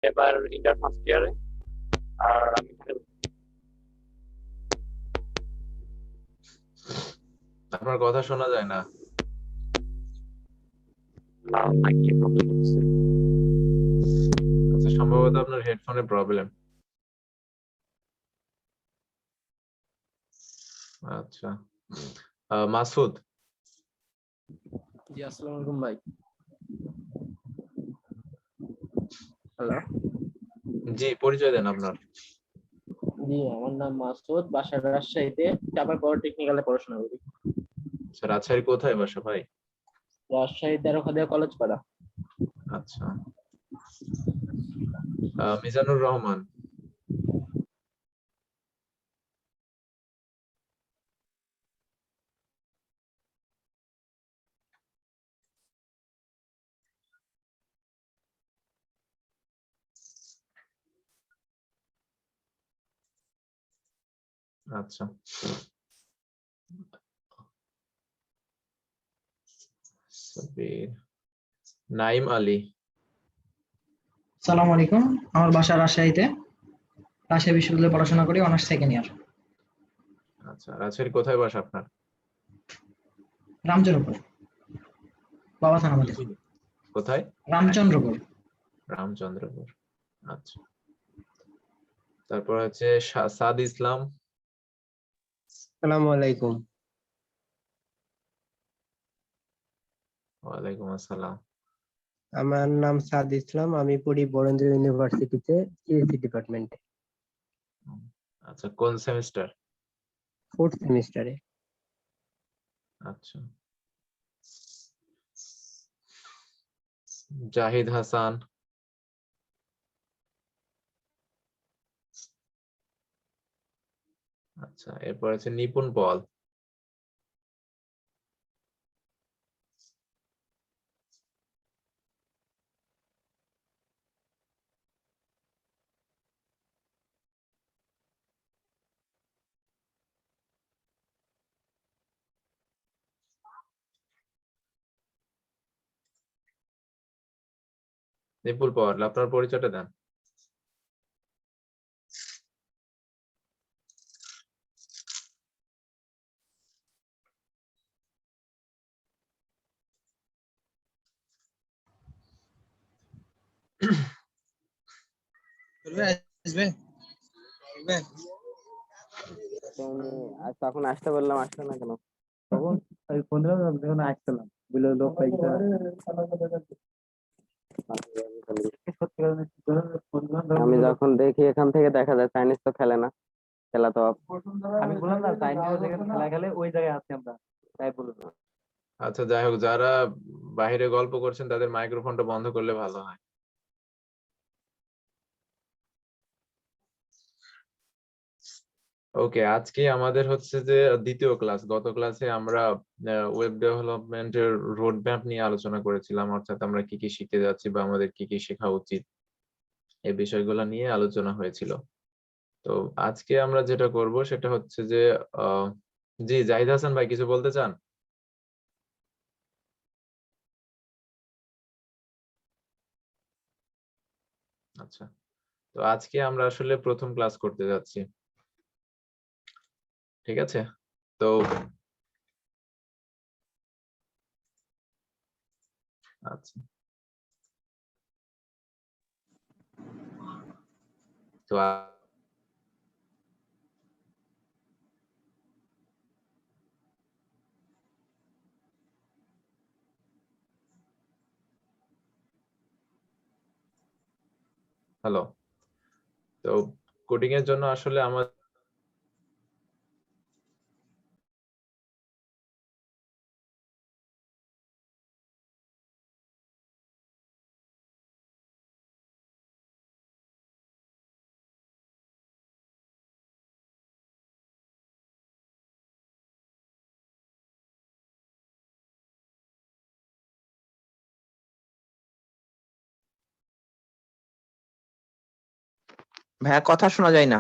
এবার inter first ইয়ারে। আর আমি আপনার কথা শোনা যায় না। নাকি প্রবলেম হচ্ছে? আচ্ছা, সম্ভবত আপনার হেডফোনে প্রবলেম। আচ্ছা, মাসুদ। জি, আসসালামু আলাইকুম ভাই। হ্যালো। জি, পরিচয় দেন আপনার। জি, আমার নাম মাসুদ, বাসা রাজশাহীতে, চাপাই পলিটেকনিক্যালে পড়াশোনা করি। আচ্ছা, রাজশাহীর কোথায় বাসা ভাই? রাজশাহী 13 কলেজ পাড়া। আচ্ছা, মিজানুর রহমান। আচ্ছা, সাব্বির। নাইম আলী। সালাম আলাইকুম, আমার বাসা রাজশাহীতে, রাজশাহী বিশ্ববিদ্যালয়ে পড়াশোনা করি, অনার্স সেকেন্ড ইয়ার। আচ্ছা, রাজশাহীর কোথায় বাসা আপনার? রামচন্দ্রপুর, বাবা থানা আমাদের। কোথায়? রামচন্দ্রপুর। রামচন্দ্রপুর। আচ্ছা, তারপর হচ্ছে সাদ ইসলাম। আসসালামু আলাইকুম। ওয়ালাইকুম আসসালাম। আমার নাম সাদ ইসলাম, আমি পড়ি বরেন্দ্র ইউনিভার্সিটিতে, সিএসসি ডিপার্টমেন্টে, আচ্ছা, কোন সেমিস্টার? 4th সেমিস্টারে। আচ্ছা, জাহিদ হাসান। আচ্ছা, এরপর আছে নিপুণ পল। নিপুণ পল, আপনার পরিচয়টা দেন। তখন আসতে বললাম, আসলো না কেন? তখন ওই 15 যখন আসছিলাম বুঝলো লোক পাইছা আমি যখন দেখি এখান থেকে দেখা যায় চাইনিজ তো খেলে না, খেলা তো off। আমি বললাম না চাইনিজ যেখানে খেলা খেলে ওই জায়গায় আছি আমরা, তাই বললাম। আচ্ছা, যাই হোক, যারা বাইরে গল্প করছেন তাদের মাইক্রোফোনটা বন্ধ করলে ভালো হয়। ওকে, আজকে আমাদের হচ্ছে যে দ্বিতীয় ক্লাস। গত ক্লাসে আমরা ওয়েব ডেভেলপমেন্টের রোড ম্যাপ নিয়ে আলোচনা করেছিলাম, অর্থাৎ আমরা কি কি শিখতে যাচ্ছি বা আমাদের কি কি শেখা উচিত, এই বিষয়গুলো নিয়ে আলোচনা হয়েছিল। তো আজকে আমরা যেটা করব সেটা হচ্ছে যে আহ জি, জাহিদ হাসান ভাই কিছু বলতে চান? আচ্ছা, তো আজকে আমরা আসলে প্রথম ক্লাস করতে যাচ্ছি, ঠিক আছে? তো আচ্ছা, তো হ্যালো। তো কোডিং এর জন্য আসলে আমার ভাইয়া কথা শোনা যায় না।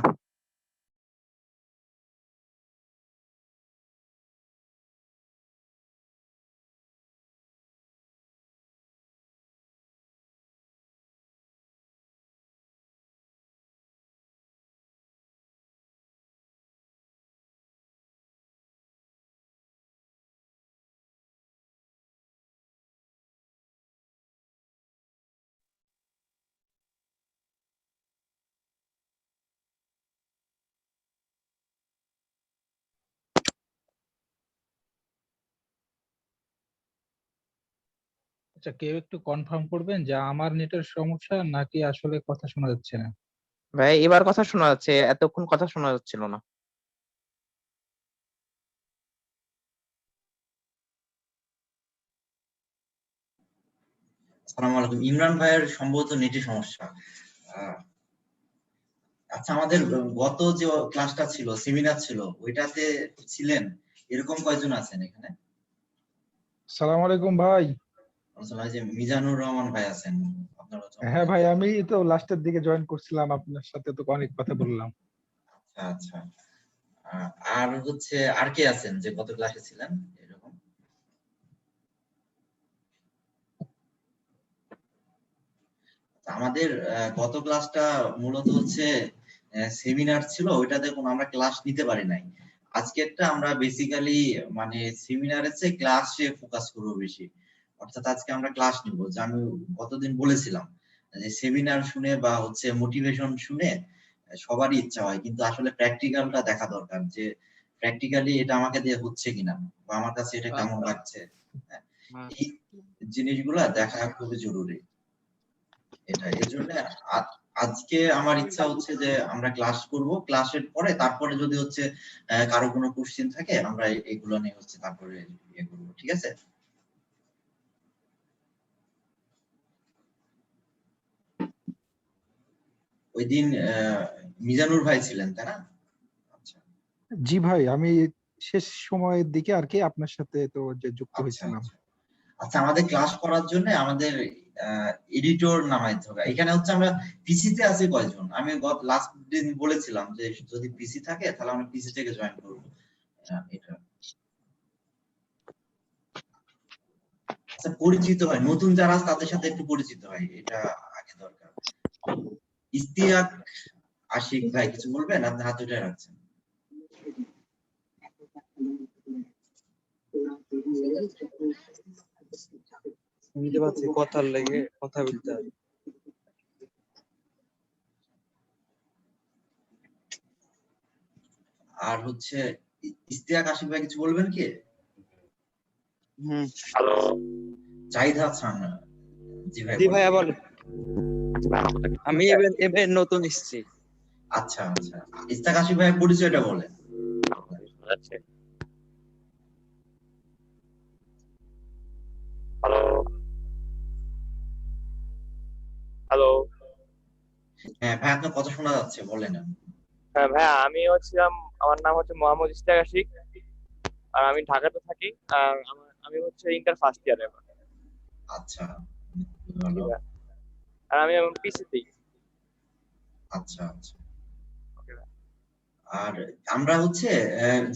আচ্ছা, কেউ একটু কনফার্ম করবেন যে আমার নেটের সমস্যা নাকি আসলে কথা শোনা যাচ্ছে না? ভাই এবার কথা শোনা যাচ্ছে, এতক্ষণ কথা শোনা যাচ্ছিল না। আসসালামু আলাইকুম। ইমরান ভাইয়ের সম্ভবত নেটের সমস্যা। আচ্ছা, আমাদের গত যে ক্লাসটা ছিল, সেমিনার ছিল, ওইটাতে ছিলেন এরকম কয়জন আছেন এখানে? আসসালামু আলাইকুম ভাই। আসলে যে মিজানুর রহমান ভাই আছেন আপনারা? হ্যাঁ ভাই, আমি তো লাস্টের দিকে জয়েন করছিলাম, আপনার সাথে তো অনেক কথা বললাম। আচ্ছা, আর হচ্ছে আর কে আছেন যে গত ক্লাসে ছিলেন এরকম? আমাদের গত ক্লাসটা মূলত হচ্ছে সেমিনার ছিল, ওইটাতে কোনো আমরা ক্লাস নিতে পারি নাই। আজকে একটা আমরা বেসিক্যালি মানে সেমিনারের চেয়ে ক্লাসে ফোকাস করবো বেশি, অর্থাৎ আজকে আমরা ক্লাস নিব। যে আমি গতদিন বলেছিলাম যে সেমিনার শুনে বা হচ্ছে মোটিভেশন শুনে সবারই ইচ্ছা হয়, কিন্তু আসলে প্র্যাকটিক্যালটা দেখা দরকার, যে প্র্যাকটিক্যালি এটা আমাকে দিয়ে হচ্ছে কিনা বা আমার কাছে এটা কেমন লাগছে। এই জিনিসগুলা দেখা খুবই জরুরি। এটা এর জন্য আজকে আমার ইচ্ছা হচ্ছে যে আমরা ক্লাস করব, ক্লাসের পরে তারপরে যদি হচ্ছে কারো কোনো কোশ্চেন থাকে আমরা এগুলো নিয়ে হচ্ছে তারপরে ইয়ে করব, ঠিক আছে? ওই দিন মিজানুর ভাই ছিলেন, তাই না? আচ্ছা জি ভাই, আমি শেষ সময়ের দিকে আর কি আপনার সাথে তো যে যুক্ত হয়েছিলাম। আচ্ছা, আমাদের ক্লাস করার জন্য আমাদের এডিটর নামাইতে হবে। এখানে হচ্ছে আমরা পিসিতে আছি কয়জন? আমি লাস্ট দিন বলেছিলাম যে যদি পিসি থাকে তাহলে আমরা পিসি থেকে জয়েন করব। এটা আচ্ছা, পরিচিত হয়, নতুন যারা আছে তাদের সাথে একটু পরিচিত হয়, এটা আগে দরকার। ইস্তিয়াক আশিক ভাই কিছু বলবেন? আপনি হাত উঠে রাখছেন। বুঝতে পারছি, কথার লেগে কথা বলতে হবে। আর হচ্ছে ইস্তিয়াক আশিক ভাই কিছু বলবেন কি? হ্যালো, জাহিদ হাসান। জি ভাই, জি ভাইয়া বলেন। আমি এবার নতুন এসেছি। আচ্ছা আচ্ছা, ইস্তিয়াক আশিক ভাইয়ের পরিচয়টা বলেন। Hello hello. হ্যাঁ ভাই, আপনার কথা শোনা যাচ্ছে, বলেন। হ্যাঁ ভাইয়া, আমি হচ্ছিলাম, আমার নাম হচ্ছে মোহাম্মদ ইস্তিয়াক আশিক, আর আমি ঢাকাতে থাকি, আর আমি হচ্ছে ইন্টার ফার্স্ট ইয়ারে। আচ্ছা, আর আমি এখন পিসিতেই। আচ্ছা আচ্ছা। আর আমরা হচ্ছে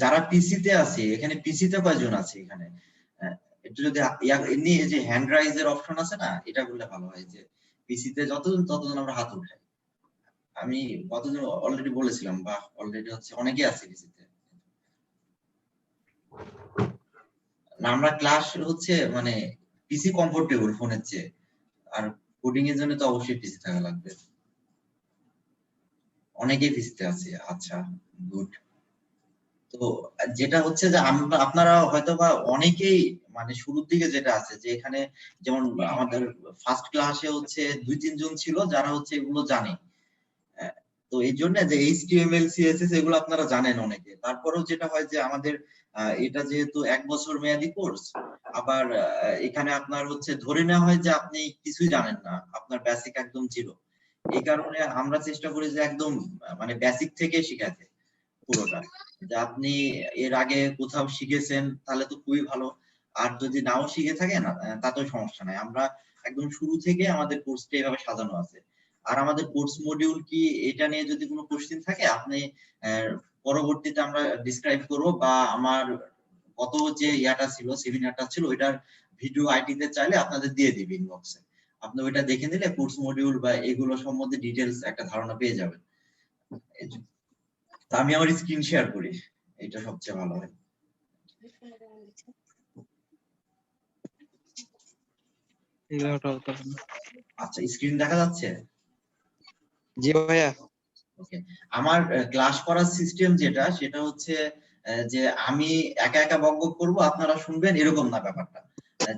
যারা পিসিতে আছি, এখানে পিসিতে কয়জন আছে এখানে? একটু যদি এমনি যে হ্যান্ড রাইজের অপশন আছে না, এটা করলে ভালো হয়, যে পিসিতে ততজন আমরা হাত উঠাই। আমি কতজন অলরেডি বলেছিলাম, বা অলরেডি হচ্ছে অনেকে আছে পিসিতে। আমরা ক্লাস হচ্ছে মানে পিসি কমফোর্টেবল ফোনের চেয়ে, আর কোডিং এর জন্য তো অবশ্যই পিসি থাকা লাগবে। অনেকেই পিসিতে আছে। আচ্ছা, গুড। তো যেটা হচ্ছে যে আপনারা হয়তো বা অনেকেই মানে শুরুর দিকে যেটা আছে, যে এখানে যেমন আমাদের ফার্স্ট ক্লাসে হচ্ছে 2-3 জন ছিল যারা হচ্ছে এগুলো জানে। তো এই জন্য যে HTML CSS এগুলো আপনারা জানেন অনেকে, তারপরেও যেটা হয় যে আমাদের এটা যেহেতু 1 বছর মেয়াদি কোর্স, আবার এখানে আপনার হচ্ছে ধরে নেওয়া হয় যে আপনি কিছুই জানেন না, আপনার বেসিক একদম জিরো। এই কারণে আমরা চেষ্টা করি যে একদম মানে বেসিক থেকে শেখাতে পুরোটা। যে আপনি এর আগে কোথাও শিখেছেন তাহলে তো খুবই ভালো, আর যদি নাও শিখে থাকেন তাতেও সমস্যা নাই। আমরা একদম শুরু থেকে আমাদের কোর্সটা এভাবে সাজানো আছে। আর আমাদের কোর্স মডিউল কি, এটা নিয়ে যদি কোনো কোশ্চেন থাকে আপনি পরবর্তীতে আমরা ডিসক্রাইব করব, বা আমার কত যে ইয়াটা ছিল, সেমিনারটা ছিল, ওইটার ভিডিও আইডিতে চাইলে আপনাদের দিয়ে দিবে ইনবক্সে। আপনি ওইটা দেখে নিলে কোর্স মডিউল বা এগুলো সম্বন্ধে ডিটেইলস একটা ধারণা পেয়ে যাবেন। আমি আমার স্ক্রিন শেয়ার করি, এটা সবচেয়ে ভালো হয়। আচ্ছা, স্ক্রিন দেখা যাচ্ছে? জি ভাইয়া। ওকে, আমার ক্লাস করার সিস্টেম যেটা, সেটা হচ্ছে যে আমি একা একা বকবক করব, আপনারা শুনবেন, এরকম না ব্যাপারটা।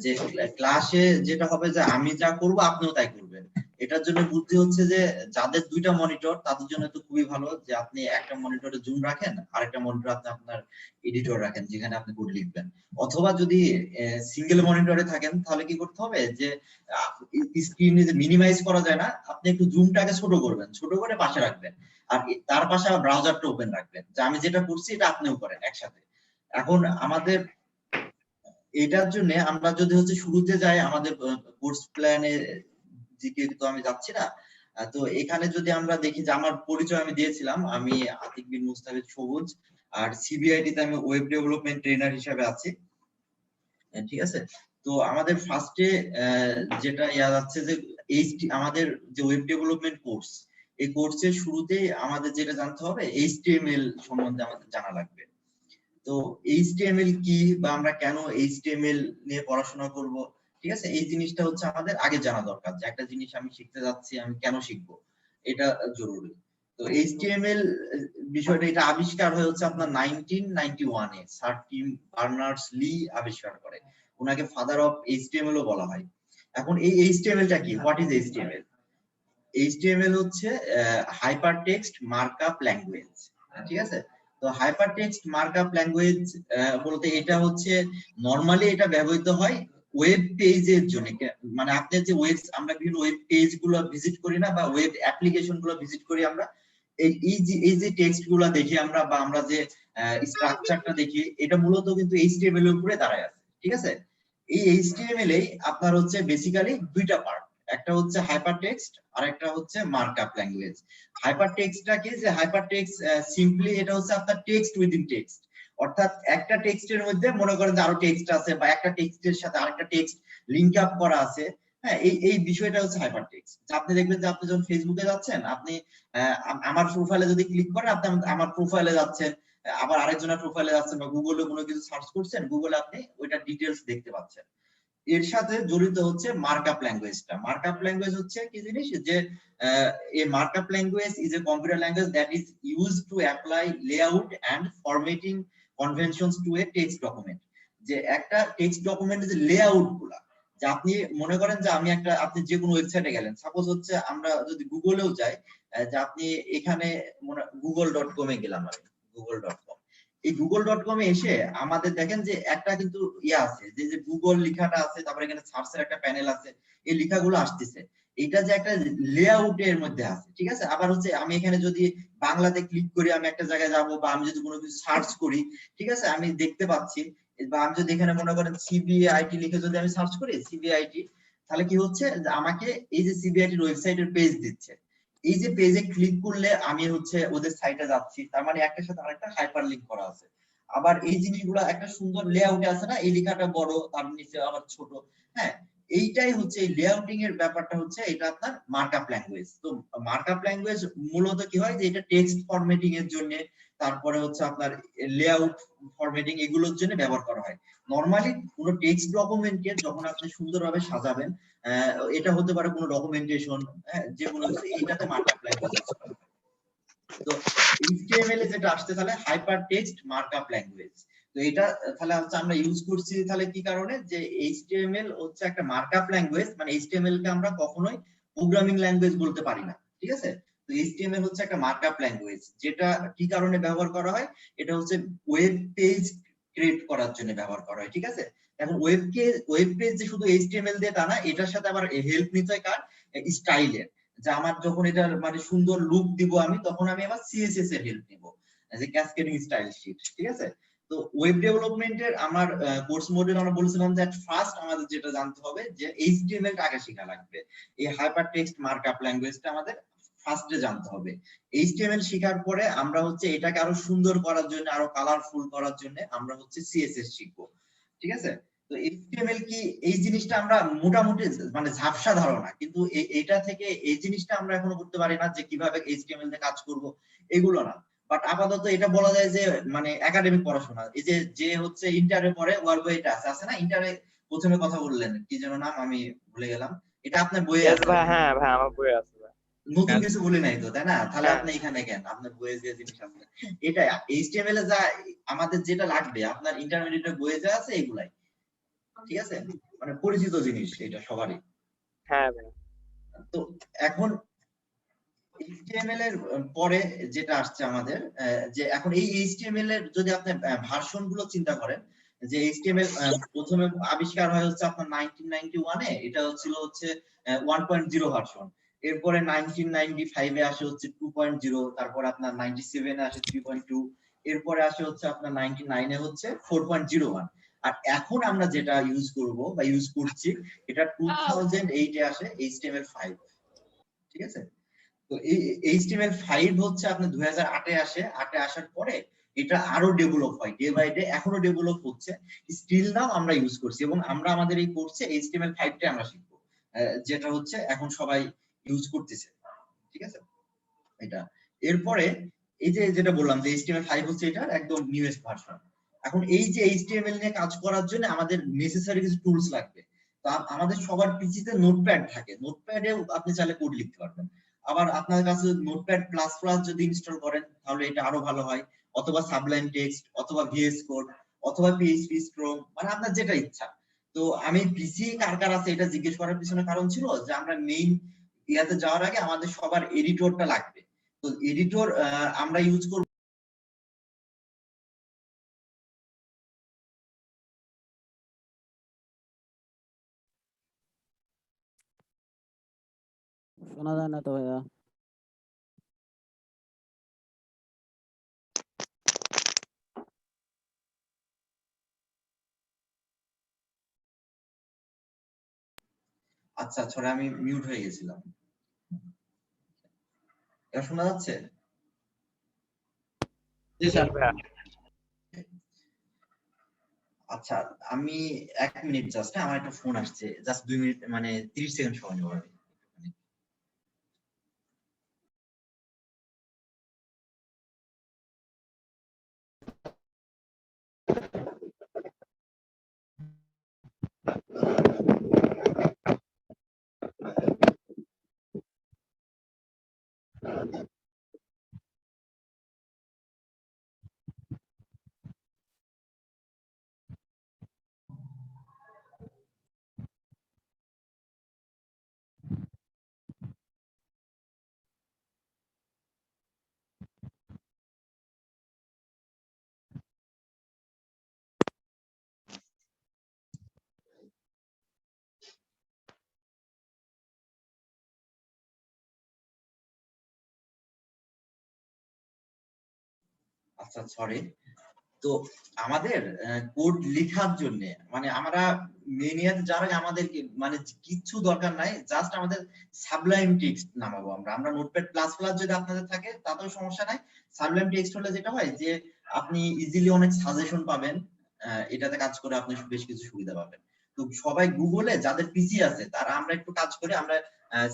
যে ক্লাসে যেটা হবে যে আমি যা করব আপনিও তাই করবেন। এটার জন্য বুদ্ধি হচ্ছে যে যাদের দুইটা মনিটর তাদের জন্য তো খুবই ভালো যে আপনি একটা মনিটরে জুম রাখেন আর একটা মনিটর আপনি আপনার এডিটর রাখেন যেখানে আপনি কোড লিখবেন। অথবা যদি সিঙ্গেল মনিটরে থাকেন তাহলে কি করতে হবে যে স্ক্রিনে যে মিনিমাইজ করা যায় না, আপনি একটু জুমটাকে ছোট করবেন, ছোট করে পাশে রাখবেন আর তার পাশে ব্রাউজারটা ওপেন রাখবেন যে আমি যেটা করছি এটা আপনিও করেন একসাথে। এখন আমাদের এটার জন্য আমরা যদি হচ্ছে শুরুতে যাই আমাদের কোর্স প্ল্যানে দিকে তো আমি যাচ্ছি না। তো এখানে যদি আমরা দেখি যে আমার পরিচয় আমি দিয়েছিলাম, আমি আতিক বিন মুস্তাফিজ সবুজ, আর সিবিআইটি তে আমি ওয়েব ডেভেলপমেন্ট ট্রেনার হিসেবে আছি। ঠিক আছে, তো আমাদের ফার্স্টে যেটা ইয়াদ আছে যে আমাদের যে ওয়েব ডেভেলপমেন্ট কোর্স, এই কোর্সের শুরুতে আমাদের যেটা জানতে হবে HTML সম্বন্ধে আমাদের জানা লাগবে। তো HTML কি বা আমরা কেন HTML নিয়ে পড়াশোনা করব, ঠিক আছে, এই জিনিসটা হচ্ছে আমাদের আগে জানা দরকার যে একটা জিনিস আমি শিখতে যাচ্ছি আমি কেন শিখবো, এটা জরুরি। তো HTML বিষয়টা এটা আবিষ্কার হয়ে হচ্ছে আপনার 1991 এ স্যার টিম বার্নার্স-লি আবিষ্কার করে। ওনাকে ফাদার অফ HTML ও বলা হয়। এখন এই HTML টা কি, হোয়াট ইজ HTML? HTML হচ্ছে হাইপার টেক্সট মার্কআপ ল্যাঙ্গুয়েজ। ঠিক আছে, তো হাইপার টেক্সট মার্কআপ ল্যাঙ্গুয়েজ বলতে এটা হচ্ছে নরমালি এটা ব্যবহৃত হয় ওয়েব পেজের জন্য। মানে আপনার যে ওয়েব, আমরা বিভিন্ন ওয়েব পেজ গুলো ভিজিট করি না বা ওয়েব অ্যাপ্লিকেশন গুলো ভিজিট করি, আমরা এই যে টেক্সট গুলো দেখি আমরা বা আমরা যে স্ট্রাকচারটা দেখি, এটা মূলত কিন্তু HTML এর উপরে দাঁড়ায় আছে। ঠিক আছে, এই HTML এ আপনার হচ্ছে বেসিক্যালি দুইটা পার্ট, একটা হচ্ছে হাইপার টেক্সট আর একটা হচ্ছে মার্কআপ ল্যাঙ্গুয়েজ। হাইপার টেক্সটটা কি, যে হাইপার টেক্সট সিম্পলি এটা হচ্ছে আপনার টেক্সট উইদিন টেক্সট, অর্থাৎ একটা টেক্সটের মধ্যে মনে করেন যে আরো টেক্সট আছে বা একটা টেক্সটের সাথে আরেকটা টেক্সট লিংক আপ করা আছে। হ্যাঁ, এই বিষয়টা হচ্ছে হাইপার টেক্সট। আপনি দেখবেন যে আপনি যখন ফেসবুকে যাচ্ছেন, আপনি আমার প্রোফাইলে যদি ক্লিক করেন আপনি আমার প্রোফাইলে যাচ্ছেন, আবার আরেকজনের প্রোফাইলে যাচ্ছেন বা গুগলে কোনো কিছু সার্চ করছেন, গুগলে আপনি ওইটা ডিটেলস দেখতে পাচ্ছেন। এর সাথে জড়িত হচ্ছে মার্কআপ ল্যাঙ্গুয়েজটা। মার্কআপ ল্যাঙ্গুয়েজ হচ্ছে কি জিনিস, যে a markup language is a computer language that is used to apply layout and formatting conventions to a text document। যে একটা টেক্সট ডকুমেন্টের যে লেআউট গুলা, যে আপনি মনে করেন যে আপনি যে কোনো ওয়েবসাইটে গেলেন, সাপোজ হচ্ছে আমরা যদি গুগলেও যাই, যে আপনি এখানে google.com এ গেলাম, আমি google.com, এই google.com এ এসে আমাদের দেখেন যে একটা কিন্তু আছে, যে গুগল লেখাটা আছে, তারপরে এখানে সার্চের একটা প্যানেল আছে, এই লেখাগুলো আসতেছে, এটা যে একটা লেআউটের মধ্যে আছে। ঠিক আছে, আবার হচ্ছে আমি এখানে যদি বাংলাতে ক্লিক করি আমি একটা জায়গায় যাব, বা আমি যদি কোনো কিছু সার্চ করি, ঠিক আছে, আমি দেখতে পাচ্ছি, বা আমি যদি এখানে মনে করেন সিবিআইটি লিখে যদি আমি সার্চ করি সিবিআইটি, তাহলে কি হচ্ছে আমাকে এই যে সিবিআইটির ওয়েবসাইটের পেজ দিচ্ছে, এই যে পেজে ক্লিক করলে আমি হচ্ছে ওদের সাইটে যাচ্ছি, তার মানে একটার সাথে আরেকটা হাইপার লিংক করা আছে। আবার এই জিনিসগুলো একটা সুন্দর লেআউটে আছে না, এই লেখাটা বড় তার নিচে আবার ছোট। হ্যাঁ, এইটাই হচ্ছে এই লেআউটিং এর ব্যাপারটা, হচ্ছে এটা আপনার মার্কআপ ল্যাঙ্গুয়েজ। তো মার্কআপ ল্যাঙ্গুয়েজ মূলত কি হয়, যে এটা টেক্সট ফরম্যাটিং এর জন্য, তারপরে হচ্ছে আপনার লেআউট ফরম্যাটিং এগুলোর জন্য ব্যবহার করা হয়। নরমালি কোনো টেক্সট ডকুমেন্টকে যখন আপনি সুন্দরভাবে সাজাবেন, এটা হতে পারে কোনো ডকুমেন্টেশন, যে কোনো কিছু, এইটাতে মার্কআপ ল্যাঙ্গুয়েজ ইউজ করা হয়। তো HTML এ যেটা আসছে তাহলে হাইপার টেক্সট মার্কআপ ল্যাঙ্গুয়েজ। তো এটা তাহলে হচ্ছে আমরা ইউজ করছি তাহলে কি কারণে, যে HTML হচ্ছে একটা মার্কআপ ল্যাঙ্গুয়েজ, মানে HTML কে আমরা কখনোই প্রোগ্রামিং ল্যাঙ্গুয়েজ বলতে পারি না। ঠিক আছে, তো HTML হচ্ছে একটা মার্কআপ ল্যাঙ্গুয়েজ, যেটা কি কারণে ব্যবহার করা হয়, এটা হচ্ছে ওয়েব পেজ ক্রিয়েট করার জন্য ব্যবহার করা হয়। ঠিক আছে, এখন ওয়েব পেজ যে শুধু HTML দিয়ে তা না, এটার সাথে আবার হেল্প নিতে হয় কার, স্টাইলের, যে আমার যখন এটা মানে সুন্দর লুক দিব আমি, তখন আমি আবার CSS এর হেল্প নিব, যে ক্যাসকেডিং স্টাইল শীট। ঠিক আছে, তো ওয়েব ডেভেলপমেন্টের আমার কোর্স মডেল আমরা বলেছিলাম যে ফার্স্ট আমাদের যেটা জানতে হবে যে HTML টা আগে শেখা লাগবে, এই হাইপার টেক্সট মার্কআপ ল্যাঙ্গুয়েজটা আমাদের ফার্স্টে জানতে হবে। HTML শেখার পরে আমরা হচ্ছে এটাকে আরো সুন্দর করার জন্য, আরো কালারফুল করার জন্য আমরা হচ্ছে CSS শিখবো। ঠিক আছে, তো HTML কি, এই জিনিসটা আমরা মোটামুটি মানে ঝাপসা ধারণা, কিন্তু এটা থেকে এই জিনিসটা আমরা এখনো করতে পারি না যে কিভাবে HTML দিয়ে কাজ করব, এগুলো না। বাট আপাতত এটা বলা যায় যে মানে একাডেমিক পড়াশোনা, এই যে হচ্ছে ইন্টারে পড়ে ওয়ার্ল্ড এটা আছে না, ইন্টারে প্রথমে কথা বললেন কি যেন নাম, আমি ভুলে গেলাম, এটা আপনার বইয়ে আছে ভাই? হ্যাঁ ভাই, আমার বইয়ে আছে। নতুন কিছু বলি নাই তো, তাই না? তাহলে আপনি এখানে কেন, আপনার বইয়ে যে জিনিস আছে এটা HTML এ যা আমাদের যেটা লাগবে আপনার ইন্টারমিডিয়েটের বইয়ে যা আছে এগুলাই। ঠিক আছে, মানে পরিচিত জিনিস এটা সবারই। হ্যাঁ ভাইয়া। তো এখন HTML এর পরে যেটা আসছে আমাদের যে এখন এই HTML এর যদি আপনি ভার্সন গুলো চিন্তা করেন, যে HTML প্রথমে আবিষ্কার হয় হচ্ছে আপনার 1991 এ, এটা হচ্ছে 1.0 ভার্সন। এরপরে 1995 এ আসে হচ্ছে 2.0, তারপর আপনার 97 এ আসে 3.2, এরপরে আসে হচ্ছে আপনার 99 এ হচ্ছে 4.01। আর এখন আমরা যেটা ইউজ করব বা ইউজ করছি এটা 2008 এ আসে HTML5, ঠিক আছে? তো এই HTML5 হচ্ছে আপনার 2008 এ আসে, 8 এ আসার পরে এটা আরো ডেভেলপ হয় ডে বাই ডে, এখনো ডেভেলপ হচ্ছে, স্টিল নাও আমরা ইউজ করছি এবং আমরা আমাদের এই কোর্সে HTML5 টা আমরা শিখবো, যেটা হচ্ছে এখন সবাই ইউজ করতেছে, ঠিক আছে? এটা এরপরে এই যে যেটা বললাম যে HTML5 হচ্ছে এটা একদম নিউয়েস্ট ভার্সন। এখন এই যে HTML নিয়ে কাজ করার জন্য আমাদের নেসেসারি কিছু টুলস লাগবে। তো আমাদের সবার পিসিতে নোটপ্যাড থাকে, নোটপ্যাডেও আপনি চাইলে কোড লিখতে পারবেন। আবার আপনার কাছে নোটপ্যাড প্লাস প্লাস যদি ইনস্টল করেন তাহলে এটা আরো ভালো হয়, অথবা সাবলাইম টেক্সট, অথবা VS কোড, অথবা PHP স্ট্রং, মানে আপনার যেটা ইচ্ছা। তো আমি পিসি কার কার আছে এটা জিজ্ঞেস করার পিছনে কারণ ছিল যে আমরা মেইন ইয়াতে যাওয়ার আগে আমাদের সবার এডিটরটা লাগবে। তো এডিটর আমরা ইউজ করব শোনা যায় না তো ভাইয়া। আচ্ছা সরি আমি মিউট হয়ে গেছিলাম। এটা শোনা যাচ্ছে? জি স্যার। ভাইয়া। আচ্ছা আমি 1 মিনিট জাস্ট, আমার একটা ফোন আসছে, জাস্ট 2 মিনিট মানে 30 সেকেন্ড সময় নেব আমি। আচ্ছা সরি। তো আমাদের কোড লেখার জন্য মানে আমরা মেনিয়াতে যাওয়ার আগে আমাদের মানে কিছু দরকার নাই, জাস্ট আমাদের সাবলাইম টেক্সট নামাবো আমরা নোটপ্যাড প্লাস প্লাস যদি আপনাদের থাকে তাতেও সমস্যা নাই। সাবলাইম টেক্সট হলে যেটা হয় যে আপনি ইজিলি অনেক সাজেশন পাবেন, এটাতে কাজ করে আপনি বেশ কিছু সুবিধা পাবেন। তো সবাই গুগলে যাদের পিসি আছে তারা আমরা একটু কাজ করে আমরা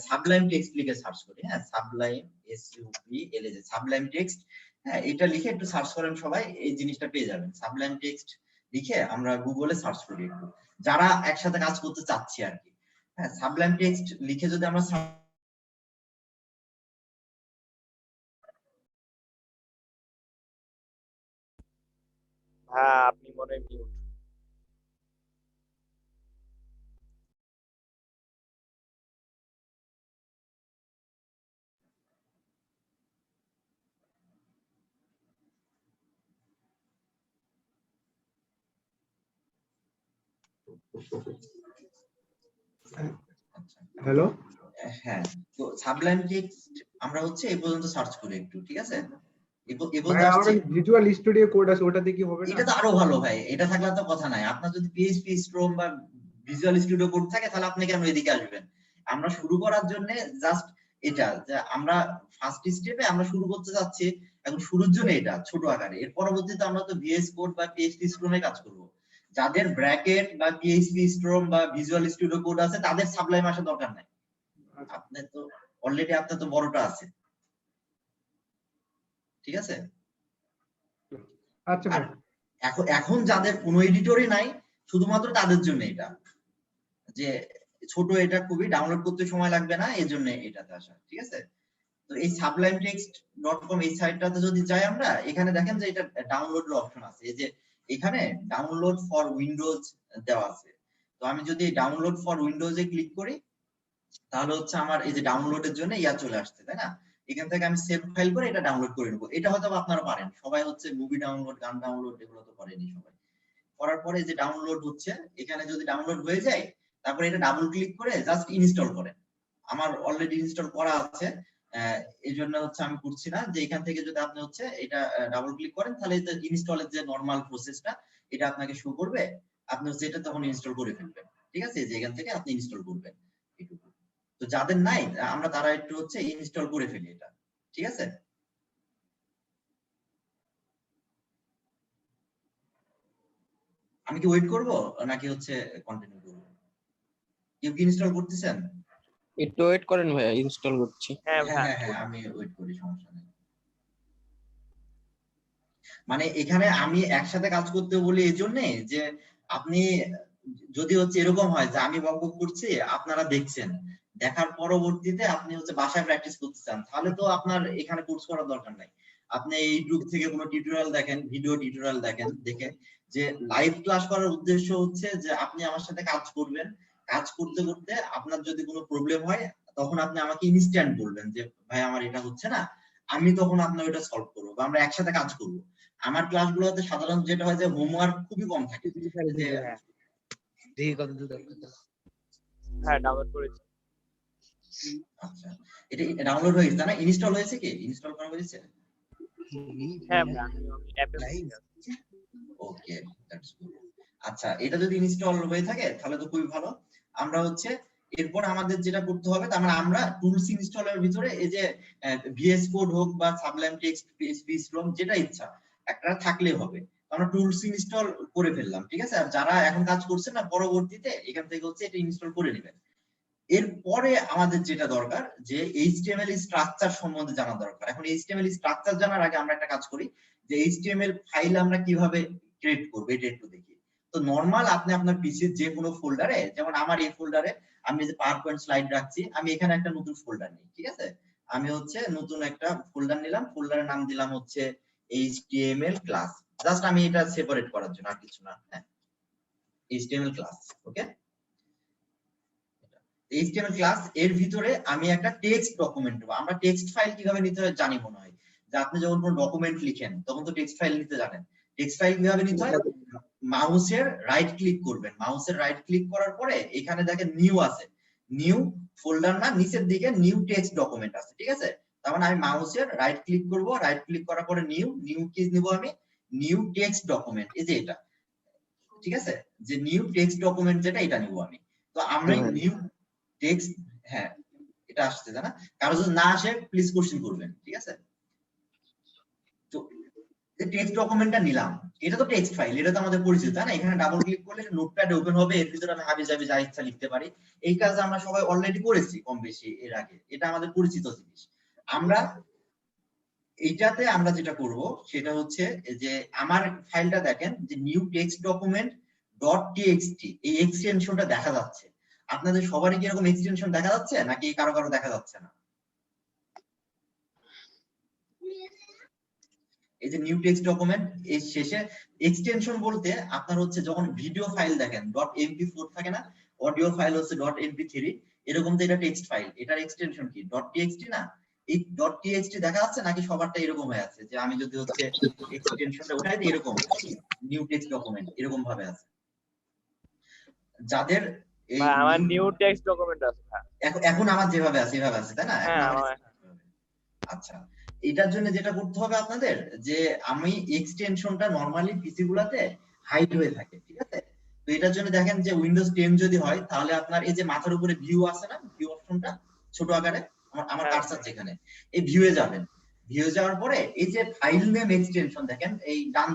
সাবলাইম টেক্সট লিখে সার্চ করি, হ্যাঁ সাবলাইম SUBL সাবলাইম টেক্সট, হ্যাঁ এটা লিখে একটু সার্চ করেন, সবাই এই জিনিসটা পেয়ে যাবেন। সাবলাইম টেক্সট লিখে আমরা গুগলে সার্চ করি একটু, যারা একসাথে কাজ করতে চাচ্ছি আর কি। হ্যাঁ সাবলাইম টেক্সট লিখে যদি আমরা হ্যাঁ আপনি মনে হয় মিউট। হ্যালো, হ্যাঁ তো সাবলাইম টেক্সট আমরা হচ্ছে এই পর্যন্ত সার্চ করি একটু, ঠিক আছে? ভিজুয়াল স্টুডিও কোড আছে ওটাতে কি হবে না? এটা তো আরো ভালো ভাই, এটা থাকলে তো কথা নাই। আপনার যদি PHP স্ট্রং বা ভিজুয়াল স্টুডিও কোড থাকে তাহলে আপনি কেন এদিকে আসবেন? আমরা শুরু করার জন্য জাস্ট এটা যে আমরা ফার্স্ট স্টেপে আমরা শুরু করতে যাচ্ছি, এখন শুরুর জন্য এটা ছোট আকারে, এর পরবর্তীতে আমরা তো VS কোড বা PHP স্ট্রং এ কাজ করব। যাদের ব্র্যাকেট বা PHP স্ট্রং বা ভিজুয়াল স্টুডিও কোড আছে তাদের সাবলাইম আসা দরকার নাই, আপনার তো অলরেডি আপনার তো বড়টা আছে, ঠিক আছে? আচ্ছা ভাই, এখন যাদের কোনো এডিটরই নাই শুধুমাত্র তাদের জন্য এটা, যে ছোট এটা খুবই ডাউনলোড করতে সময় লাগবে না, এই জন্য এটাতে আসা, ঠিক আছে? তো এই sublimetext.com এই সাইটটাতে যদি যাই আমরা, এখানে দেখেন যে এটা ডাউনলোডের অপশন আছে, এই যে এখানে ডাউনলোড ফর উইন্ডোজ দেওয়া আছে। তো আমি যদি ডাউনলোড ফর উইন্ডোজে ক্লিক করি তাহলে হচ্ছে আমার এই যে ডাউনলোডের জন্য ইয়া চলে আসছে, তাই না? এখান থেকে আমি সেভ ফাইল করে এটা ডাউনলোড করে নেবো। এটা হয়তো আপনারা পারেন, সবাই হচ্ছে মুভি ডাউনলোড, গান ডাউনলোড এগুলো তো করেনি সবাই। করার পরে যে ডাউনলোড হচ্ছে, এখানে যদি ডাউনলোড হয়ে যায় তারপরে এটা ডাবল ক্লিক করে জাস্ট ইনস্টল করেন। আমার অলরেডি ইনস্টল করা আছে, এই জন্য হচ্ছে আমি করছি না। যে এখান থেকে যদি আপনি হচ্ছে এটা ডাবল ক্লিক করেন তাহলে ইনস্টলের যে নরমাল প্রসেসটা এটা আপনাকে শো করবে, আপনি হচ্ছে এটা তখন ইনস্টল করে ফেলবেন। ঠিক আছে, যে এখান থেকে আপনি ইনস্টল করবেন এটুকু। তো যাদের নাই আমরা তারা একটু হচ্ছে ইনস্টল করে ফেলি এটা, ঠিক আছে? আমি কি ওয়েট করব নাকি হচ্ছে কন্টিনিউ করব? কেউ কি ইনস্টল করতেছেন? একটু ওয়েট করেন ভাইয়া, ইনস্টল করছি। হ্যাঁ হ্যাঁ হ্যাঁ হ্যাঁ, আমি ওয়েট করি, সমস্যা নেই। মানে এখানে আমি একসাথে কাজ করতে বলি এই জন্য যে আপনি যদি হচ্ছে এরকম হয় যে আমি বকবক করছি আপনারা দেখছেন, দেখার পরবর্তীতে আপনি হচ্ছে বাসায় প্র্যাকটিস করতে চান, তাহলে তো আপনার এখানে কোর্স করার দরকার নাই। আপনি ইউটিউব থেকে কোনো টিউটোরিয়াল দেখেন, ভিডিও টিউটোরিয়াল দেখেন, দেখে যে লাইভ ক্লাস করার উদ্দেশ্য হচ্ছে যে আপনি আমার সাথে কাজ করবেন, কাজ করতে করতে আপনার যদি কোনো প্রবলেম হয় তখন আপনি আমাকে ইনস্ট্যান্ট বলবেন যে ভাই আমার এটা হচ্ছে না, আমি তখন আপনার ওটা সলভ করবো বা আমরা একসাথে কাজ করবো। আমার ক্লাসগুলোতে সাধারণত যেটা হয় যে হোমওয়ার্ক খুবই কম থাকে। হ্যাঁ ডাউনলোড করেছি। আচ্ছা, এটা ডাউনলোড হয়ে গেছে না? ইনস্টল হয়েছে কি? ইনস্টল করা হয়েছে? হ্যাঁ আমি অ্যাপে ওকে, দ্যাটস গুড। আচ্ছা, এটা যদি ইনস্টল হয়ে থাকে তাহলে তো খুবই ভালো। আমরা হচ্ছে এরপর আমাদের যেটা করতে হবে, তার মানে আমরা টুলস ইনস্টলের ভিতরে এই যে ভিএস কোড হোক বা সাবলাইম টেক্সট, পিএইচপি স্ট্রং, যেটা ইচ্ছা একটা থাকলে হবে। আমরা টুলস ইনস্টল করে ফেললাম, ঠিক আছে? আর যারা এখন কাজ করছে না পরবর্তীতে এখান থেকে হচ্ছে এটা ইনস্টল করে নেবেন। এরপরে আমাদের যেটা দরকার যে এইচটিএমএল স্ট্রাকচার সম্বন্ধে জানা দরকার। এখন এইচটিএমএল স্ট্রাকচার জানার আগে আমরা একটা কাজ করি যে এইচটিএমএল ফাইল আমরা কিভাবে ক্রিয়েট করব এটা একটু দেখি। তো নরমাল আপনি আপনার পিসির যে কোনো ফোল্ডারে, যেমন আমার এই ফোল্ডারে আমি যে পাওয়ার পয়েন্ট স্লাইড রাখছি, আমি এখানে একটা নতুন ফোল্ডার নিই, ঠিক আছে? আমি হচ্ছে নতুন একটা ফোল্ডার নিলাম, ফোল্ডারের নাম দিলাম হচ্ছে এইচটিএমএল ক্লাস। জাস্ট আমি এটা সেপারেট করার জন্য, আর কিছু না। হ্যাঁ, এইচটিএমএল ক্লাস, ওকে। এইচটিএমএল ক্লাস এর ভিতরে আমি একটা টেক্সট ডকুমেন্ট দেব। আমরা টেক্সট ফাইল কিভাবে নিতে হয় জানি মনে হয়, যে আপনি যখন কোনো ডকুমেন্ট লিখেন তখন তো টেক্সট ফাইল নিতে জানেন। টেক্সট ফাইল কিভাবে নিতে হয়? মাউসের রাইট ক্লিক করবেন, মাউসের রাইট ক্লিক করার পরে এখানে দেখেন নিউ আছে, নিউ ফোল্ডার না, নিচের দিকে নিউ টেক্সট ডকুমেন্ট আছে, ঠিক আছে? তার মানে আমি মাউসের রাইট ক্লিক করব, রাইট ক্লিক করার পরে নিউ কি নিব আমি? নিউ টেক্সট ডকুমেন্ট, এই যে এটা, ঠিক আছে? যে নিউ টেক্সট ডকুমেন্ট যেটা, এটা নিব আমি। তো আমরা নিউ টেক্সট, হ্যাঁ এটা আসছে না? কারো যদি না আসে প্লিজ কোশ্চেন করবেন, ঠিক আছে? তো টেক্সট ডকুমেন্টটা নিলাম, এটা তো টেক্সট ফাইল, এটা তো আমাদের পরিচিত, তাই না? এখানে ডাবল ক্লিক করলে নোটপ্যাড ওপেন হবে, এর ভিতরে আমি হাবি জাবি যা ইচ্ছা লিখতে পারি। এই কাজ আমরা সবাই অলরেডি করেছি কম বেশি এর আগে, এটা আমাদের পরিচিত জিনিস। আমরা এইটাতে আমরা যেটা করব সেটা হচ্ছে যে আমার ফাইলটা দেখেন যে new text document dot TXT, এই এক্সটেনশনটা দেখা যাচ্ছে। আপনাদের সবারই কি এরকম এক্সটেনশন দেখা যাচ্ছে নাকি কারো কারো দেখা যাচ্ছে না? এই যে নিউ টেক্সট ডকুমেন্ট এর শেষে এক্সটেনশন বলতে আপনার হচ্ছে যখন ভিডিও ফাইল দেখেন .mp4 থাকে না, অডিও ফাইল হচ্ছে .mp3, এরকম তো এটা টেক্সট ফাইল, এটার এক্সটেনশন কি .txt না? এই .txt দেখা যাচ্ছে নাকি সবারটা এরকম হয়ে আছে যে আমি যদি হচ্ছে এক্সটেনশনটা উঠাই দিই এরকম নিউ টেক্সট ডকুমেন্ট এরকম ভাবে আছে? যাদের এই আমার নিউ টেক্সট ডকুমেন্ট আছে, এখন আমার যেভাবে আছে এভাবে আছে, তাই না? আচ্ছা, এটার জন্য যেটা করতে হবে আপনাদের, যে আমি এক্সটেনশনটা নরমালি পিসি গুলাতে হাইড হয়ে থাকে, ঠিক আছে? তো এটার জন্য দেখেন যে উইন্ডোজ 10 যদি হয় তাহলে আপনার এই যে মাথার উপরে ভিউ আছে না, ভিউ অপশনটা ছোট আকারে, আমার কার্সার যেখানে, এই ভিউয়ে যাবেন। ভিউ যাওয়ার পরে এই যে ফাইল নেম এক্সটেনশন দেখেন, এই ডান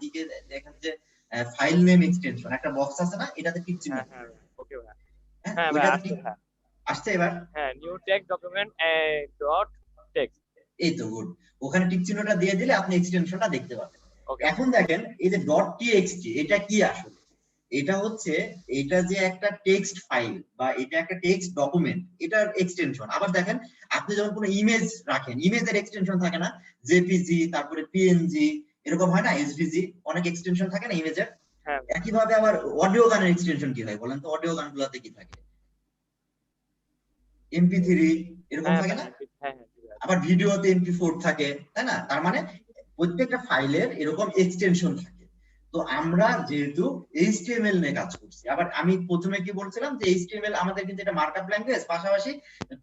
দিকে দেখেন যে ফাইল নেম এক্সটেনশন একটা বক্স আছে না, এটাতে টিক চিহ্ন। ওকে ভাই, হ্যাঁ হ্যাঁ ভাই আসছে এবার। হ্যাঁ, new text document dot text, এই তো গুড, ওখানে টিক চিহ্নটা দিয়ে দিলে আপনি এক্সটেনশনটা দেখতে পাবেন। এখন দেখেন এই যে .txt, এটা কি আসলে? এটা হচ্ছে, এটা যে একটা টেক্সট ফাইল বা এটা একটা টেক্সট ডকুমেন্ট, এটার এক্সটেনশন। আবার দেখেন আপনি যখন কোনো ইমেজ রাখেন, ইমেজের এক্সটেনশন থাকে না, জেপিজি, তারপরে পিএনজি, এরকম হয় না, এসভিজি, অনেক এক্সটেনশন থাকে না ইমেজের। হ্যাঁ একইভাবে আবার অডিও গানের এক্সটেনশন কি হয় বলেন তো? অডিও গানগুলোতে কি থাকে? MP3 এরকম থাকে না? হ্যাঁ হ্যাঁ ঠিক আছে। আবার ভিডিওতে MP4 থাকে, তাই না? তার মানে প্রত্যেকটা ফাইলের এরকম এক্সটেনশন থাকে। তো আমরা যেহেতু HTML নিয়ে কাজ করছি, আবার আমি প্রথমে কি বলছিলাম যে HTML আমাদের কিন্তু এটা মার্কআপ ল্যাঙ্গুয়েজ, পাশাপাশি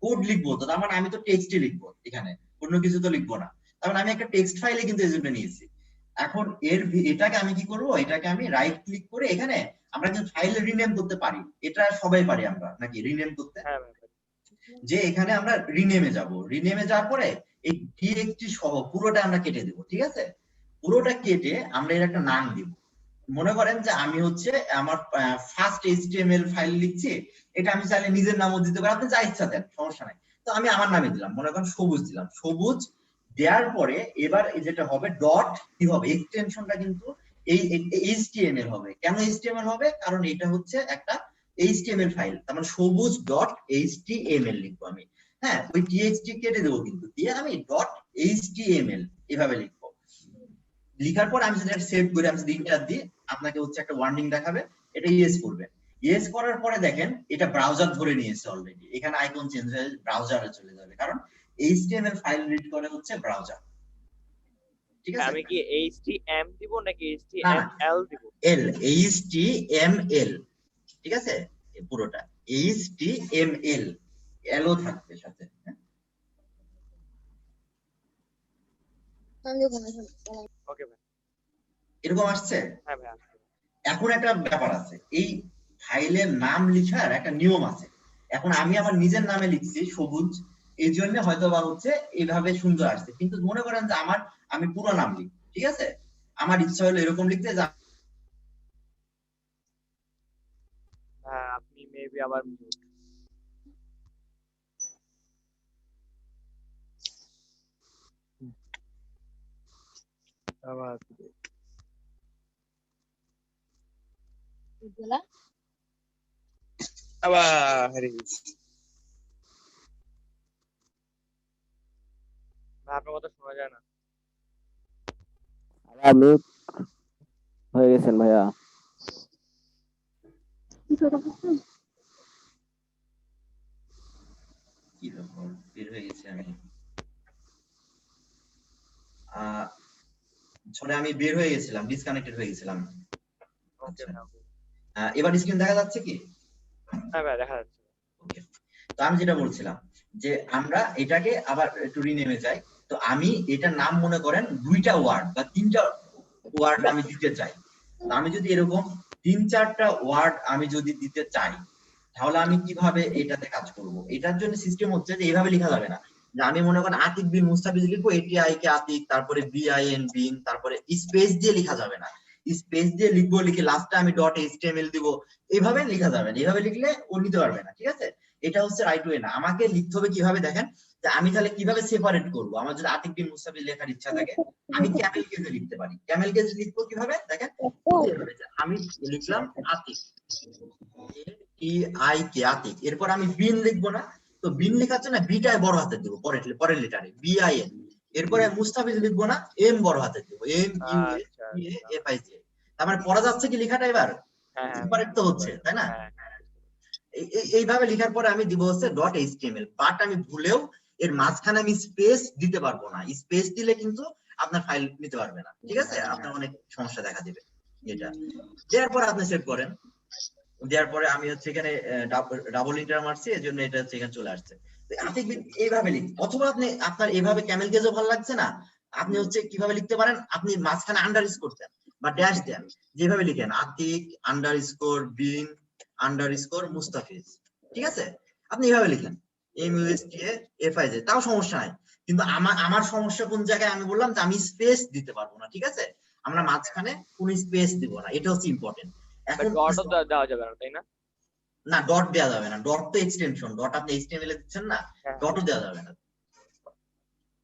কোড লিখবো, তো তার মানে আমি তো টেক্সটই লিখবো, এখানে অন্য কিছু তো লিখবো না। তার মানে আমি একটা টেক্সট ফাইলে কিন্তু এজন্য নিয়েছি। এখন এটাকে আমি কি করব, এটাকে আমি রাইট ক্লিক করে এখানে আমরা কিন্তু ফাইল রিনেম করতে পারি। এটা সবাই পারি আমরা নাকি রিনেম করতে? হ্যাঁ যে এখানে আমরা রিনেমে যাব, রিনেমে যাওয়ার পরে এই txt সহ পুরোটা আমরা কেটে দেব, ঠিক আছে? পুরোটা কেটে আমরা এর একটা নাম দিব। মনে করেন যে আমি হচ্ছে আমার ফার্স্ট HTML ফাইল লিখছি, এটা আমি চাইলে নিজের নামও দিতে পারি, আপনি যা ইচ্ছা দেন, সমস্যা নাই। তো আমি আমার নামে দিলাম, মনে করেন সবুজ দিলাম। সবুজ দেওয়ার পরে এবার যেটা হবে ডট কি হবে, এক্সটেনশনটা কিন্তু এই HTML হবে। কেন HTML হবে? কারণ এটা হচ্ছে একটা HTML ফাইল, তার মানে সবুজ ডট HTML লিখবো আমি। হ্যাঁ, ওই txt কেটে দেবো কিন্তু, দিয়ে আমি ডট HTML এভাবে লিখবো। লিখার পর আমি যদি সেভ করে আমি যদি ইন্টার দিই, আপনাকে হচ্ছে একটা ওয়ার্নিং দেখাবে, এটা ইয়েস করবে। ইয়েস করার পরে দেখেন এটা ব্রাউজার ধরে নিয়েছে অলরেডি, এখানে আইকন চেঞ্জ হয়ে ব্রাউজারে চলে যাবে, কারণ HTML ফাইল রিড করে হচ্ছে ব্রাউজার। ঠিক আছে? আমি কি HTML দিব নাকি HTML দিব? HTML, ঠিক আছে? পুরোটা HTML, এলও থাকবে সাথে। ওকে ভাই। এরকম আসছে? হ্যাঁ ভাই আসছে। এখন একটা ব্যাপার আছে, এই ফাইলের নাম লেখার একটা নিয়ম আছে। এখন আমি আমার নিজের নামে লিখছি সবুজ, এই জন্য হয়তো বা হচ্ছে এইভাবে সুন্দর আসছে, কিন্তু মনে করেন যে আমি পুরো নাম লিখি, ঠিক আছে? আমার ইচ্ছা হলো এরকম লিখতে যে হ্যাঁ আপনি মেবি আবার আপনার কথা শোনা যায় না। মিউট হয়ে গেছেন ভাইয়া। কি ব্যাপার, বের হয়ে গেছি আমি। সরি, আমি বের হয়ে গেছিলাম, ডিসকানেক্টেড হয়ে গেছিলাম। ওকে ভাই ওকে। এবার স্ক্রিন দেখা যাচ্ছে কি? হ্যাঁ ভাই দেখা যাচ্ছে। ওকে, তো আমি যেটা বলছিলাম যে আমরা এটাকে আবার একটু রিনেমে যাই। তো আমি এটার নাম মনে করেন 2টা ওয়ার্ড বা 3টা ওয়ার্ড আমি দিতে চাই। তো আমি যদি এরকম 3-4টা ওয়ার্ড আমি যদি দিতে চাই, তাহলে আমি কিভাবে এটাতে কাজ করব? এটার জন্য সিস্টেম হচ্ছে যে এইভাবে লেখা যাবে না, যে আমি মনে করেন আতিক বিন মুস্তাফিজ লিখবো, ATI কে আতিক, তারপরে BIN বিন, তারপরে স্পেস দিয়ে লেখা যাবে না। স্পেস দিয়ে লিখবো, লিখে লাস্টে আমি ডট HTML দিব, এইভাবে লেখা যাবে না। এইভাবে লিখলে ও নিতে পারবে না, ঠিক আছে? এটা হচ্ছে রাইট ওয়ে না। আমাকে লিখতে হবে কিভাবে দেখেন, যে আমি তাহলে কিভাবে সেপারেট করব। আমার যদি আতিক বিন মুস্তাফিজ লেখার ইচ্ছা থাকে, আমি ক্যামেল কেজে লিখতে পারি। ক্যামেল কেজে লিখবো কিভাবে দেখেন, আমি লিখলাম আতিক, ATI কে আতিক, এরপর আমি বিন লিখবো না, তো বিন লেখার জন্য বিটাই বড় হাতে দেবো পরের লেটারে BIN, এরপরে মুস্তাফিজ লিখবো না, M বড় হাতে দেবো, MUSTAFIZ। তারপরে পড়া যাচ্ছে কি লেখাটা এবার? সেপারেট তো হচ্ছে, তাই না? এইভাবে লেখার পরে আমি দিব হচ্ছে ডট HTML, বাট আমি ভুলেও এর মাঝখানে আমি স্পেস দিতে পারবো না। স্পেস দিলে কিন্তু আপনার ফাইল নিতে পারবে না, ঠিক আছে? আপনার অনেক সমস্যা দেখা দিবে। এটা দেওয়ার পরে আপনি সেভ করেন। দেওয়ার পরে আমি হচ্ছে এখানে ডাবল ইন্টার মারছি, এর জন্য এটা হচ্ছে এখানে চলে আসছে। আতিক বিন এইভাবে লিখি, অথবা আপনি আপনার এইভাবে ক্যামেল কেজও ভালো লাগছে না, আপনি হচ্ছে কিভাবে লিখতে পারেন, আপনি মাঝখানে আন্ডারস্কোর দেন বা ড্যাশ দেন, যেভাবে লিখেন আতিক আন্ডারস্কোর বিন আন্ডারস্কোর মুস্তাফিজ, ঠিক আছে? আপনি এইভাবে লিখেন MUSTAFIZ, তাও সমস্যা নাই। কিন্তু আমার সমস্যা কোন জায়গায়, আমি বললাম যে আমি স্পেস দিতে পারবো না, ঠিক আছে? আমরা মাঝখানে কোনো স্পেস দিব না, এটা হচ্ছে ইম্পর্টেন্ট। এখন ডটও দেওয়া যাবে না, তাই না? না, ডট দেওয়া যাবে না, ডট তো এক্সটেনশন, ডট আপনি HTML এ দিচ্ছেন না, ডটও দেওয়া যাবে না।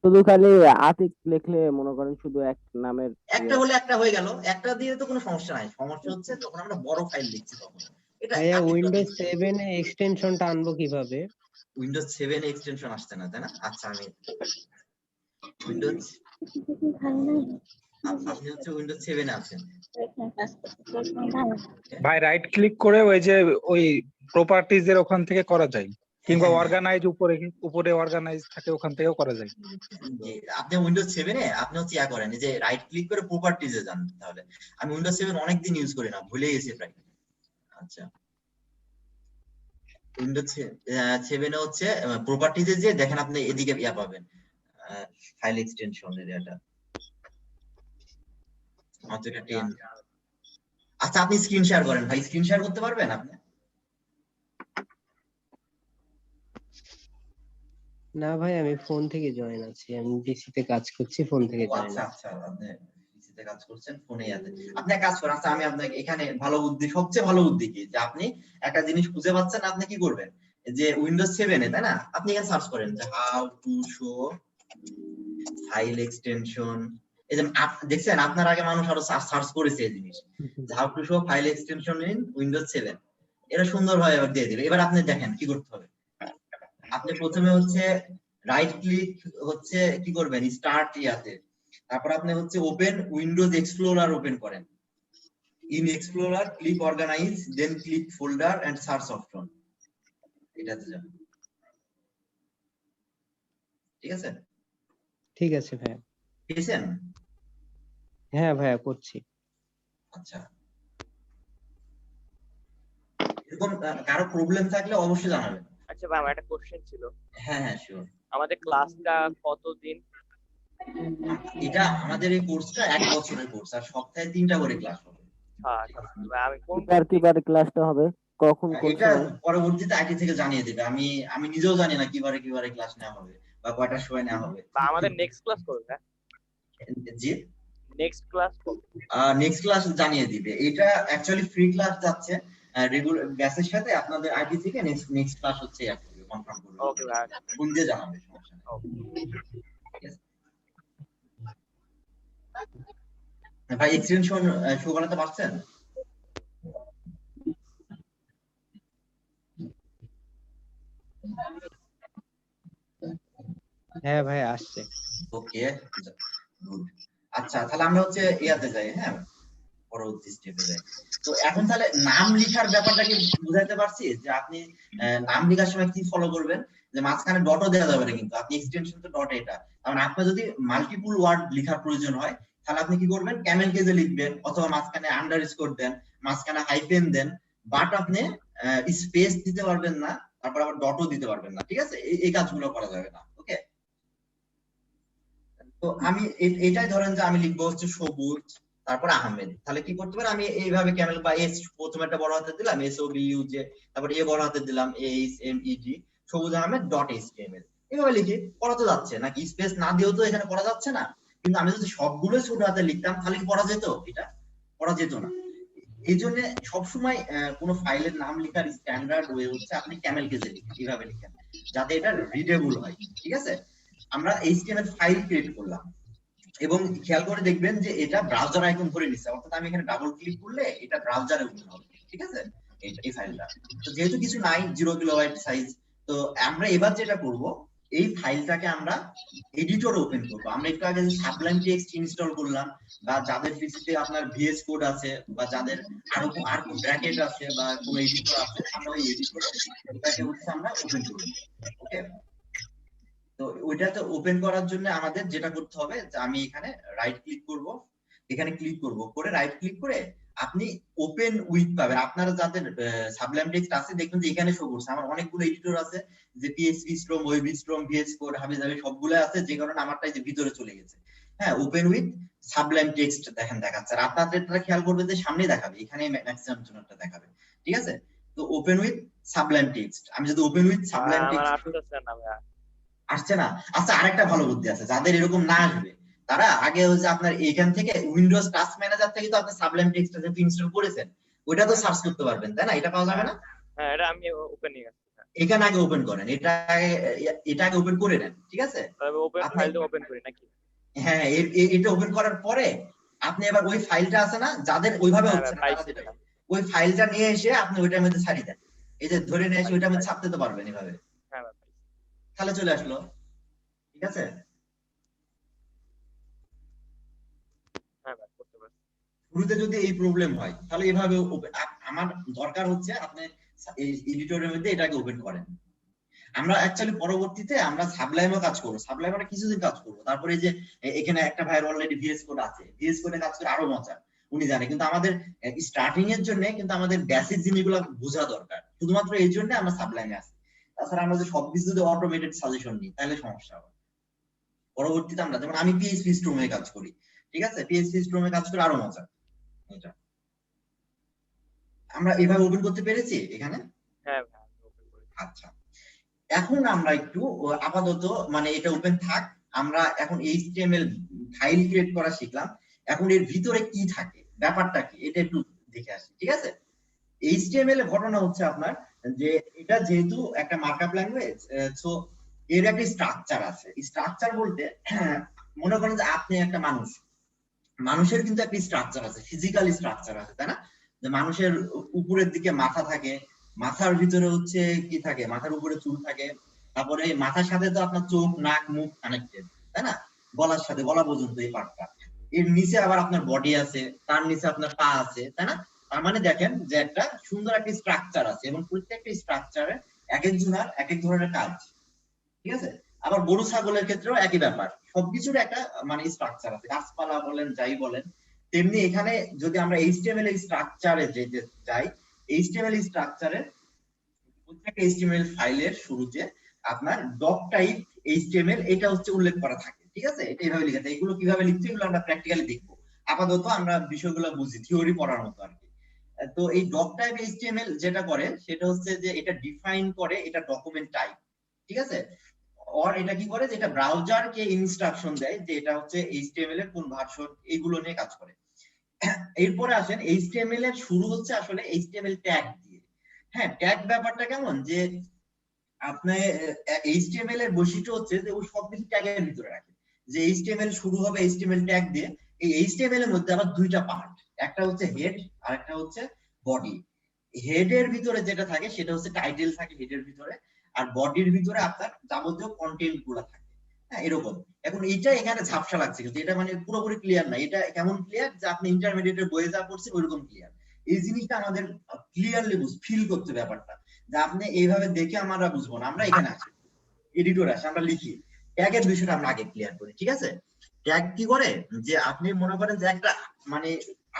শুধু খালি আতিক লিখলে মনে করেন শুধু এক নামের একটা হলে একটা হয়ে গেল, একটা দিয়ে তো কোনো সমস্যা নাই। সমস্যা হচ্ছে যখন আমরা বড় ফাইল লিখছি তখন। এটা ভাইয়া উইন্ডোজ 7 এ এক্সটেনশনটা আনবো কিভাবে? উইন্ডোজ 7 এ এক্সটেনশন আসছে না, তাই না? আচ্ছা, আমি উইন্ডোজ আপনি হচ্ছে উইন্ডোজ 7 এ আছেন। ভাই রাইট ক্লিক করে ওই যে ওই প্রপার্টিজ এর ওখান থেকে করা যায়, কিংবা হ্যাঁ, অর্গানাইজ উপরে অর্গানাইজ থাকে ওখান থেকেও করা যায়। জি, আপনি উইন্ডোজ 7 এ আপনি হচ্ছে ইয়া করেন, এই যে রাইট ক্লিক করে প্রপার্টিজে যান। তাহলে আমি উইন্ডোজ 7 অনেকদিন ইউজ করি না, ভুলে গেছি প্রায়। আচ্ছা, উইন্ডোজ 7 এ হচ্ছে প্রপার্টিজে যে দেখেন আপনি এদিকে ইয়া পাবেন, ফাইল এক্সটেনশন এরিয়াটা। মাত্র এটা 10। আচ্ছা, আপনি স্ক্রিন শেয়ার করেন ভাই, স্ক্রিন শেয়ার করতে পারবেন আপনি? না ভাই, আমি ফোন থেকে জয়েন আছি, আমি পিসি তে কাজ করছি, ফোন থেকে জয়েন আচ্ছা আছি। আচ্ছা, আপনি পিসিতে কাজ করছেন, ফোনে আছে। আপনি এক কাজ করেন, আচ্ছা আমি আপনাকে এখানে ভালো বুদ্ধি, সবচেয়ে ভালো বুদ্ধি কি, যে আপনি একটা জিনিস খুঁজে পাচ্ছেন, আপনি কি করবেন, যে উইন্ডোজ 7 এ, তাই না, আপনি এখানে সার্চ করেন যে how to show file extension. এই যে দেখছেন, আপনার আগে মানুষ আরো সার্চ করেছে এই জিনিস, যে how to show file extension in Windows 7। এটা সুন্দরভাবে এবার দিয়ে দিবে। এবার আপনি দেখেন কি করতে হবে। আপনি প্রথমে হচ্ছে রাইট ক্লিক হচ্ছে কি করবেন, স্টার্ট ইয়াতে, তারপর আপনি হচ্ছে ওপেন উইন্ডোজ এক্সপ্লোরার ওপেন করেন। In Explorer click organize, then click folder and search option, এটাতে যান। ঠিক আছে? ঠিক আছে ভাইয়া। পেয়েছেন? হ্যাঁ ভাইয়া, করছি। আচ্ছা, এরকম কারো প্রবলেম থাকলে অবশ্যই জানাবেন। আচ্ছা ভাই, আমার একটা কোশ্চেন ছিল। হ্যাঁ হ্যাঁ, শিওর। আমাদের ক্লাসটা কতদিন? এটা আমাদের এই কোর্সটা 1 বছরের কোর্স, আর সপ্তাহে 3টা করে ক্লাস হবে। আমি কোন কিবারে ক্লাসটা হবে, কখন কোন এটা সময়? পরবর্তীতে আইটি থেকে জানিয়ে দেবে। আমি নিজেও জানি না কিবারে ক্লাস নেওয়া হবে বা কয়টার সময় নেওয়া হবে। বা আমাদের নেক্সট ক্লাস কবে ভাই? জি, নেক্সট ক্লাস কবে? নেক্সট ক্লাস জানিয়ে দিবে। এটা অ্যাকচুয়ালি ফ্রি ক্লাস যাচ্ছে রেগুলার ব্যাচের সাথে, আপনাদের আইটি থেকে নেক্সট ক্লাস হচ্ছে কনফার্ম করবে। ওকে ভাই, ফোন দিয়ে জানাবে, সমস্যা নেই। ভাই এক্সটেনশন শো করাতে পারছেন? হ্যাঁ ভাই, আসছে। ওকে, গুড। আচ্ছা, তাহলে আমরা হচ্ছে ইয়াতে যাই, হ্যাঁ, পরবর্তী স্টেপে যাই। তো এখন তাহলে নাম লেখার ব্যাপারটাকে বুঝাইতে পারছি, যে আপনি নাম লেখার সময় কি ফলো করবেন, যে মাঝখানে ডটও দেওয়া যাবে না, কিন্তু আপনি এক্সটেনশন তো ডট, এটা কারণ আপনার যদি মাল্টিপল ওয়ার্ড লেখার প্রয়োজন হয়, তাহলে আপনি কি করবেন, ক্যামেল কেজে লিখবেন, অথবা মাঝখানে আন্ডারস্কোর দেন, মাঝখানে হাইফেন দেন, বাট আপনি স্পেস দিতে পারবেন না, তারপর আবার ডটও দিতে পারবেন না। ঠিক আছে, এই কাজগুলো করা যাবে না। ওকে, তো আমি এটাই ধরেন যে আমি লিখবো হচ্ছে সবুজ, তারপর আহমেদ। তাহলে কি করতে পারি, আমি এইভাবে ক্যামেল বা এস প্রথমে একটা বড় হাতে দিলাম, S O B U J, তারপর এ বড় হাতে দিলাম, এইচ এম ই জি, সবুজ আহমেদ ডট এইচটিএমএল, এইভাবে লিখি। পড়া তো যাচ্ছে নাকি, স্পেস না দিয়েও তো এখানে পড়া যাচ্ছে না। কিন্তু আমি যদি সবগুলো ছোট হাতে লিখতাম, তাহলে কি পড়া যেত? এটা পড়া যেত না। এই জন্য সবসময় কোনো ফাইলের নাম লেখার স্ট্যান্ডার্ড ওয়ে হচ্ছে আপনি ক্যামেল কেজে লিখেন, এইভাবে লিখেন, যাতে এটা রিডেবল হয়। ঠিক আছে, আমরা এইচটিএমএল ফাইল ক্রিয়েট করলাম, এবং খেয়াল করে দেখবেন যে এটা ব্রাউজার আইকন ধরে নিচ্ছে, অর্থাৎ আমি এখানে ডাবল ক্লিক করলে এটা ব্রাউজারে ওপেন হবে। ঠিক আছে, এই ফাইলটা তো যেহেতু কিছু নাই, 0 কিলোবাইট সাইজ, তো আমরা এবার যেটা করব, এই ফাইলটাকে আমরা এডিটরে ওপেন করব। আমরা একটু আগে সাবলাইম টেক্সট ইনস্টল করলাম, বা যাদের পিসিতে আপনার ভিএস কোড আছে, বা যাদের আর ব্র্যাকেট আছে, বা কোনো এডিটর আছে, আমরা ওই এডিটরে এটাকে হচ্ছে আমরা ওপেন করব। ওকে, তো ওইটাতে ওপেন করার জন্য আমাদের যেটা করতে হবে, যে আমি এখানে রাইট ক্লিক করব, এখানে ক্লিক করব, করে রাইট ক্লিক করে আপনি ওপেন উইথ পাবেন। আপনারা যাদের সাবলাইম টেক্সট আছে, দেখবেন যে এখানে শো করছে। আমার অনেকগুলো এডিটর আছে, যে PhpStorm, WebStorm, VS Code, হাবিজাবি সবগুলো আছে, যে কারণে আমারটাই যে ভিতরে চলে গেছে। হ্যাঁ, ওপেন উইথ সাবলাইম টেক্সট দেখেন দেখাচ্ছে, আর আপনাদেরটা খেয়াল করবে যে সামনে দেখাবে, এখানে ম্যাক্সিমাম জনটা দেখাবে। ঠিক আছে, তো ওপেন উইথ সাবলাইম টেক্সট, আমি যদি ওপেন উইথ সাবলাইম টেক্সট আসছে না। আচ্ছা, আরেকটা ভালো বুদ্ধি আছে, যাদের এরকম না আসবে, তারা আগে হচ্ছে আপনার এখান থেকে উইন্ডোজ টাস্ক ম্যানেজার থেকে তো আপনি সাবলাইম টেক্সট যেহেতু ইনস্টল করেছেন, ওইটা তো সার্চ করতে পারবেন, তাই না? এটা পাওয়া যাবে না? হ্যাঁ, এটা আমি ওপেন নিয়ে গেছি। এখানে আগে ওপেন করেন, এটা আগে ওপেন করে নেন। ঠিক আছে, তবে ওপেন ফাইলটা ওপেন করি নাকি? হ্যাঁ, এটা ওপেন করার পরে আপনি এবার ওই ফাইলটা আছে না, যাদের ওইভাবে হচ্ছে না, ওই ফাইলটা নিয়ে এসে আপনি ওইটার মধ্যে ছাড়িয়ে দেন। এই যে ধরে নিয়ে এসে ওইটার মধ্যে ছাপতে তো পারবেন এভাবে, তাহলে চলে আসলো। ঠিক আছে, শুরুতে যদি এই প্রবলেম হয় তাহলে এভাবে আমার দরকার হচ্ছে আপনি এডিটরের মধ্যে এটাকে ওপেন করেন। আমরা অ্যাকচুয়ালি পরবর্তীতে আমরা সাবলাইমও কাজ করবো, সাবলাইমে কিছুদিন কাজ করবো, তারপরে যে এখানে একটা ভাইয়ের অলরেডি ভিএস কোড আছে, ভিএস কোডে কাজ করে আরো মজা উনি জানে, কিন্তু আমাদের স্টার্টিং এর জন্য কিন্তু আমাদের বেসিক জিনিসগুলো বোঝা দরকার, শুধুমাত্র এই জন্য আমরা সাবলাইমে আসি। তাছাড়া আমরা যে সবকিছু যদি অটোমেটেড সাজেশন নিই তাহলে সমস্যা হবে। পরবর্তীতে আমরা যেমন আমি পিএইচপি স্ট্রমে কাজ করি, ঠিক আছে, পিএইচপি স্ট্রমে কাজ করে আরো মজা। এটা আমরা এভাবে ওপেন করতে পেরেছি এখানে। হ্যাঁ ভাই আমি open করেছি। আচ্ছা, এখন আমরা একটু আপাতত মানে এটা ওপেন থাক, আমরা এখন এইচটিএমএল ফাইল ক্রিয়েট করা শিখলাম, এখন এর ভিতরে কি থাকে ব্যাপারটা কি এটা একটু দেখে আসি, ঠিক আছে। এইচটিএমএল এর ঘটনা হচ্ছে আপনার যে এটা যেহেতু একটা মার্কআপ ল্যাঙ্গুয়েজ, সো এর একটা স্ট্রাকচার আছে। স্ট্রাকচার বলতে মনে করেন যে আপনি একটা মানুষ, মানুষের কিন্তু একটা স্ট্রাকচার আছে, ফিজিক্যাল স্ট্রাকচার আছে, তাই না? যে মানুষের উপরের দিকে মাথা থাকে, মাথার ভিতরে হচ্ছে কি থাকে, মাথার উপরে চুল থাকে, তারপরে মাথার সাথে তো আপনার চোখ, নাক, মুখ কানেক্টেড, তাই না? গলার সাথে, গলা পর্যন্ত এই পার্টটা, এর নিচে আবার আপনার বডি আছে, তার নিচে আপনার পা আছে, তাই না? তার মানে দেখেন যে একটা সুন্দর একটা স্ট্রাকচার আছে, এবং প্রত্যেকটা স্ট্রাকচারে এক একজনের এক এক ধরনের কাজ, ঠিক আছে। আবার গরু ছাগলের ক্ষেত্রেও একই ব্যাপার, সবকিছুর একটা মানে স্ট্রাকচার আছে, গাছপালা বলেন যাই বলেন। তেমনি এখানে যদি আমরা এইচটিএমএল এর স্ট্রাকচারে যেতে যাই, এইচটিএমএল স্ট্রাকচারে প্রত্যেকটা এইচটিএমএল ফাইলের শুরুতে আপনার ডক টাইপ এইচটিএমএল এটা হচ্ছে উল্লেখ করা থাকে, ঠিক আছে। এটা এইভাবে লিখা থাকে, এগুলো কিভাবে লিখতে এগুলো আমরা প্র্যাকটিক্যালি দেখবো, আপাতত আমরা বিষয়গুলো বুঝি থিওরি পড়ার মতো আর কি। তো এই ডক টাইপ এইচটিএমএল যেটা করে সেটা হচ্ছে যে এটা ডিফাইন করে এটা ডকুমেন্ট টাইপ, ঠিক আছে। আর এটা কি করে যে এটা ব্রাউজারকে ইনস্ট্রাকশন দেয় যে এটা হচ্ছে এইচটিএমএল এর কোন ভার্সন, এইগুলো নিয়ে কাজ করে। এরপরে আসেন এইচটিএমএল এর শুরু হচ্ছে আসলে এইচটিএমএল ট্যাগ দিয়ে। হ্যাঁ, ট্যাগ ব্যাপারটা কেমন যে আপনি এইচটিএমএল এর বৈশিষ্ট্য হচ্ছে যে ও সবকিছু ট্যাগের ভিতরে রাখে, যে এইচটিএমএল শুরু হবে এইচটিএমএল ট্যাগ দিয়ে। এই এইচটিএমএল এর মধ্যে আবার দুইটা পার্ট, একটা হচ্ছে হেড আর একটা হচ্ছে বডি। হেড এর ভিতরে যেটা থাকে সেটা হচ্ছে টাইটেল থাকে হেডের ভিতরে, আর বডির ভিতরে আপনার যাবতীয় কন্টেন্ট গুলো থাকে। হ্যাঁ, এরকম। এখন এইটা এখানে ঝাপসা লাগছে, কিন্তু এটা মানে পুরোপুরি ক্লিয়ার না। এটা কেমন ক্লিয়ার যে আপনি ইন্টারমিডিয়েটের বইয়ে যা পড়ছেন ওইরকম ক্লিয়ার। এই জিনিসটা আমাদের ক্লিয়ারলি ফিল করতে ব্যাপারটা, যে আপনি এইভাবে দেখে আমরা বুঝবো না, আমরা এখানে আছি এডিটর আছে, আমরা লিখি। ট্যাগের বিষয়টা আমরা আগে ক্লিয়ার করি, ঠিক আছে। ট্যাগ কি করে যে আপনি মনে করেন যে একটা মানে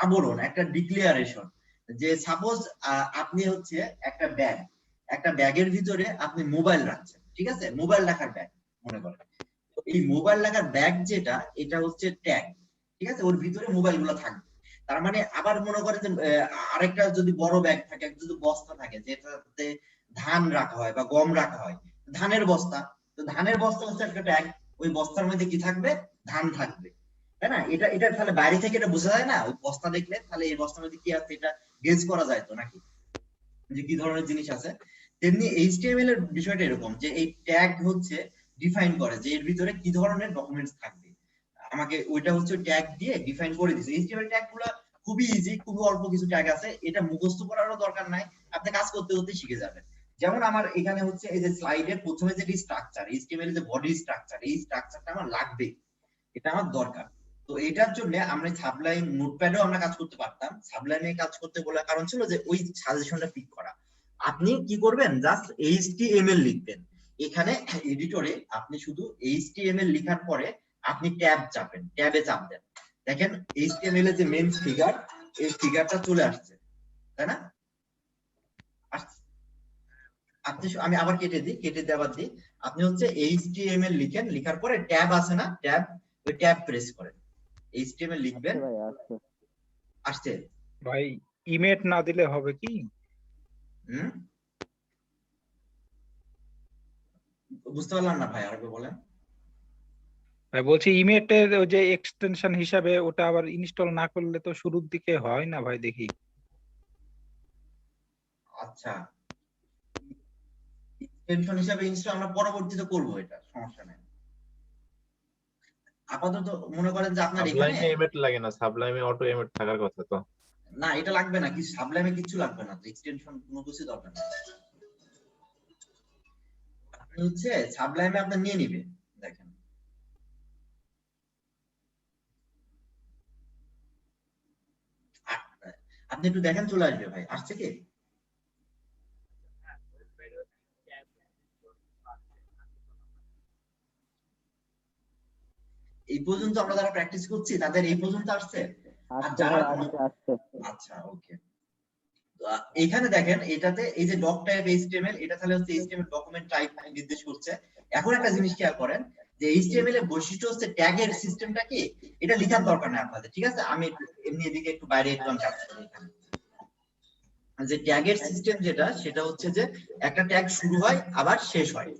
আবরণ, একটা ডিক্লারেশন, যে সাপোজ আপনি হচ্ছে একটা ব্যাগ, একটা ব্যাগের ভিতরে আপনি মোবাইল রাখছেন, ঠিক আছে, মোবাইল রাখার ব্যাগ মনে করেন। তো এই মোবাইল রাখার ব্যাগ যেটা, এটা হচ্ছে ট্যাগ, ঠিক আছে, ওর ভিতরে মোবাইল গুলো থাকবে। তার মানে আবার মনে করেন যে আরেকটা যদি বড় ব্যাগ থাকে, একটা যদি বস্তা থাকে যেটাতে ধান রাখা হয় বা গম রাখা হয়, ধানের বস্তা, তো ধানের বস্তা হচ্ছে একটা ট্যাগ, ওই বস্তার মধ্যে কি থাকবে, ধান থাকবে, তাই না? এটা এটা তাহলে বাইরে থেকে এটা বোঝা যায় না, ওই বস্তা দেখলে তাহলে এই বস্তার মধ্যে কি আছে এটা গেজ করা যায় তো নাকি, যে কি ধরনের জিনিস আছে। তেমনি এইচটিএমএল এর বিষয়টা এরকম যে এই ট্যাগ হচ্ছে ডিফাইন করে যে এর ভিতরে কি ধরনের ডকুমেন্টস থাকবে, আমাকে ওইটা হচ্ছে ট্যাগ দিয়ে ডিফাইন করে দিছে। এইচটিএমএল ট্যাগ গুলো খুবই ইজি, খুবই অল্প কিছু ট্যাগ আছে, এটা মুখস্থ করারও দরকার নাই, আপনি কাজ করতে করতে শিখে যাবেন। যেমন আমার এখানে হচ্ছে এই যে স্লাইডের প্রথমে যে স্ট্রাকচার, এইচটিএমএল এর যে বডি স্ট্রাকচার, এই স্ট্রাকচারটা আমার লাগবে, এটা আমার দরকার। তো এটার জন্য আমরা সাবলাইম নোটপ্যাডেও আমরা কাজ করতে পারতাম, সাবলাইমে কাজ করতে বলার কারণ ছিল যে ওই সাজেশনটা পিক করা। আপনি কি করবেন, জাস্ট এইচটিএমএল লিখবেন এখানে এডিটরে, আপনি শুধু এইচটিএমএল লেখার পরে আপনি ট্যাবে চাপ দেন, দেখেন এইচটিএমএল এর যে মেইন ফিগার, এই ফিগারটা চলে আসছে, তাই না? আপনি আমি আবার কেটে দিই আবার দিই, আপনি হচ্ছে এইচটিএমএল লিখেন, লেখার পরে ট্যাব আছে না, ট্যাব, ওই ট্যাব প্রেস করেন, এইচটিএমএল লিখবেন। আসছে ভাই, ইমেট না দিলে হবে কি? বুঝতে পারলাম না ভাই, আরেকবার বলেন। ভাই বলছি ইমেটের ওই যে এক্সটেনশন হিসাবে ওটা আবার ইনস্টল না করলে তো শুরুর দিকে হয় না ভাই, দেখি। আচ্ছা, এক্সটেনশন হিসাবে ইনস্টল আমরা পরবর্তীতে করব, এটা সমস্যা নেই। আপাতত মনে করেন যে আপনার এখানে সাবলাইমে এমএট লাগে না, সাবলাইমে অটো এমএট থাকার কথা তো। না, এটা লাগবে না, কি সাবলাইমে কিছু লাগবে না, তো এক্সটেনশন কোনো কিছু দরকার নেই। আপনি হচ্ছে সাবলাইমে আপনি নিয়ে নেবেন, দেখেন আপনি একটু দেখেন চলে আসবে ভাই, আসছে কি? এই পর্যন্ত আমরা যারা প্র্যাকটিস করছি তাদের এই পর্যন্ত আসছে? আর আসছে যারা ভাই, আসছে আসছে। আচ্ছা ওকে, এখানে দেখেন এটাতে এই যে ডক টাইপ এইচটিএমএল, এটা তাহলে হচ্ছে এইচটিএমএল ডকুমেন্ট টাইপ নির্দেশ করছে। এখন একটা জিনিস খেয়াল করেন যে এইচটিএমএল এর বৈশিষ্ট্য হচ্ছে ট্যাগের সিস্টেমটা কি, এটা লেখার দরকার নাই আপনাদের, ঠিক আছে? আমি এমনি এদিকে একটু বাইরে একটু আমি যাচ্ছি। এখানে যে ট্যাগের সিস্টেম যেটা, সেটা হচ্ছে যে একটা ট্যাগ শুরু হয় আবার শেষ হয়।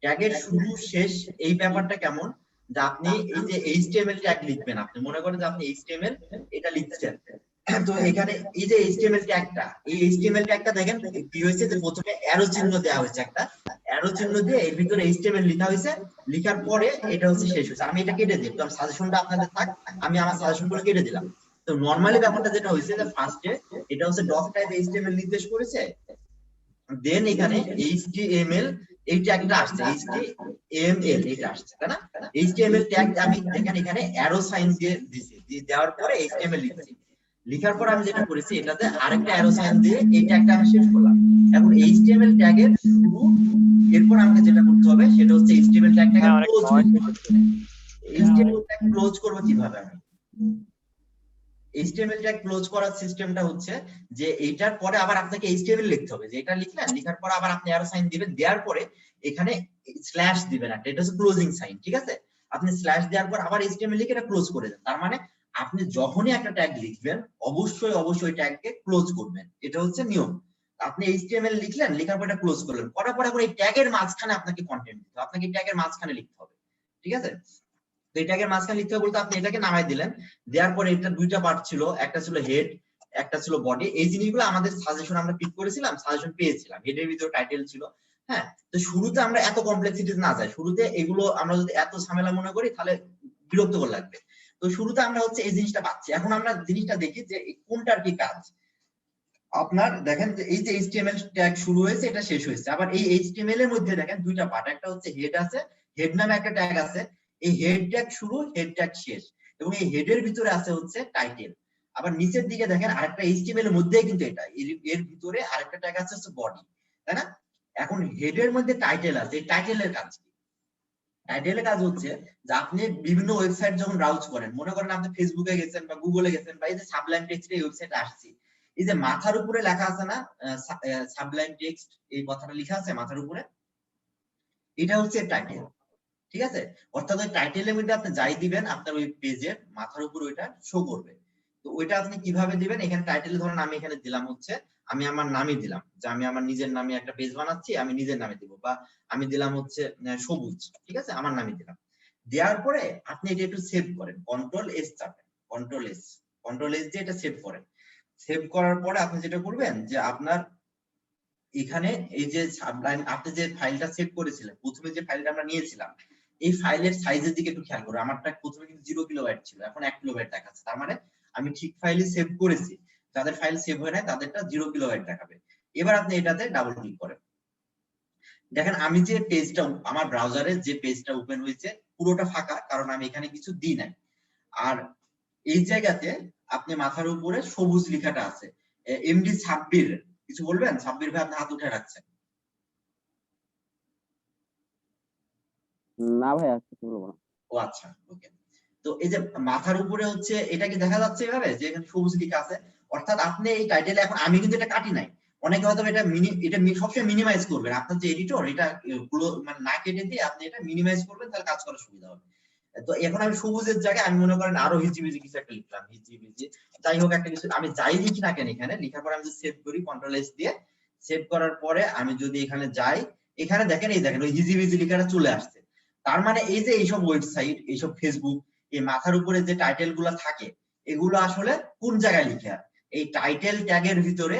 ট্যাগের শুরু শেষ এই ব্যাপারটা কেমন, যে আপনি এই যে এইচটিএমএল ট্যাগ লিখবেন, আপনি মনে করেন যে আপনি এইচটিএমএল এটা লিখছেন, তো এখানে এই যে এইচটিএমএল ট্যাগটা, এই এইচটিএমএল ট্যাগটা দেখেন কি হয়েছে, যে প্রথমে অ্যারো চিহ্ন দেওয়া হয়েছে, একটা অ্যারো চিহ্ন দিয়ে এর ভিতরে এইচটিএমএল লেখা হয়েছে, লেখার পরে এটা হচ্ছে শেষ হয়েছে। আমি এটা কেটে দিই, কারণ সাজেশনটা আপনাদের থাক, আমি আমার সাজেশনগুলো কেটে দিলাম। তো নরমালি ব্যাপারটা যেটা হয়েছে যে ফার্স্টে এটা হচ্ছে ডক টাইপ এইচটিএমএল নির্দেশ করেছে, দেন এখানে এইচটিএমএল এই ট্যাগটা আসছে, এইচটিএমএল এটা আসছে, তাই না? এইচটিএমএল ট্যাগ আমি দেখেন এখানে অ্যারো সাইন দিয়ে দিছি, দেওয়ার পরে এইচটিএমএল লিখছি, লিখার পর আমি যেটা করেছি এটাতে আরেকটা অ্যারো সাইন দিয়ে এই ট্যাগটা আমি শেষ করলাম। এখন এইচটিএমএল ট্যাগের শুরু, এরপর আমাকে যেটা করতে হবে সেটা হচ্ছে এইচটিএমএল ট্যাগটাকে ক্লোজ করতে হবে। এইচটিএমএল ট্যাগ ক্লোজ করব কিভাবে? আমি এইচটিএমএল ট্যাগ ক্লোজ করার সিস্টেমটা হচ্ছে যে এইটার পরে আবার আপনাকে এইচটিএমএল লিখতে হবে, যে এটা লিখলেন, লিখার পর আবার আপনি অ্যারো সাইন দিবেন, দেওয়ার পরে এখানে স্ল্যাশ দিবেন একটা, এটা হচ্ছে ক্লোজিং সাইন, ঠিক আছে? আপনি স্ল্যাশ দেওয়ার পর আবার এইচটিএমএল লিখে এটা ক্লোজ করে দেন। তার মানে আপনি যখনই একটা ট্যাগ লিখবেন অবশ্যই অবশ্যই ট্যাগকে ক্লোজ করবেন, এটা হচ্ছে নিয়ম। আপনি এইচটিএমএল লিখলেন, লেখার পর এটা ক্লোজ করলেন, করার পরে এই ট্যাগের মাঝখানে আপনাকে কন্টেন্ট দিতে হবে, আপনাকে ট্যাগের মাঝখানে লিখতে হবে, ঠিক আছে? তো এই ট্যাগের মাঝখানে লিখতে হবে বলতে আপনি এটাকে নামাই দিলেন, দেওয়ার পরে এটা দুইটা পার্ট ছিল, একটা ছিল হেড, একটা ছিল বডি। এই জিনিসগুলো আমাদের সাজেশন আমরা পিক করেছিলাম, সাজেশন পেয়েছিলাম, হেডের ভিতরে টাইটেল ছিল। হ্যাঁ, তো শুরুতে আমরা এত কমপ্লেক্সিটি না যাই, শুরুতে এগুলো আমরা যদি এত ঝামেলা মনে করি তাহলে বিরক্তকর লাগবে। তো শুরুতে আমরা হচ্ছে এই জিনিসটা পাচ্ছি। এখন আমরা জিনিসটা দেখি যে কোনটার কি কাজ। আপনার দেখেন যে এই যে এইচটিএমএল ট্যাগ শুরু হয়েছে, এটা শেষ হয়েছে। আবার এই এইচটিএমএল এর মধ্যে দেখেন দুইটা পার্ট, একটা হচ্ছে হেড আছে, হেড নামে একটা ট্যাগ আছে, এই হেড ট্যাগ শুরু, হেড ট্যাগ শেষ, এবং এই হেডের ভিতরে আছে হচ্ছে টাইটেল। আবার নিচের দিকে দেখেন আরেকটা এইচটিএমএল এর মধ্যেই কিন্তু এটা, এর ভিতরে আরেকটা ট্যাগ আছে হচ্ছে বডি, তাই না? এখন হেডের মধ্যে টাইটেল আছে, এই টাইটেলের কাজ কি? টাইটেলের কাজ হচ্ছে যে আপনি বিভিন্ন ওয়েবসাইট যখন ব্রাউজ করেন, মনে করেন আপনি ফেসবুকে গেছেন বা গুগলে গেছেন, বা এই যে সাবলাইম টেক্সট এই ওয়েবসাইটে আসছি, এই যে মাথার উপরে লেখা আছে না সাবলাইম টেক্সট, এই কথাটা লেখা আছে মাথার উপরে, এটা হচ্ছে টাইটেল, ঠিক আছে? অর্থাৎ ওই টাইটেলের মধ্যে আপনি যাই দিবেন আপনার ওই পেজের মাথার উপর ওইটা শো করবে। তো ওইটা আপনি কিভাবে দিবেন? এখানে টাইটেল ধরেন আমি এখানে দিলাম হচ্ছে, আমি আমার নামই দিলাম, যে আমি আমার নিজের নামে একটা পেজ বানাচ্ছি, আমি নিজের নামে দিব, বা আমি দিলাম হচ্ছে সবুজ, ঠিক আছে, আমার নামই দিলাম। দেওয়ার পরে আপনি এটা একটু সেভ করেন, কন্ট্রোল এস চাপেন, কন্ট্রোল এস দিয়ে এটা সেভ করেন। সেভ করার পরে আপনি যেটা করবেন যে আপনার এখানে এই যে সাবলাইম আপনি যে ফাইলটা সেভ করেছিলেন, প্রথমে যে ফাইলটা আমরা নিয়েছিলাম, এই ফাইলের সাইজের দিকে একটু খেয়াল করুন। আমারটা প্রথমে কিন্তু 0 কিলোবাইট ছিল, এখন 1 কিলোবাইট দেখাচ্ছে, তার মানে আমি ঠিক ফাইলই সেভ করেছি। যাদের ফাইল সেভ হয় না তাদেরটা 0 কিলোবাইট দেখাবে। এবার আপনি এটাতে ডাবল ক্লিক করেন, দেখেন আমি যে পেজটা, আমার ব্রাউজারে যে পেজটা ওপেন হয়েছে পুরোটা ফাঁকা, কারণ আমি এখানে কিছু দিই নাই। আর এই জায়গাতে আপনি মাথার উপরে সবুজ লেখাটা আছে, এমডি সাব্বির, কিছু বলবেন? সাব্বির ভাই আপনি হাত উঠে রাখছেন। না ভাই, আর কিছু বলবো না। ও আচ্ছা, ওকে। তো এই যে মাথার উপরে হচ্ছে এটা কি দেখা যাচ্ছে এভাবে যে এখানে সবুজ লেখা আছে? অর্থাৎ আপনি এই টাইটেলে, এখন আমি কিন্তু এটা কাটি নাই, অনেকে হয়তো এটা সবসময় মিনিমাইজ করবেন, আপনার যে এডিটর এটা মানে না কেটে দিয়ে আপনি এটা মিনিমাইজ করবেন, তাহলে কাজ করার সুবিধা হবে। তো এখন আমি সবুজের জায়গায় আমি মনে করেন আরো হিজিবিজি কিছু একটা লিখলাম, হিজিবিজি যাই হোক একটা কিছু, আমি যাই লিখি না কেন এখানে লেখার পরে আমি যদি সেভ করি, কন্ট্রোল এস দিয়ে সেভ করার পরে আমি যদি এখানে যাই, এখানে দেখেন এই দেখেন ওই হিজিবিজি লেখাটা চলে আসছে। তার মানে এই যে এইসব ওয়েবসাইট, এইসব ফেসবুক, এই মাথার উপরে যে টাইটেল গুলা থাকে এগুলো আসলে কোন জায়গায় লেখা? এই টাইটেল ট্যাগের ভিতরে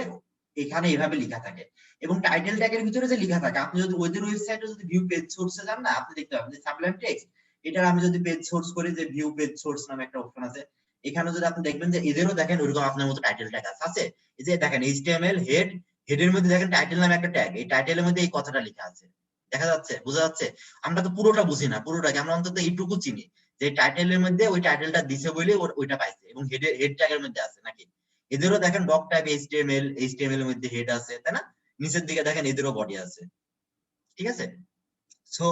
এখানে এইভাবে লেখা থাকে। এবং টাইটেল ট্যাগের ভিতরে যে লেখা থাকে, আপনি যদি ওদের ওয়েবসাইটে যদি ভিউ পেজ সোর্সে যান না, আপনি দেখতে পাবেন যে সাবলাইম টেক্সট, এটা আমি যদি পেজ সোর্স করি, যে ভিউ পেজ সোর্স নামে একটা অপশন আছে, এখানে যদি আপনি দেখবেন যে এদেরও দেখেন ওইরকম আপনার মতো টাইটেল ট্যাগ আছে। এই যে দেখেন এইচটিএমএল হেডের মধ্যে দেখেন টাইটেল নামে একটা ট্যাগ, এই টাইটেলের মধ্যে এই কথাটা লেখা আছে, দেখা যাচ্ছে, বোঝা যাচ্ছে? আমরা তো পুরোটা বুঝি না, পুরোটাকে আমরা অন্তত এইটুকু চিনি যে টাইটেলের মধ্যে ওই টাইটেলটা দিছে বলে ওইটা পাইছে, এবং হেড ট্যাগের মধ্যে আছে নাকি। এদেরও দেখেন ডক টাইপ এইচটিএমএল এর মধ্যে হেড আছে, তাই না? নিচের দিকে দেখেন এদেরও বডি আছে, ঠিক আছে? সো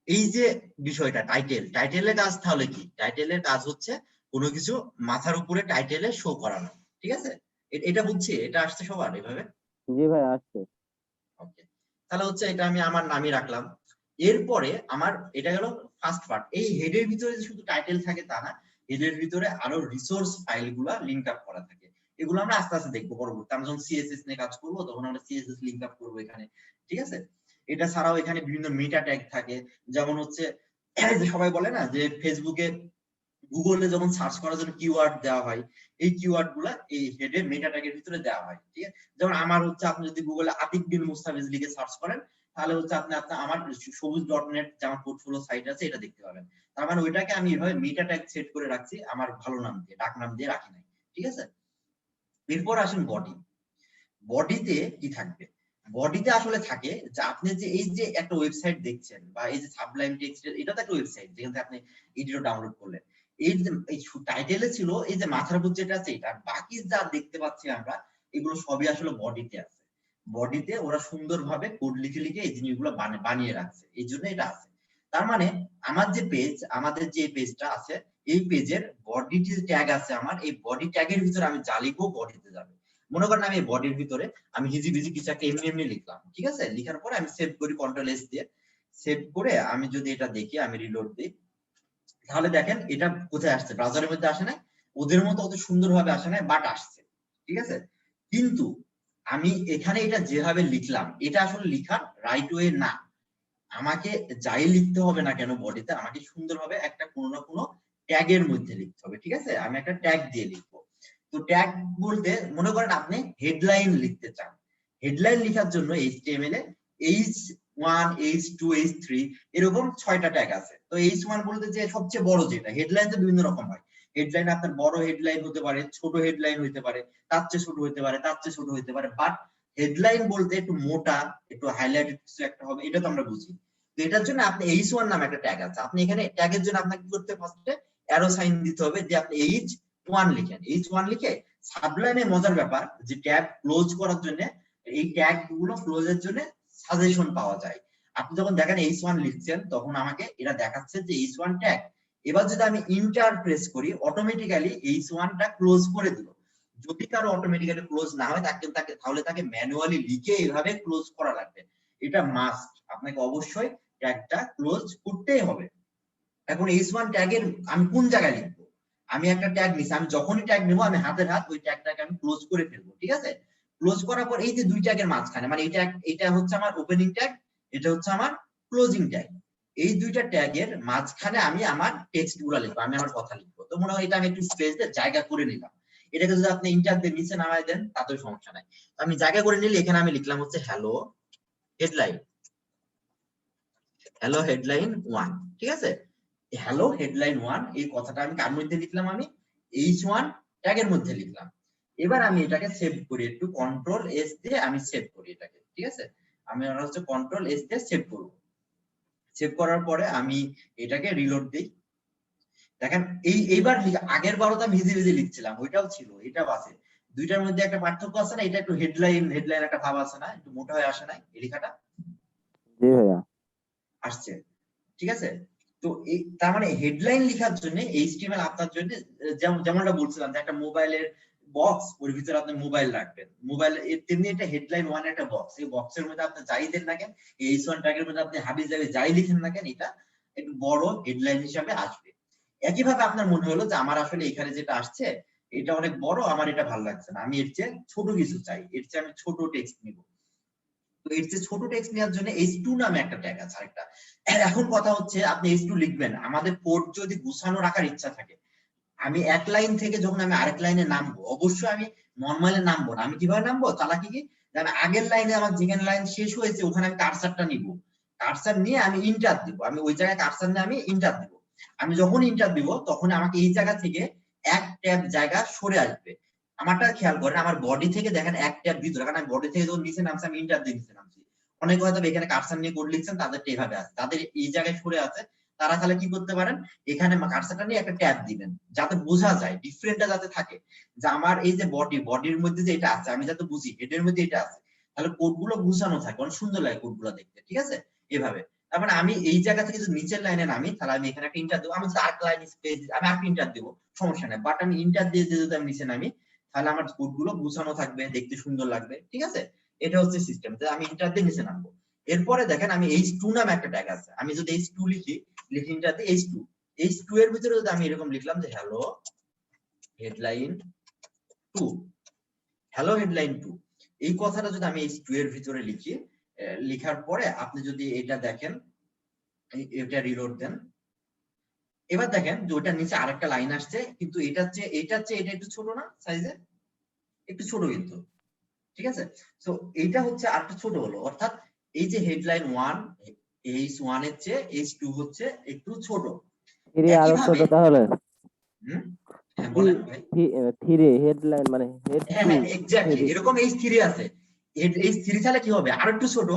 এই যে বিষয়টা টাইটেলের কাজ তাহলে কি? টাইটেলের কাজ হচ্ছে কোনো কিছু মাথার উপরে টাইটেলে শো করানো, ঠিক আছে? এটা বুঝছি, এটা আসছে সবার এভাবে? জি ভাই আসছে। ওকে, তাহলে হচ্ছে এটা আমি আমার নামই রাখলাম। এরপরে আমার এটা গেল ফার্স্ট পার্ট। এই হেডের ভিতরে যে শুধু টাইটেল থাকে তা না, হেডের ভিতরে আরো রিসোর্স ফাইলগুলো লিংক আপ করা থাকে। এগুলো আমরা আস্তে আস্তে দেখবো পরবর্তী। আমরা যখন সিএসএস নিয়ে কাজ করবো তখন আমরা সিএসএস লিংক আপ করবো এখানে, ঠিক আছে? এটা ছাড়াও এখানে বিভিন্ন মেটা ট্যাগ থাকে, যেমন হচ্ছে যে সবাই বলে না যে ফেসবুকে গুগলে যখন সার্চ করার জন্য কিওয়ার্ড দেওয়া হয়, এই কিওয়ার্ড গুলা এই হেডের মেটা ট্যাগের ভিতরে দেওয়া হয়, ঠিক আছে? যেমন আমার হচ্ছে আপনি যদি গুগলে আতিক বিন মুস্তাফিজ লিখে সার্চ করেন তাহলে হচ্ছে আপনি আমার সবুজ.নেট যে আমার পোর্টফোলিও সাইট আছে এটা দেখতে পাবেন। তার মানে ওইটাকে আমি এভাবে মেটা ট্যাগ সেট করে রাখছি আমার ভালো নাম দিয়ে, ডাক নাম দিয়ে রাখি নাই, ঠিক আছে? এরপর আসেন বডি। বডিতে কি থাকবে? বডিতে আসলে থাকে যে আপনি যে এই যে একটা ওয়েবসাইট দেখছেন বা এই যে সাবলাইম টেক্সট, এটা তো একটা ওয়েবসাইট যেখান থেকে আপনি এডিটর ডাউনলোড করলেন। এই যে টাইটেলে ছিল এই যে মাথার উপর যেটা আছে এটা, বাকি যা দেখতে পাচ্ছি আমরা এগুলো সবই আসলে বডিতে আছে। বডিতে ওরা সুন্দরভাবে কোড লিখে লিখে এই জিনিসগুলো বানিয়ে রাখছে, এই জন্য এটা আছে। তার মানে আমার যে পেজ, আমাদের যে পেজটা আছে এই পেজের বডি ট্যাগ আছে আমার, এই বডি ট্যাগের ভিতরে আমি যা লিখবো বডিতে যাবে। মনে করেন আমি বডির ভিতরে আমি হিজি বিজি কিছু একটা এমনি লিখলাম, ঠিক আছে? লিখার পরে আমি সেভ করি কন্ট্রোল এস দিয়ে। সেভ করে আমি যদি এটা দেখি, আমি রিলোড দিই, তাহলে দেখেন এটা কোথায় আসছে, ব্রাউজারের মধ্যে আসে না, ওদের মতো অত সুন্দরভাবে আসে না, বাট আসছে, ঠিক আছে? কিন্তু আমি এখানে এটা যেভাবে লিখলাম এটা আসলে লিখার রাইট ওয়ে না। আমাকে যাই লিখতে হবে না কেন বডিতে, আমাকে সুন্দরভাবে একটা কোনো না কোনো ট্যাগের মধ্যে লিখতে হবে, ঠিক আছে? আমি একটা ট্যাগ দিয়ে লিখবো। তো ট্যাগ বলতে মনে করেন আপনি হেডলাইন লিখতে চান, হেডলাইন লেখার জন্য এইচটিএমএল এ H1 H2 H3 এরকম 6টা ট্যাগ আছে। তো H1 বলতে যে সবচেয়ে বড় যেটা, হেডলাইন তো বিভিন্ন রকম হয়, হেডলাইন আপনার বড় হেডলাইন হতে পারে, ছোট হেডলাইন হতে পারে, তার চেয়ে ছোট হতে পারে, তার চেয়ে ছোট হতে পারে, বাট হেডলাইন বলতে একটু মোটা, একটু হাইলাইটেড কিছু একটা হবে, এটা তো আমরা বুঝি। তো এটার জন্য আপনি H1 নামে একটা ট্যাগ আছে, আপনি এখানে ট্যাগের জন্য আপনাকে কি করতে হবে? ফার্স্টে অ্যারো সাইন দিতে হবে, যে আপনি H1 লিখেন। H1 লিখে সাবলাইনে মজার ব্যাপার যে ট্যাগ ক্লোজ করার জন্য এই ট্যাগ গুলো ক্লোজের জন্য সাজেশন পাওয়া যায়। আপনি যখন দেখেন H1 লিখছেন তখন আমাকে এটা দেখাচ্ছে যে H1 ট্যাগ। এবার যদি আমি ইন্টার প্রেস করি অটোমেটিক্যালি H1 টা ক্লোজ করে দিল। যদি কারো অটোমেটিক্যালি ক্লোজ না হয় তাহলে তাকে ম্যানুয়ালি লিখে এইভাবে ক্লোজ করা লাগবে, এটা মাস্ট, আপনাকে অবশ্যই ট্যাগটা ক্লোজ করতেই হবে। এখন H1 ট্যাগের আমি কোন জায়গায় লিখবো? আমি একটা ট্যাগ নিছি, আমি যখনই ট্যাগ নেবো আমি হাতের হাত ওই ট্যাগটাকে আমি ক্লোজ করে ফেলবো, ঠিক আছে? ক্লোজ করার পর এই যে দুই ট্যাগের মাঝখানে, মানে এটা হচ্ছে আমার ওপেনিং ট্যাগ, এটা হচ্ছে আমার ক্লোজিং ট্যাগ, এই দুইটা ট্যাগের মাঝখানে আমি আমার টেক্সট গুলো লিখবো, আমি আমার কথা লিখবো। তো মনে হয় এটা আমি একটু স্পেস দিয়ে জায়গা করে নিলাম। এটাকে যদি আপনি ইন্টার দিয়ে নিচে নামায় দেন তাতেও সমস্যা নাই। আমি জায়গা করে নিলে এখানে আমি লিখলাম হচ্ছে হ্যালো হেডলাইন, হ্যালো হেডলাইন 1, ঠিক আছে? হ্যালো হেডলাইন 1 এই কথাটা আমি কার মধ্যে লিখলাম? আমি H1 ট্যাগের মধ্যে লিখলাম। এবার আমি এটাকে সেভ করি, একটু কন্ট্রোল এস দিয়ে আমি সেভ করি এটাকে, ঠিক আছে? আমি হচ্ছে কন্ট্রোল এস দিয়ে সেভ করব। সেভ করার পরে আমি এটাকে রিলোড দিই। দেখেন এইবার আগের বারও তো আমি ভিজি ভিজি লিখছিলাম, ওইটাও ছিল, এটাও আছে, দুইটার মধ্যে একটা পার্থক্য আছে না? এটা একটু হেডলাইন একটা ভাব আছে না, একটু মোটা হয়ে আসে না এই লেখাটা? জি ভাইয়া আসছে, ঠিক আছে? তো তার মানে হেডলাইন লেখার জন্য এইচটিএমএল আপনার জন্য যেমনটা বলছিলাম যে একটা মোবাইলের বক্স, ওর ভিতরে আপনি মোবাইল রাখবেন, মোবাইল তেমনি এটা হেডলাইন 1 একটা বক্স, এই বক্সের মধ্যে আপনি যাই দেন না কেন, H1 ট্যাগের মধ্যে আপনি হাবি যাবে যাই লিখেন না কেন, এটা একটু বড় হেডলাইন হিসাবে আসবে। একইভাবে আপনার মনে হলো যে আমার আসলে এখানে যেটা আসছে এটা অনেক বড়, আমার এটা ভালো লাগছে না, আমি এর চেয়ে ছোট কিছু চাই, এর চেয়ে আমি ছোট টেক্সট নিব। তো এর চেয়ে ছোট টেক্সট নেওয়ার জন্য H2 নামে একটা ট্যাগ আছে আরেকটা। এখন কথা হচ্ছে আপনি H2 লিখবেন, আমাদের কোড যদি গুছানো রাখার ইচ্ছা থাকে, আমি এক লাইন থেকে যখন আমি আরেক লাইনে নামবো অবশ্যই আমি নরমালে নামবো না। আমি কিভাবে নামবো? চালাকি কি, আমি আগের লাইনে আমার যেখানে লাইন শেষ হয়েছে ওখানে আমি কার্সারটা নিব, কার্সার নিয়ে আমি ইন্টার দিব, আমি ওই জায়গায় কার্সার নিয়ে আমি ইন্টার দিব। আমি যখন ইন্টার দিব তখন আমাকে এই জায়গা থেকে এক ট্যাব জায়গা সরে আসবে। আমারটা খেয়াল করেন, আমার বডি থেকে দেখেন এক ট্যাব ভিতরে, কারণ আমি বডি থেকে যখন নিচে নামছি আমি ইন্টার দিয়ে নিচে নামছি। অনেকে হয়তো এখানে কার্সার নিয়ে কোড লিখছেন, তাদেরটা এইভাবে আছে, তাদের এই জায়গায় সরে আছে, তারা তাহলে কি করতে পারেন, এখানে কার্সারটা নিয়ে একটা ট্যাব দিবেন যাতে বোঝা যায়, ডিফারেন্টটা যাতে থাকে, যে আমার এই যে বডির মধ্যে যে এটা আছে আমি যাতে বুঝি হেডের মধ্যে এটা আছে, তাহলে কোডগুলো গুছানো থাকে, অনেক সুন্দর লাগে কোডগুলো দেখতে, ঠিক আছে? এভাবে তার মানে আমি এই জায়গা থেকে যদি নিচের লাইনে নামি তাহলে আমি এখানে একটা ইন্টার দেবো, আমি যদি আরেক লাইন স্পেস আমি আরেকটা ইন্টার দেবো, সমস্যা নেই, বাট আমি ইন্টার দিয়ে যদি আমি নিচে নামি তাহলে আমার কোডগুলো গুছানো থাকবে, দেখতে সুন্দর লাগবে, ঠিক আছে? এটা হচ্ছে সিস্টেম, আমি ইন্টার দিয়ে নিচে নামবো। এরপরে দেখেন আমি h2 নামে একটা ট্যাগ আছে, আমি যদি h2 লিখি ইন্টার দিয়ে h2 এর ভিতরে যদি আমি এরকম লিখলাম যে হ্যালো হেডলাইন 2, হ্যালো হেডলাইন 2, এই কথাটা যদি আমি h2 এর ভিতরে লিখি, লেখার পরে আপনি যদি এটা দেখেন, এটা রিলোড দেন, এবার দেখেন যে ওটার নিচে আরেকটা লাইন আসছে, কিন্তু এটা একটু ছোট না সাইজে, একটু ছোট কিন্তু, ঠিক আছে? তো এইটা হচ্ছে আরেকটু ছোট হলো, অর্থাৎ এই যে হেডলাইন 1 h1 এর চেয়ে h2 হচ্ছে একটু ছোট। আরো ছোট তাহলে হ্যাঁ বলেন ভাই। 3 হেডলাইন মানে হ্যাঁ এক্স্যাক্টলি এরকম h3 আছে, h3 তাহলে কি হবে আর একটু ছোট,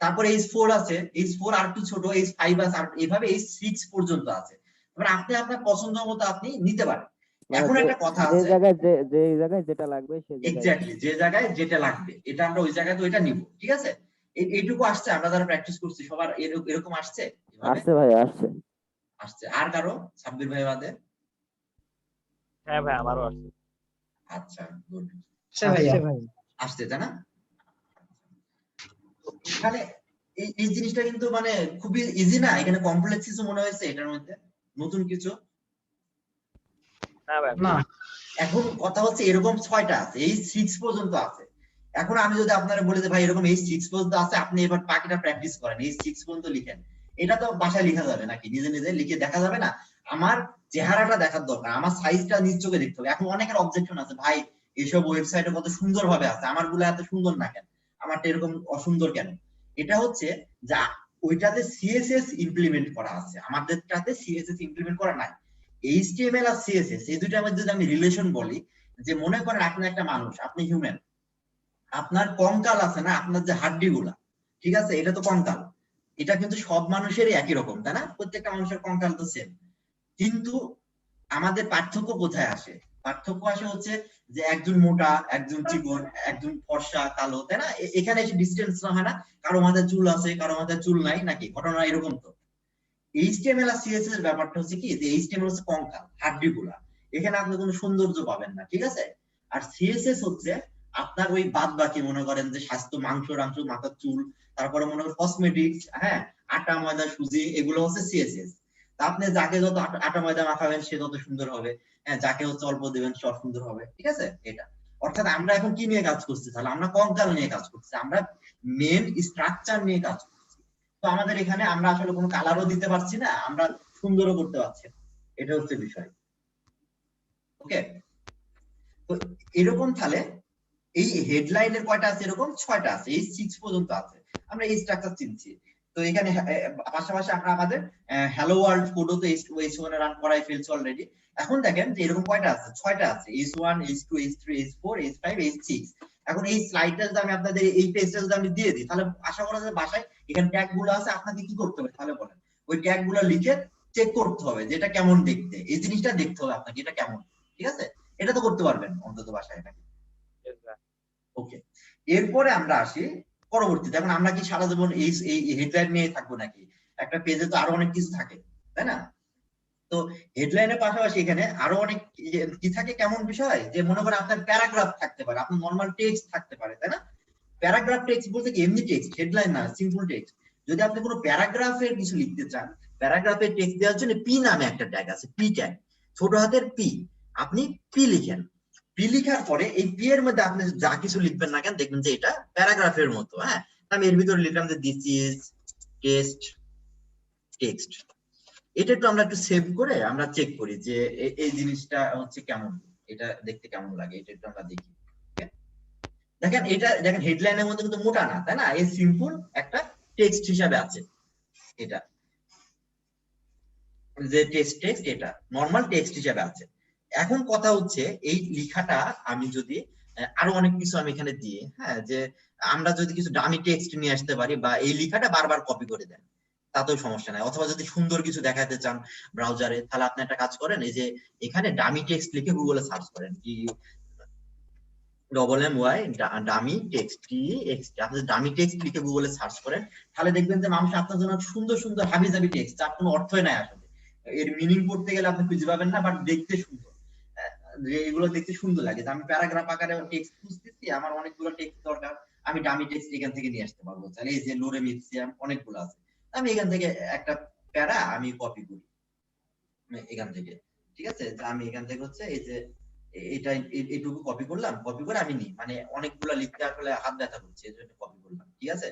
তারপরে h4 আছে, h4 আর একটু ছোট, h5 আছে, আর এভাবে h6 পর্যন্ত আছে। মানে আপনি আপনার পছন্দ মতো আপনি নিতে পারেন। এখন একটা কথা আছে, যে জায়গায় যেটা লাগবে সেই জায়গায়, এক্স্যাক্টলি যে জায়গায় যেটা লাগবে এটা আমরা ওই জায়গায় তো এটা নিব, ঠিক আছে? এইটুকু আসছে, আমরা যারা প্র্যাকটিস করছি সবার এরকম আসছে? আসছে ভাই, আসছে। আর কারো সাব্বির ভাই বাদে? হ্যাঁ ভাই আমারও আসছে। আচ্ছা গুড, আসছে তাই না? এখানে এই জিনিসটা কিন্তু মানে খুবই ইজি না, এখানে কমপ্লেক্স কিছু মনে হয়েছে এটার মধ্যে নতুন কিছু? না ভাই না। এখন কথা হচ্ছে এরকম 6টা আছে, এই 6 পর্যন্ত আছে। এখন আমি যদি আপনারা বলি যে ভাই এরকম এই 6 পর্যন্ত আছে, আপনি এবার বাকিটা প্র্যাকটিস করেন, এই 6 পর্যন্ত লিখেন। এটা তো বাসায় লেখা যাবে নাকি, নিজে নিজে লিখে দেখা যাবে না? আমার চেহারাটা দেখার দরকার, আমার সাইজটা নিজ চোখে দেখতে হবে। এখন অনেকের অবজেকশন আছে, ভাই এইসব ওয়েবসাইটে কত সুন্দর ভাবে আছে, আমার গুলো এত সুন্দর না কেন, আমারটা এরকম অসুন্দর কেন? এটা হচ্ছে যা ওইটাতে সিএসএস ইমপ্লিমেন্ট করা আছে, আমাদেরটাতে সিএসএস ইমপ্লিমেন্ট করা নাই। এইচটিএমএল আর সিএসএস এই দুইটার মধ্যে যদি আমি রিলেশন বলি, যে মনে করেন আপনি একটা মানুষ, আপনি হিউম্যান, আপনার কঙ্কাল আছে না, আপনার যে হাড্ডি গুলা, ঠিক আছে, এটা তো কঙ্কাল, এটা কিন্তু সব মানুষেরই একই রকম, তাই না? প্রত্যেকটা মানুষের কঙ্কাল তো সেম, কিন্তু আমাদের পার্থক্য কোথায় আসে? পার্থক্য আসে হচ্ছে যে একজন মোটা, একজন চিকন, একজন ফর্সা কালো, তাই না? এখানে এসে ডিস্টেন্স না হয় না, কারো মাথায় চুল আছে কারো মাথায় চুল নাই, নাকি ঘটনা এরকম? তো এইচটিএমএল আর সিএসএস এর ব্যাপারটা হচ্ছে কি, যে এইচটিএমএল হচ্ছে কঙ্কাল, হাড্ডি গুলা, এখানে আপনি কোনো সৌন্দর্য পাবেন না, ঠিক আছে? আর সিএসএস হচ্ছে আপনার ওই বাদ বাকি, মনে করেন যে স্বাস্থ্য, মাংস টাংস, মাথার চুল, তারপরে মনে করেন কসমেটিক্স, হ্যাঁ, আটা ময়দা সুজি, এগুলো হচ্ছে সিএসএস। আপনি যাকে যত আটা ময়দা মাখাবেন সে তত সুন্দর হবে, হ্যাঁ, যাকে হচ্ছে অল্প দিবেন সব সুন্দর হবে, ঠিক আছে? এটা অর্থাৎ আমরা এখন কি নিয়ে কাজ করছি? তাহলে আমরা কঙ্কাল নিয়ে কাজ করছি, আমরা মেন স্ট্রাকচার নিয়ে কাজ করছি। তো আমাদের এখানে আমরা আসলে কোনো কালারও দিতে পারছি না, আমরা সুন্দরও করতে পারছি না, এটা হচ্ছে বিষয়। ওকে, তো এরকম তাহলে এই হেডলাইনের কয়টা আছে? এরকম 6টা আছে, এই 6 পর্যন্ত আছে, আমরা এই স্ট্রাকচার চিনছি। তো এখানে পাশাপাশি আমরা আমাদের হ্যালো ওয়ার্ল্ড কোডও তো h1 এ রান করাই ফেলছি অলরেডি। এখন দেখেন যে এরকম কয়টা আছে? 6টা আছে, h1 h2 h3 h4 h5 h6। এখন এই স্লাইডটা যদি আমি আপনাদের এই পেজটা যদি আমি দিয়ে দিই, তাহলে আশা করা যায় বাসায় এখানে ট্যাগ গুলো আছে, আপনাকে কি করতে হবে তাহলে বলেন? ওই ট্যাগ গুলো লিখে চেক করতে হবে যে এটা কেমন দেখতে, এই জিনিসটা দেখতে হবে আপনাকে, এটা কেমন, ঠিক আছে? এটা তো করতে পারবেন অন্তত বাসায় নাকি? ওকে, এরপরে আমরা আসি পরবর্তীতে। এখন আমরা কি সারা জীবন এই হেডলাইন নিয়ে থাকবো নাকি? একটা পেজে তো আরো অনেক কিছু থাকে, তাই না? তো হেডলাইনের পাশাপাশি এখানে আরো অনেক কি থাকে, কেমন বিষয়, যে মনে করেন আপনার প্যারাগ্রাফ থাকতে পারে, আপনার নরমাল টেক্সট থাকতে পারে, তাই না? প্যারাগ্রাফ টেক্সট বলতে কি এমনি টেক্সট, হেডলাইন না, সিম্পল টেক্সট। যদি আপনি কোনো প্যারাগ্রাফের কিছু লিখতে চান, প্যারাগ্রাফের টেক্সট দেওয়ার জন্য পি নামে একটা ট্যাগ আছে, পি ট্যাগ, ছোট হাতের পি, আপনি পি লিখেন। পি লিখার পরে এই পি এর মধ্যে আপনি যা কিছু লিখবেন না কেন, দেখবেন যে এটা প্যারাগ্রাফের মতো। হ্যাঁ, আমি এর ভিতরে লিখলাম যে দিস ইজ টেস্ট টেক্সট। এটা একটু আমরা একটু সেভ করে আমরা চেক করি যে এই জিনিসটা হচ্ছে কেমন, এটা দেখতে কেমন লাগে, এটা একটু আমরা দেখি। দেখেন এটা, দেখেন হেডলাইনের মধ্যে কিন্তু মোটা না, তাই না? এই সিম্পল একটা টেক্সট হিসাবে আছে, এটা যে টেক্সট এটা নরমাল টেক্সট হিসাবে আছে। এখন কথা হচ্ছে এই লেখাটা আমি যদি আরো অনেক কিছু আমি এখানে দিয়ে, হ্যাঁ, যে আমরা যদি কিছু ডামি টেক্সট নিয়ে আসতে পারি, বা এই লেখাটা বারবার কপি করে দেন, তাতেও সমস্যা নাই। অথবা যদি সুন্দর কিছু দেখাতে চান ব্রাউজারে, তাহলে আপনি একটা কাজ করেন, এই যে এখানে ডামি টেক্সট লিখে গুগলে সার্চ করেন, DMMY ডামি টেক্সট আপনি ডামি টেক্সট লিখে গুগলে সার্চ করেন, তাহলে দেখবেন যে মানুষ আপনার জন্য সুন্দর সুন্দর হাবিজাবি টেক্সট, যার কোনো অর্থই নাই আসলে, এর মিনিং পড়তে গেলে আপনি খুঁজে পাবেন না, বাট দেখতে সুন্দর, এগুলো দেখতে সুন্দর লাগে। আমি প্যারাগ্রাফ আকারে টেক্সট খুঁজতেছি, আমার অনেকগুলো টেক্সট দরকার, আমি ডামি টেক্সট এখান থেকে নিয়ে আসতে পারবো। তাহলে এই যে লোরেম ইপসিয়াম অনেকগুলো আছে, আমি এখান থেকে একটা প্যারা আমি কপি করি এখান থেকে, ঠিক আছে? আমি এখান থেকে হচ্ছে এই যে এটা এইটুকু কপি করলাম, কপি করে আমি নিই, মানে অনেকগুলো লিখতে আসলে হাত ব্যথা করছে, এই জন্য কপি করলাম, ঠিক আছে?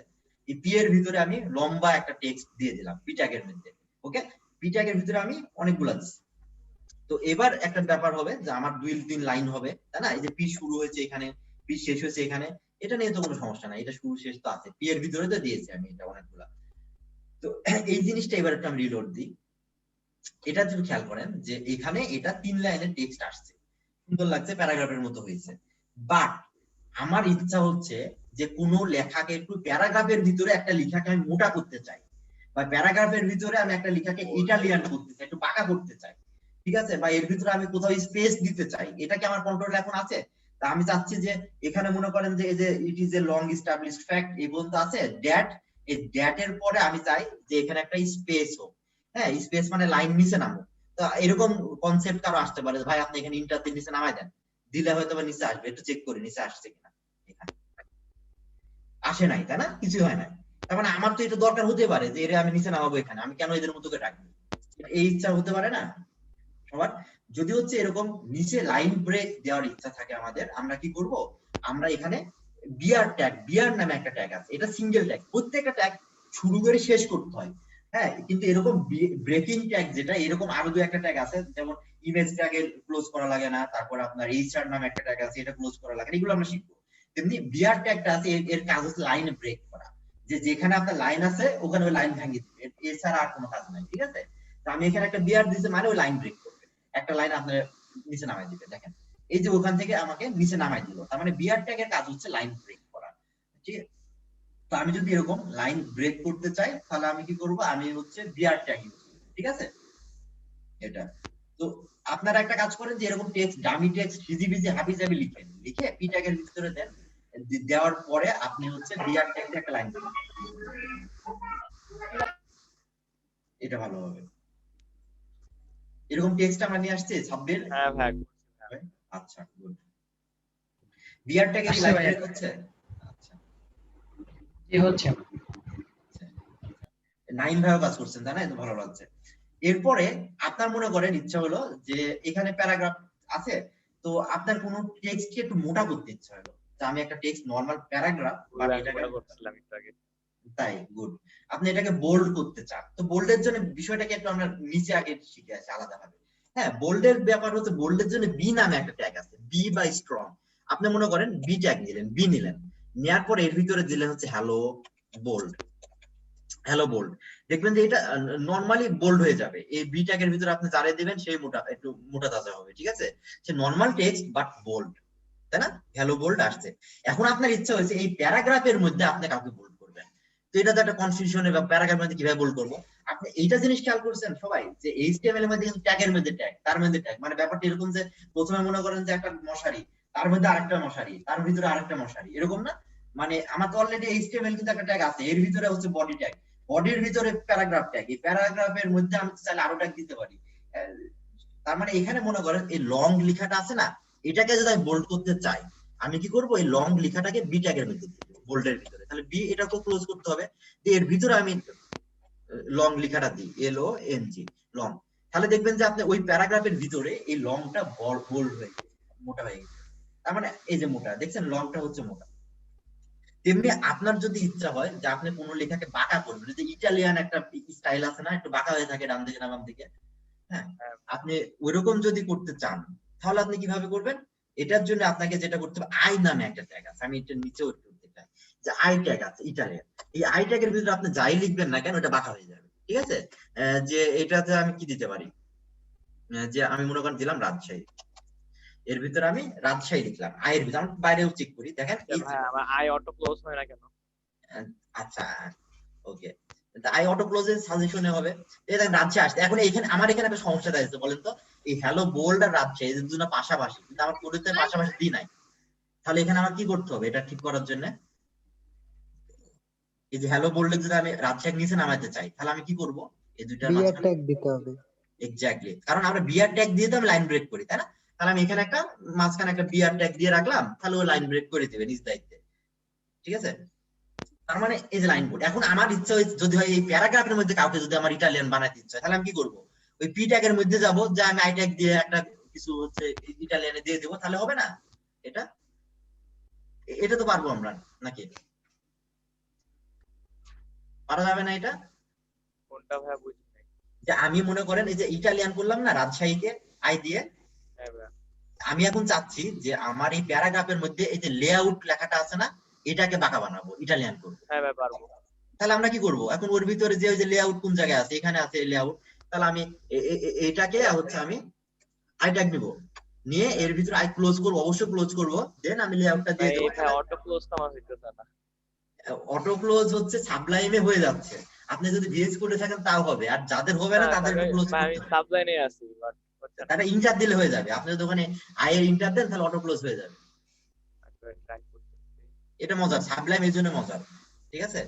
এই পি এর ভিতরে আমি লম্বা একটা টেক্সট দিয়ে দিলাম পি ট্যাগের মধ্যে, ওকে? পি ট্যাগের ভিতরে আমি অনেকগুলো দিচ্ছি। তো এবার একটা ব্যাপার হবে যে আমার 2-3 লাইন হবে, তাই না? এই যে পি শুরু হয়েছে এখানে, পি শেষ হয়েছে এখানে, এটা নিয়ে তো কোনো সমস্যা নাই, এটা শুরু শেষ তো আছে, পি এর ভিতরে তো দিয়েছি আমি এটা অনেকগুলা। তো এই জিনিসটা এবার একটু আমি রিলোড দিই, এটা যদি খেয়াল করেন যে এখানে এটা 3 লাইনের টেক্সট আসছে, সুন্দর লাগছে, প্যারাগ্রাফের মতো হয়েছে, বাট আমার ইচ্ছা হচ্ছে যে কোনো লেখাকে একটু প্যারাগ্রাফের ভিতরে একটা লেখাকে আমি মোটা করতে চাই, বা প্যারাগ্রাফের ভিতরে আমি একটা লেখাকে ইটালিয়ান করতে চাই, একটু বাঁকা করতে চাই, ঠিক আছে? বা এর ভিতরে আমি কোথাও স্পেস দিতে চাই, এটা কি আমার কন্ট্রোল এখন আছে? তা আমি চাচ্ছি যে এখানে মনে করেন যে এই যে it is a long established fact এই পর্যন্ত আছে, ড্যাট, এই ড্যাট এর পরে আমি চাই যে এখানে একটা স্পেস হোক, হ্যাঁ, স্পেস মানে লাইন নিচে নামো। তো এরকম কনসেপ্ট কারো আসতে পারে, ভাই আপনি এখানে ইন্টারতে নিচে নামাই দেন, দিলে হয়তো বা নিচে আসবে, একটু চেক করি নিচে আসছে কিনা, এখানে আসে নাই, তাই না? কিছু হয় নাই, তার মানে আমার তো এটা দরকার হতে পারে যে এর আমি নিচে নামাবো, এখানে আমি কেন এদের মতো করে রাখবো, এই ইচ্ছা হতে পারে না সবার? যদি হচ্ছে এরকম নিচে লাইন ব্রেক দেওয়ার ইচ্ছা থাকে আমাদের, আমরা কি করব, আমরা এখানে বিআর ট্যাগ, বিআর নামে একটা ট্যাগ আছে, এটা সিঙ্গেল ট্যাগ, প্রত্যেকটা ট্যাগ শুরু করে শেষ করতে হয়, হ্যাঁ, কিন্তু এরকম ব্রেকিং ট্যাগ যেটা, এরকম আরো 2-1টা ট্যাগ আছে, যেমন ইমেজ ট্যাগে ক্লোজ করা লাগে না, তারপর আপনার এইচআর নামে একটা ট্যাগ আছে, এটা ক্লোজ করা লাগে না, এগুলো আমরা শিখবো। তেমনি বিআর ট্যাগটা আছে, এর কাজ হচ্ছে লাইন ব্রেক করা, যে যেখানে আপনার লাইন আছে ওখানে ওই লাইন ভাঙিয়ে দিবে, এছাড়া আর কোনো কাজ নাই, ঠিক আছে? তো আমি এখানে একটা বিআর দিয়েছি, মানে ওই লাইন ব্রেক করবে, একটা লাইন আপনার নিচে নামাই দিবে, দেখেন এই যে ওখান থেকে আমাকে নিচে নামাই দিল, তার মানে বিআর ট্যাগের কাজ হচ্ছে লাইন ব্রেক করা, ঠিক আছে? তো আমি যদি এরকম লাইন ব্রেক করতে চাই, তাহলে আমি কি করব, আমি হচ্ছে বিআর ট্যাগ ইউজ করব, ঠিক আছে? এটা তো আপনারা একটা কাজ করেন যে এরকম টেক্সট, ডামি টেক্সট হিজিবিজি হাবিজাবি লিখেন, লিখে পি ট্যাগের ভিতরে দেন, দেওয়ার পরে আপনি হচ্ছে বিআর ট্যাগ দিয়ে একটা লাইন দিবেন, এটা ভালো হবে। এরকম টেক্সট আমরা নিয়ে আসছি সাবজেক্ট, হ্যাঁ ভাই, আচ্ছা গুড। বিআর ট্যাগে কি লাইন ব্রেক হচ্ছে? আচ্ছা জি হচ্ছে। 9 ভাবে কাজ করছেন, তাই না? এটা ভালো লাগছে। এরপরে আপনার মনে করেন ইচ্ছা হলো যে এখানে প্যারাগ্রাফ আছে, তো আপনার কোনো টেক্সটকে একটু মোটা করতে ইচ্ছা হলো, তো আমি একটা টেক্সট নরমাল প্যারাগ্রাফ, বা এটাকে করছিলাম একটু আগে, তাই গুড, আপনি এটাকে বোল্ড করতে চান, তো বোল্ডের জন্য বিষয়টাকে একটু আমরা নিচে আগে শিখে আসি আলাদা ভাবে। হ্যাঁ, বোল্ডের ব্যাপার হচ্ছে, বোল্ডের জন্য বি নামে একটা ট্যাগ আছে, বি বা স্ট্রং। আপনি মনে করেন বি ট্যাগ নিলেন, বি নিলেন, নেওয়ার পরে এর ভিতরে দিলেন হচ্ছে হ্যালো বোল্ড, হ্যালো বোল্ড, দেখবেন যে এটা নরমালি বোল্ড হয়ে যাবে। এই বি ট্যাগের ভিতরে আপনি যারে দিবেন সেই মোটা, একটু মোটা তাজা হবে, ঠিক আছে? সে নরমাল টেক্সট বাট বোল্ড, তাই না? হ্যালো বোল্ড আসছে। এখন আপনার ইচ্ছা হয়েছে এই প্যারাগ্রাফের মধ্যে আপনি কাউকে বোল্ড করবেন, তো এটা তো একটা কনফিউশন, এবং প্যারাগ্রাফের মধ্যে কিভাবে বোল্ড করবো, আপনি এইটা জিনিস খেয়াল করছেন সবাই যে এইচটিএমএল এর মধ্যে কিন্তু ট্যাগের মধ্যে ট্যাগ, তার মধ্যে ট্যাগ, মানে ব্যাপারটা এরকম যে প্রথমে মনে করেন যে একটা মশারি, তার মধ্যে আরেকটা মশারি, তার ভিতরে আরেকটা মশারি, এরকম না? মানে আমার তো অলরেডি এইচটিএমএল কিন্তু একটা ট্যাগ আছে, এর ভিতরে হচ্ছে বডি ট্যাগ, বডির ভিতরে প্যারাগ্রাফ ট্যাগ, এই প্যারাগ্রাফের মধ্যে আমি চাইলে আরো ট্যাগ দিতে পারি। তার মানে এখানে মনে করেন এই লং লেখাটা আছে না, এটাকে যদি আমি বোল্ড করতে চাই, আমি কি করব, এই লং লেখাটাকে বি ট্যাগের মধ্যে দিব, বোল্ডের ভিতরে, তাহলে বি এটাকে ক্লোজ করতে হবে, এর ভিতরে আমি লং লেখাটা দিই, LONG লং, তাহলে দেখবেন যে আপনি ওই প্যারাগ্রাফের ভিতরে এই লংটা বোল্ড হয়ে গেছে, মোটা হয়ে গেছে, তার মানে এই যে মোটা, দেখছেন লংটা হচ্ছে মোটা। তেমনি আপনার যদি ইচ্ছা হয় যে আপনি কোনো লেখাকে বাঁকা করবেন, যে ইটালিয়ান একটা স্টাইল আছে না, একটু বাঁকা হয়ে থাকে ডান দিকে না বাম দিকে, হ্যাঁ, আপনি ওইরকম যদি করতে চান, তাহলে আপনি কিভাবে করবেন? এটার জন্য আপনাকে যেটা করতে হবে, আই নামে একটা ট্যাগ আছে, আমি এটা নিচেও করতে চাই, যে আই ট্যাগ আছে ইটালিয়ান, এই আই ট্যাগের ভিতরে আপনি যাই লিখবেন না কেন, এটা বাঁকা হয়ে যাবে, ঠিক আছে? যে এটাতে আমি কি দিতে পারি, যে আমি মনে করেন দিলাম রাজশাহী, এর ভিতরে আমি রাজশাহী লিখলাম, আয়ের ভিতরে আমি বাইরেও চেক করি, দেখেন আমার আই অটো ক্লোজ হয় না কেন? আচ্ছা ওকে, আই অটো ক্লোজের সাজেশনে হবে। এই দেখেন রাজশাহী আসছে। এখন এখানে আমার এখানে একটা সমস্যা আছে, বলেন তো, এই হ্যালো বোল্ড আর রাজশাহী এই দুটো পাশাপাশি, কিন্তু আমার কোডেতে পাশাপাশি দিই নাই। তাহলে এখানে আমার কি করতে হবে এটা ঠিক করার জন্য? এই যে হ্যালো বোল্ডে যদি আমি রাজশাহী নিচে নামাতে চাই, তাহলে আমি কি করব? এই দুইটার বিয়ার মাঝখানে ট্যাগ দিতে হবে। এক্স্যাক্টলি, কারণ আমরা বিয়ার ট্যাগ দিয়ে তো আমি লাইন ব্রেক করি, তাই না? তাহলে আমি এখানে একটা মাঝখানে একটা বিয়ার ট্যাগ দিয়ে রাখলাম, তাহলে ও লাইন ব্রেক করে দিবে নিজ দায়িত্বে। ঠিক আছে, তার মানে এই যে লাইন বোর্ড। এখন আমার ইচ্ছা হয়েছে যদি হয় এই প্যারাগ্রাফের মধ্যে কাউকে যদি আমার ইটালিয়ান বানাতে ইচ্ছা হয়, তাহলে আমি কি করব? ওই পি ট্যাগের মধ্যে যাব, যে আমি আই ট্যাগ দিয়ে একটা কিছু হচ্ছে ইটালিয়ানে দিয়ে দেবো, তাহলে হবে না? এটা এটা তো পারবো আমরা নাকি? পারা যাবে না এটা? কোনটা ভাইয়া বুঝি নাই। যে আমি মনে করেন এই যে ইটালিয়ান করলাম না রাজশাহীকে আই দিয়ে, হ্যাঁ ভাইয়া। আমি এখন চাচ্ছি যে আমার এই প্যারাগ্রাফের মধ্যে এই যে লেআউট লেখাটা আছে না, এটাকে বাঁকা বানাবো, ইটালিয়ান করবো। হ্যাঁ ভাই পারবো। তাহলে আমরা কি করব? এখন ওর ভিতরে যে ওই যে লেআউট কোন জায়গায় আছে, এখানে আছে লেআউট, তাহলে আমি এটাকে হচ্ছে আমি আই ট্যাগ নিব, নিয়ে এর ভিতরে আই ক্লোজ করব, অবশ্যই ক্লোজ করব, দেন আমি লেআউটটা দিয়ে দেব। এটা অটো ক্লোজ তো আমার হইতেছে না। অটো ক্লোজ হচ্ছে সাবলাইমে হয়ে যাচ্ছে, আপনি যদি ভিএস কোডে থাকেন তাও হবে, আর যাদের হবে না তাদের ক্লোজ করতে আমি হবে। সাবলাইনে আছি বাট হচ্ছে না। তাহলে ইন্টার দিলে হয়ে যাবে, আপনি যদি ওখানে আই এর ইন্টার দেন তাহলে অটো ক্লোজ হয়ে যাবে। ট্রাই করতেছি। এটা মজার, সাবলাইম এই জন্য মজার। ঠিক আছে,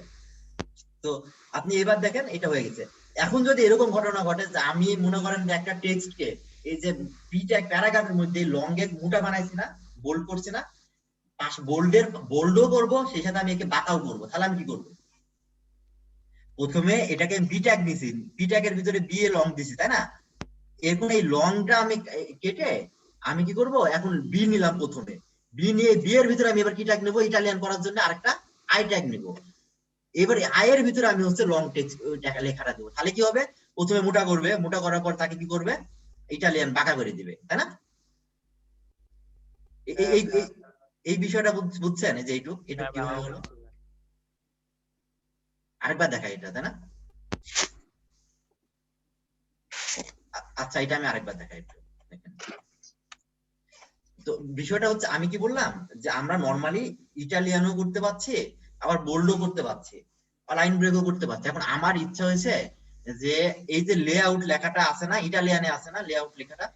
তো আপনি এবার দেখেন এটা হয়ে গেছে। এখন যদি এরকম ঘটনা ঘটে যে আমি মনে করেন যে একটা টেক্সটকে এই যে পি ট্যাগ প্যারাগ্রাফের মধ্যে লং এর মোটা বানাইছি না, বোল্ড করছি না, পাশ বোল্ডও করব, সেই সাথে আমি একে বাঁকাও করব, তাহলে আমি কি করব? প্রথমে এটাকে বি ট্যাগ দিছি, বি ট্যাগের ভিতরে বি এ লং দিছি, তাই না? এখন এই লংটা আমি কেটে আমি কি করব? এখন বি নিলাম, প্রথমে বি নিয়ে বি এর ভিতরে আমি এবার কি ট্যাগ নেব? ইটালিয়ান করার জন্য আরেকটা আই ট্যাগ নেব। এবার আই এর ভিতরে আমি হচ্ছে লং টেক্সট লেখাটা দেবো, তাহলে কি হবে? প্রথমে মোটা করবে, মোটা করার পর তাকে কি করবে? ইটালিয়ান বাঁকা করে দিবে, তাই না? এই বিষয়টা বুঝছেন? এই যে এইটুক কিভাবে হলো? আরেকবার দেখা এটা, তাই না? আচ্ছা, এটা আমি আরেকবার দেখাই একটু দেখেন। তো বিষয়টা হচ্ছে আমি কি বললাম যে আমরা নরমালি ইটালিয়ানও করতে পারছি, আবার বোল্ডও করতে পারছি, লাইন ব্রেকও করতে পারছি। এখন আমার ইচ্ছা হয়েছে যে এই যে লেআউট লেখাটা আছে না, ইটালিয়ানে আছে না লেআউট লেখাটা,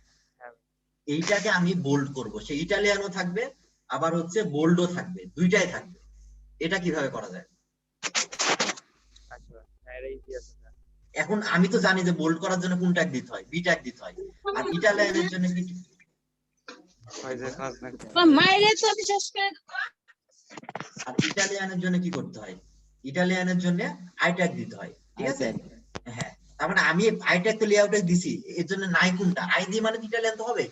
এইটাকে আমি বোল্ড করব, সেই ইটালিয়ানও থাকবে আবার হচ্ছে বোল্ডও থাকবে, দুইটাই থাকবে। এটা কিভাবে করা যায়? আচ্ছা হ্যাঁ এটা ইজি আছে। এখন আমি তো জানি যে বোল্ড করার জন্য কোন ট্যাগ দিতে হয়, বি ট্যাগ দিতে হয়, আর ইটালিয়ানের জন্য কি আর ইটালিয়ানের জন্য কি করতে হয়? ইটালিয়ানের জন্য আই ট্যাগ দিতে হয়। ঠিক আছে, হ্যাঁ, তার মানে আমি আই ট্যাগ তো লেআউটে দিছি, এর জন্য নাই কোনটা, আই দিয়ে মানে ইটালিয়ান তো হবে।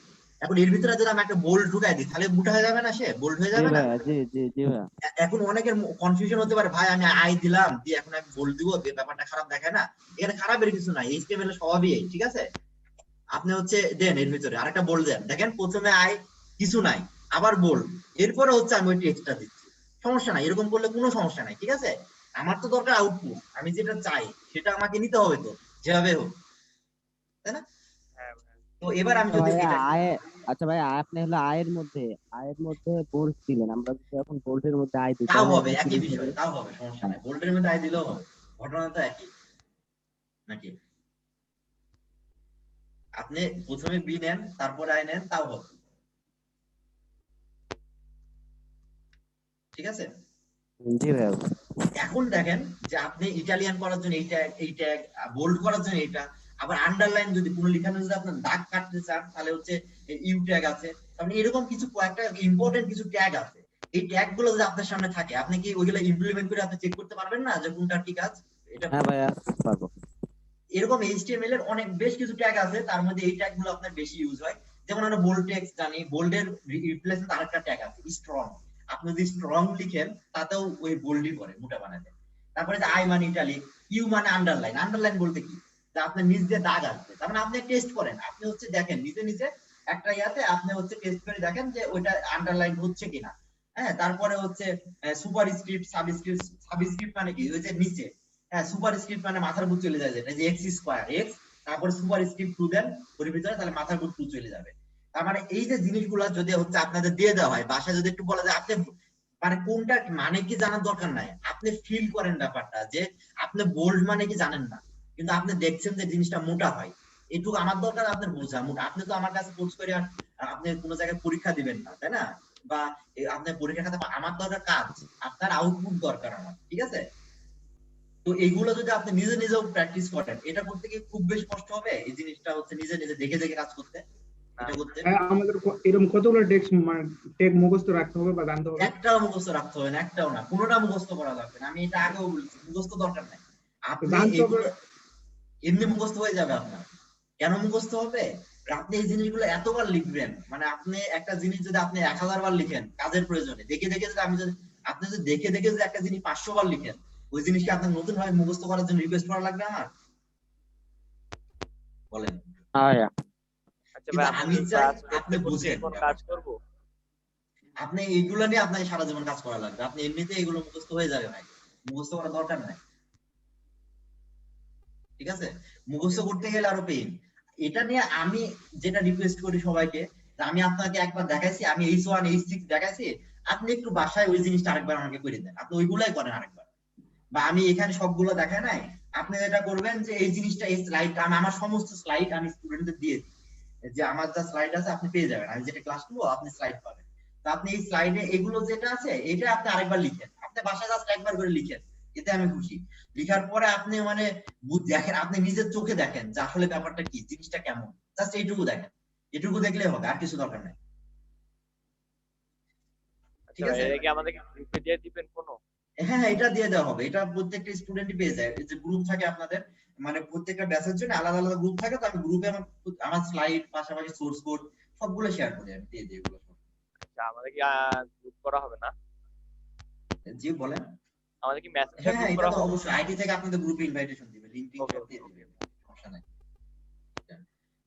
এখন এর ভিতরে যদি আমি একটা বোল্ড ঢুকাই দিই, তাহলে মোটা হয়ে যাবে না, সে বোল্ড হয়ে যাবে না? এখন অনেকের কনফিউশন হতে পারে, ভাই আমি আই দিলাম দিয়ে এখন আমি বোল্ড দিব, ব্যাপারটা খারাপ দেখায় না? এখানে খারাপের কিছু নাই, এইচটিএমএল এর স্বভাবই এই। ঠিক আছে, আপনি হচ্ছে দেন এর ভিতরে আরেকটা বোল্ড দেন, দেখেন প্রথমে আই কিছু নাই, আবার বোল্ড, এরপরে হচ্ছে আমি ওই টেক্সটটা দিচ্ছি, সমস্যা নাই, এরকম করলে কোনো সমস্যা নাই। ঠিক আছে, আমার তো দরকার আউটপুট, আমি যেটা চাই সেটা আমাকে নিতে হবে তো, যেভাবে হোক, তাই না? তো এবার আমি যদি আচ্ছা ভাই, আপনি হলো আয়ের মধ্যে বোল্ড দিলেন, আমরা যদি এখন বোল্ডের মধ্যে আই দিই তাও হবে, একই বিষয়, তাও হবে, সমস্যা নাই, বোল্ডের মধ্যে আই দিলেও হবে, ঘটনা তো একই নাকি? আপনি প্রথমে বি নেন তারপরে আই নেন, তাও হবে। ঠিক আছে, এখন দেখেন যে আপনি ইটালিয়ান করার জন্য এই ট্যাগ, বোল্ড করার জন্য এইটা, আবার আন্ডারলাইন যদি কোনো লেখানো যদি আপনার দাগ কাটতে চান তাহলে হচ্ছে ইউ ট্যাগ আছে। তাহলে এরকম কিছু কয়েকটা ইম্পর্টেন্ট কিছু ট্যাগ আছে, এই ট্যাগ গুলো যদি আপনার সামনে থাকে, আপনি কি ওইগুলো ইমপ্লিমেন্ট করে আপনি চেক করতে পারবেন না যে কোনটা ঠিক আছে? এটা হ্যাঁ ভাইয়া পারবো। এরকম এইচটিএমএল এর অনেক বেশ কিছু ট্যাগ আছে, তার মধ্যে এই ট্যাগ গুলো আপনার বেশি ইউজ হয়। যেমন আমরা বোল্ড টেক্সট জানি, বোল্ডের রিপ্লেসমেন্ট আরেকটা ট্যাগ আছে স্ট্রং, আপনি যদি স্ট্রং লিখেন তাতেও ওই বোল্ডই করে, মোটা বানাতে। তারপরে যে আই মানে ইটালিক, ইউ মানে আন্ডারলাইন, আন্ডারলাইন বলতে কি, যে আপনার নিজ দিয়ে দাগ আসবে, তার মানে আপনি টেস্ট করেন, আপনি হচ্ছে দেখেন নিজে নিজে একটা ইয়াতে আপনি হচ্ছে টেস্ট করে দেখেন যে ওইটা আন্ডারলাইন হচ্ছে কিনা। হ্যাঁ, তারপরে হচ্ছে সুপার স্ক্রিপ্ট, সাবস্ক্রিপ্ট মানে কি, ওই যে নিচে, হ্যাঁ, সুপার স্ক্রিপ্ট মানে মাথার উপর চলে যায়, যেটা যে এক্স স্কয়ার এক্স, তারপর সুপার স্ক্রিপ্ট 2 দেন ওর ভিতরে, তাহলে মাথার উপর 2 চলে যাবে। তার মানে এই যে জিনিসগুলো যদি হচ্ছে আপনাদের দিয়ে দেওয়া হয়, বাসায় যদি একটু বলা যায় আপনি মানে কোনটা মানে কি জানার দরকার নাই, আপনি ফিল করেন ব্যাপারটা যে আপনি বোল্ড মানে কি জানেন না, কিন্তু আপনি দেখছেন যে জিনিসটা মোটা হয়, এটুকু আমার দরকার আপনার বোঝা মোটা। আপনি তো আমার কাছে কোর্স করে আর আপনি কোনো জায়গায় পরীক্ষা দিবেন না, তাই না? বা আপনার পরীক্ষা খাতা, আমার দরকার কাজ, আপনার আউটপুট দরকার আমার, ঠিক আছে? তো এইগুলো যদি আপনি নিজে নিজেও প্র্যাকটিস করেন, এটা করতে কি খুব বেশি কষ্ট হবে? এই জিনিসটা হচ্ছে নিজে নিজে দেখে দেখে কাজ করতে, এটা করতে আমাদের এরকম কতগুলো টেক মুখস্থ রাখতে হবে বা জানতে হবে? একটাও মুখস্থ রাখতে হবে না, একটাও না, কোনোটা মুখস্থ করা লাগবে না। আমি এটা আগেও বলেছি, মুখস্থ দরকার নাই। আপনি এগুলো এমনি মুখস্থ হয়ে যাবে আপনার। কেন মুখস্থ হবে? আপনি এই জিনিসগুলো এতবার লিখবেন, মানে আপনি একটা জিনিস যদি আপনি 1000 বার লিখেন কাজের প্রয়োজনে, দেখে দেখে যদি আপনি যদি দেখে দেখে যদি একটা জিনিস 500 বার লিখেন, ওই জিনিসকে আপনার নতুন ভাবে মুখস্থ করার জন্য রিকোয়েস্ট করা লাগবে আমার? বলেন। আচ্ছা ভাই, আমি চাই আপনি বুঝেন কাজ করব। আপনি এইগুলো নিয়ে আপনাকে সারা জীবন কাজ করা লাগবে। আপনি এমনিতে এগুলো মুখস্থ হয়ে যাবে ভাই, মুখস্থ করার দরকার নাই, ঠিক আছে? মুখস্থ করতে গেলে আরো পেইন। এটা নিয়ে আমি যেটা রিকোয়েস্ট করি সবাইকে, আমি আপনাকে একবার দেখাইছি, আমি H1 H6 দেখাইছি, আপনি একটু বাসায় ওই জিনিসটা আরেকবার আমাকে করে দেন, আপনি ওইগুলাই করেন আরেকবার। বা আমি এখানে সবগুলো দেখাই নাই, আপনি যেটা করবেন যে এই জিনিসটা, এই স্লাইড, আমার সমস্ত স্লাইড আমি স্টুডেন্টদের দিয়ে দিই, যে আমার যা স্লাইড আছে আপনি পেয়ে যাবেন, আমি যেটা ক্লাস করবো আপনি স্লাইড পাবেন। তো আপনি এই স্লাইডে এগুলো যেটা আছে এটা আপনি আরেকবার লিখেন, আপনি বাসায় জাস্ট একবার করে লিখেন, এতে আমি খুশি। লিখার পরে আপনি মানে দেখেন, আপনি নিজের চোখে দেখেন যে আসলে ব্যাপারটা কি, জিনিসটা কেমন, জাস্ট এইটুকু দেখেন, এটুকু দেখলে হবে, আর কিছু দরকার নাই, ঠিক আছে? এটা কি আমাদেরকে গ্রুপে দিয়ে দিবেন কোনো? হ্যাঁ, এটা দিয়ে দেওয়া হবে, এটা প্রত্যেকটা স্টুডেন্টই পেয়ে যায়। যে গ্রুপ থাকে আপনাদের, মানে প্রত্যেকটা ব্যাচের জন্য আলাদা আলাদা গ্রুপ থাকে, তো আমি গ্রুপে আমার স্লাইড পাশাপাশি সোর্স কোড সবগুলো শেয়ার করি, আমি দিয়ে দিই এগুলো। আচ্ছা, আমাদের কি গ্রুপ করা হবে না? জি বলেন। আমাদের কি মেসেঞ্জার হ্যাঁ, গ্রুপ এটা করা তো হবে? অবশ্যই আইটি থেকে আপনাদের গ্রুপে ইনভাইটেশন দিবে, লিংক সব দিয়ে দিবে, সমস্যা নাই।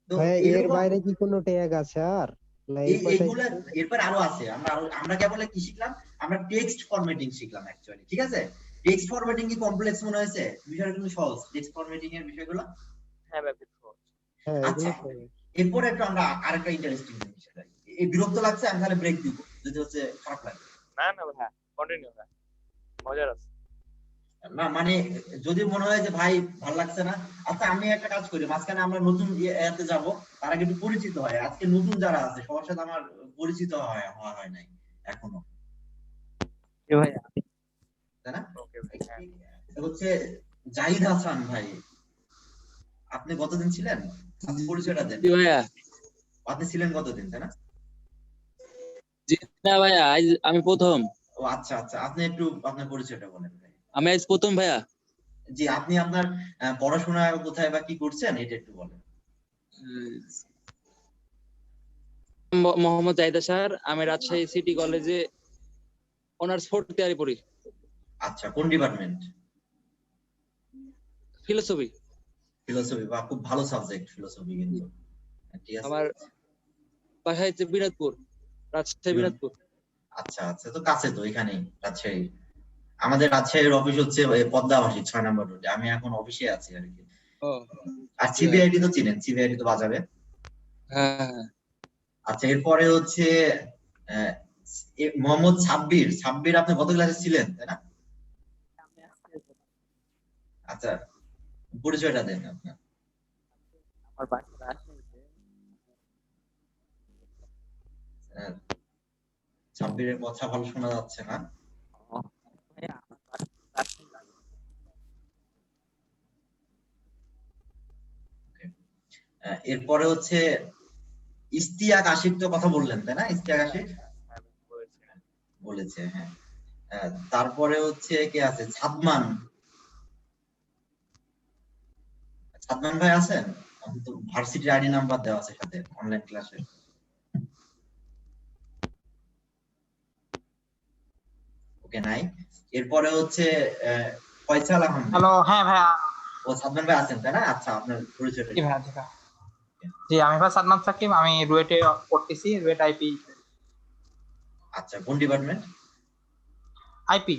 তো ভাই এর এরকম বাইরে কি কোনো ট্যাগ আছে আর? এইগুলা এরপর আরো আছে। আমরা কেবল কি শিখলাম? আমরা টেক্সট ফরম্যাটিং শিখলাম অ্যাকচুয়ালি, ঠিক আছে? টেক্সট ফরম্যাটিং কি কমপ্লেক্স মনে হয়েছে? বিষয়টা কিন্তু সহজ, টেক্সট ফরম্যাটিং এর বিষয়গুলো। হ্যাঁ ভাই, খুব সহজ। আচ্ছা, এরপর একটা আমরা আরেকটা ইন্টারেস্টিং জিনিস আছে। এই বিরক্ত লাগছে, আমি তাহলে ব্রেক দিব যদি হচ্ছে খারাপ লাগে। না না ভাই, কন্টিনিউ ভাই, মজার আছে। না মানে যদি মনে হয় যে ভাই ভালো লাগছে না, আচ্ছা আমি একটা কাজ করি, মাঝখানে আমরা নতুন এতে যাব, তার আগে একটু পরিচিত হয়। আজকে নতুন যারা আছে সবার সাথে আমার পরিচিত হয় নাই এখনো, তাই না? হচ্ছে জাহিদ হাসান ভাই, আপনি কতদিন ছিলেন? আপনি পরিচয়টা দেন। ভাইয়া আপনি ছিলেন কতদিন, তাই না? না ভাইয়া, আজ আমি প্রথম। ও আচ্ছা আচ্ছা, আপনি একটু আপনার পরিচয়টা বলেন ভাই। আমি আজ প্রথম ভাইয়া। জি, আপনি আপনার পড়াশোনা কোথায় বা কি করছেন এটা একটু বলেন। মোহাম্মদ জাহিদা স্যার, আমি রাজশাহী সিটি কলেজে অনার্স 4th ইয়ারে পড়ি। আচ্ছা, কোন ডিপার্টমেন্ট? ফিলোসফি। ফিলোসফি, বা খুব ভালো সাবজেক্ট ফিলোসফি কিন্তু। ঠিক আছে, আমার বাসা হচ্ছে বিরাটপুর, রাজশাহী বিরাটপুর। আচ্ছা আচ্ছা, তো কাছে তো এখানেই রাজশাহী। আমাদের রাজশাহীর অফিস হচ্ছে পদ্মাবাসী 6 নম্বর রোডে, আমি এখন অফিসে আছি আর কি। আর সিবিআইডি তো চিনেন, সিবিআইডি তো বাজাবে। হ্যাঁ। আচ্ছা, এরপরে হচ্ছে মোহাম্মদ সাব্বির। সাব্বির, আপনি কত ক্লাসে ছিলেন, তাই না? আচ্ছা, পরিচয়টা দেন আপনার। আমার বাসা রাজশাহীতে। সাব্বিরের কথা ভালো শোনা যাচ্ছে না। এরপরে হচ্ছে ইস্তিয়াক আশিক, তো কথা বললেন তাই না? ইস্তিয়াক আশিক বলেছে, হ্যাঁ। তারপরে হচ্ছে কে আছে? সাদমান। সাদমান ভাই আছেন? তো ভার্সিটি আইডি নাম্বার দেওয়া আছে সাথে অনলাইন ক্লাসে। ওকে, নাই। এরপরে হচ্ছে ফয়সাল আহমেদ। হ্যালো, হ্যাঁ ভাইয়া। ও সাদমান ভাই আছেন তাই না? আচ্ছা, আপনার পরিচয়টা। জি ভাইয়া, জি আমি ভাই সাদমান সাকিব, আমি রুয়েটে পড়তেছি, রুয়েট আইপি। আচ্ছা, কোন ডিপার্টমেন্ট? আইপি।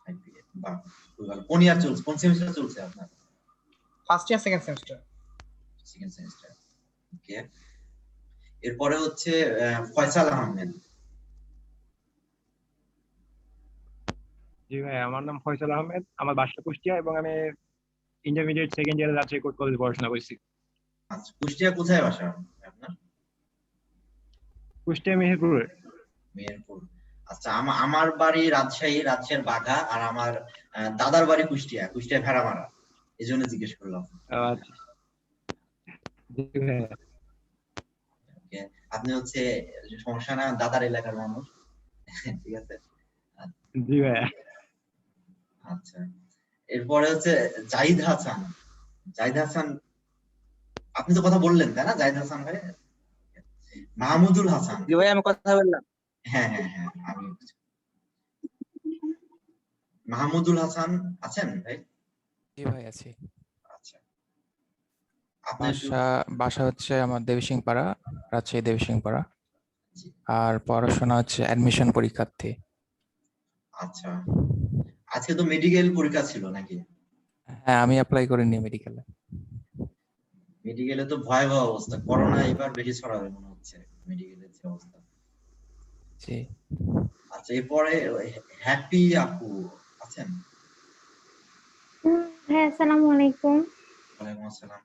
আইপি, বাহ, খুব ভালো। কোন ইয়ার চলছে, কোন সেমিস্টার চলছে আপনার? First year, second semester. Second semester, okay. এরপরে হচ্ছে ফয়সাল আহমেদ। জি ভাই, আমার নাম ফয়সাল আহমেদ, আমার বাসা কুষ্টিয়া এবং আমি ইন্টারমিডিয়েট সেকেন্ড ইয়ারে রাজশাহী কোর্ট কলেজে পড়াশোনা করছি। আচ্ছা, কুষ্টিয়া কোথায় বাসা আপনার? কুষ্টিয়া মেহেরপুরে। মেহেরপুর। আচ্ছা, আমার বাড়ি রাজশাহীর বাঘা, আর আমার দাদার বাড়ি কুষ্টিয়া ভেড়ামারা, এই জন্য জিজ্ঞেস করলাম। আচ্ছা জি ভাই। Okay, আপনি হচ্ছে সমস্যা না, দাদার এলাকার মানুষ। ঠিক আছে। জি ভাই। আচ্ছা, এরপরে হচ্ছে জাহিদ হাসান, আপনি তো কথা বললেন তাই না? জাহিদ হাসান ভাই। মাহমুদুল হাসান। জি ভাই, আমি কথা বললাম। হ্যাঁ, আমি মাহমুদুল হাসান আছেন ভাই? জি ভাই আছি। আচ্ছা, আপনার বাসা হচ্ছে আমার দেবীসিংপাড়া, রাজশাহী দেবীসিংপাড়া, আর পড়াশোনা হচ্ছে অ্যাডমিশন পরীক্ষার্থী। আচ্ছা, আজকে তো মেডিকেল পরীক্ষা ছিল নাকি? হ্যাঁ, আমি অ্যাপ্লাই করিনি মেডিকেলে। মেডিকেলে তো ভয়াবহ অবস্থা, করোনা এবার বেশি ছড়াবে মনে হচ্ছে মেডিকেলের যে অবস্থা। জি। আচ্ছা, এরপরে হ্যাপি আপু আছেন? হ্যাঁ, আসসালামু আলাইকুম। ওয়ালাইকুম আসসালাম।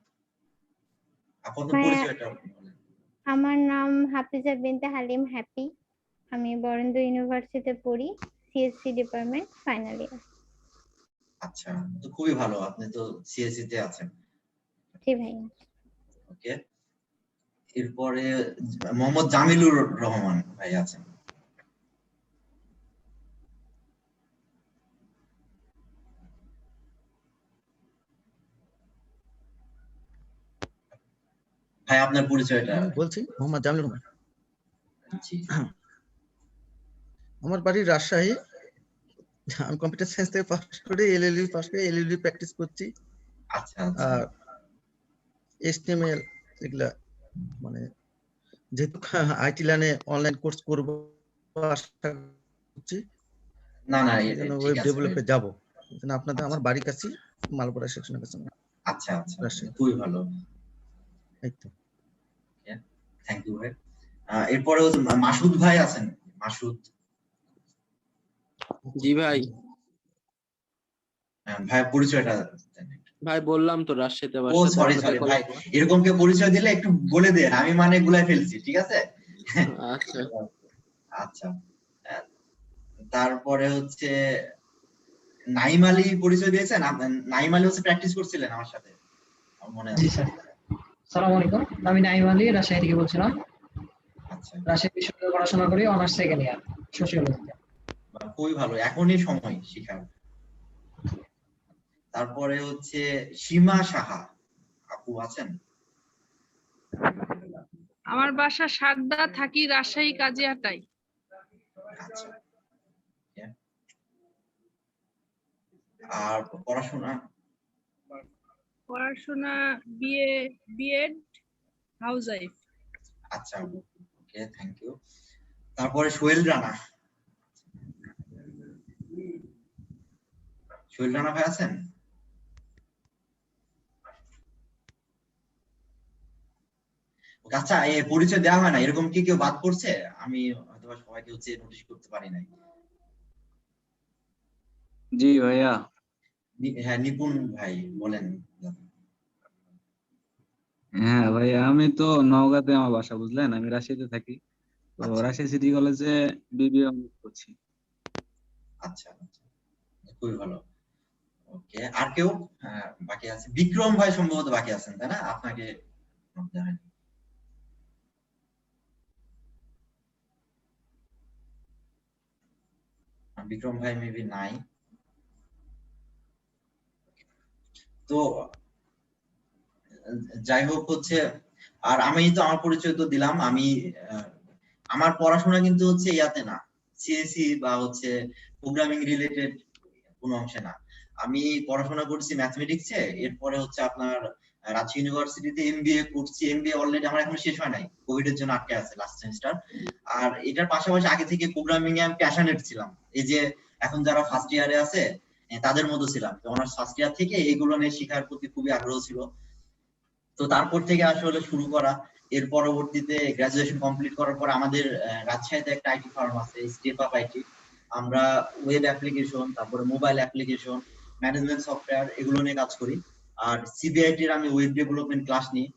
আপনার পরিচয়টা বলেন। আমার নাম হাফিজা বিনতে হালিম হ্যাপি। আমি বরেন্দ্র ইউনিভার্সিটিতে পড়ি, সিএসসি ডিপার্টমেন্ট ফাইনাল ইয়ার। আচ্ছা, তো খুবই ভালো, আপনি তো সিএসসি তে আছেন। জি ভাই। ওকে, এরপরে মোহাম্মদ জামিলুর রহমান ভাই আছেন? ভাই, আপনার পরিচয়টা বলছি। মোহাম্মদ জামিলুর রহমান। আমার বাড়ি রাজশাহী। আমি কম্পিউটার সায়েন্স থেকে পাস করে এলএলবি পাস করে এলএলবি প্র্যাকটিস করছি। আচ্ছা, আর এসটিএমএল এগুলা মানে যেহেতু আইটি লাইনে অনলাইন কোর্স করব আশা করছি। না ওয়েব ডেভেলপে যাব। আপনাদের আমার বাড়ির কাছে মালপড়া সেকশনের কাছে। আচ্ছা, খুবই ভালো। এই তো। থ্যাংক ইউ ভাই। এরপরে মাসুদ ভাই আছেন? মাসুদ। জি ভাই। ভাই, পরিচয়টা ভাই বললাম তো রাজশাহীতে বাসা। ও সরি ভাই, এরকম কে পরিচয় দিলে একটু বলে দেন, আমি মানে গুলাই ফেলছি, ঠিক আছে? আচ্ছা আচ্ছা, তারপরে হচ্ছে নাইম আলী পরিচয় দিয়েছেন। নাইম আলী হচ্ছে প্র্যাকটিস করছিলেন আমার সাথে মনে আছে। জি স্যার। আসসালামু আলাইকুম, আমি নাইম আলী রাজশাহী থেকে বলছিলাম। আচ্ছা, রাজশাহী বিশ্ববিদ্যালয়ে পড়াশোনা করি, অনার্স সেকেন্ড ইয়ার সোশিওলজিতে। খুবই ভালো, এখনই সময় শিখার। তারপরে হচ্ছে সীমা সাহা আপু আছেন? আমার বাসা সাগদা, থাকি রাজশাহী কাজিয়াটাই। আচ্ছা, আর পড়াশোনা বিএড হাউস ওয়াইফ। আচ্ছা, ওকে, থ্যাংক ইউ। তারপরে সোহেল রানা ভাই আছেন? আচ্ছা, এই পরিচয় দেওয়া হয় না, এরকম কি কেউ বাদ পড়ছে? আমি হয়তো সবাইকে হচ্ছে নোটিশ করতে পারি নাই। জি ভাইয়া। হ্যাঁ, নিপুণ ভাই বলেন। হ্যাঁ ভাইয়া, আমি তো নওগাঁতে আমার বাসা, বুঝলেন? আমি রাজশাহীতে থাকি, তো রাজশাহী সিটি কলেজে বিবিএ করছি। আচ্ছা, খুবই ভালো। ওকে, আর কেউ বাকি আছে? বিক্রম ভাই সম্ভবত বাকি আছেন তাই না? আপনাকে বিক্রম ভাই মেবি নাই। তো যাই হোক হচ্ছে, আর আমি তো আমার পরিচয় তো দিলাম। আমি আমার পড়াশোনা কিন্তু হচ্ছে ইয়াতে না, সিএসসি বা হচ্ছে প্রোগ্রামিং রিলেটেড কোনো অংশে না। আমি পড়াশোনা করছি ম্যাথমেটিক্সে, এরপরে হচ্ছে আপনার রাজশাহী ইউনিভার্সিটিতে এমবিএ করছি। এমবিএ অলরেডি আমার এখন শেষ হয় নাই, কোভিড এর জন্য আটকে আছে লাস্ট সেমিস্টার। আর এটার পাশাপাশি আগে থেকে প্রোগ্রামিং এ আমি প্যাশনেট ছিলাম। এই যে এখন যারা ফার্স্ট ইয়ারে আছে তাদের মতো ছিলাম, অনার্স ফার্স্ট ইয়ার থেকে এইগুলো নিয়ে শেখার প্রতি খুবই আগ্রহ ছিল। তো তারপর থেকে আসলে শুরু করা। এর পরবর্তীতে গ্রাজুয়েশন কমপ্লিট করার পর আমাদের রাজশাহীতে একটা আইটি ফার্ম আছে, স্টেপ আপ আইটি। আমরা ওয়েব অ্যাপ্লিকেশন, তারপরে মোবাইল অ্যাপ্লিকেশন, ম্যানেজমেন্ট সফটওয়্যার এগুলো নিয়ে কাজ করি। আর সিবিআইটির আমি ওয়েব ডেভেলপমেন্ট ক্লাস নিই।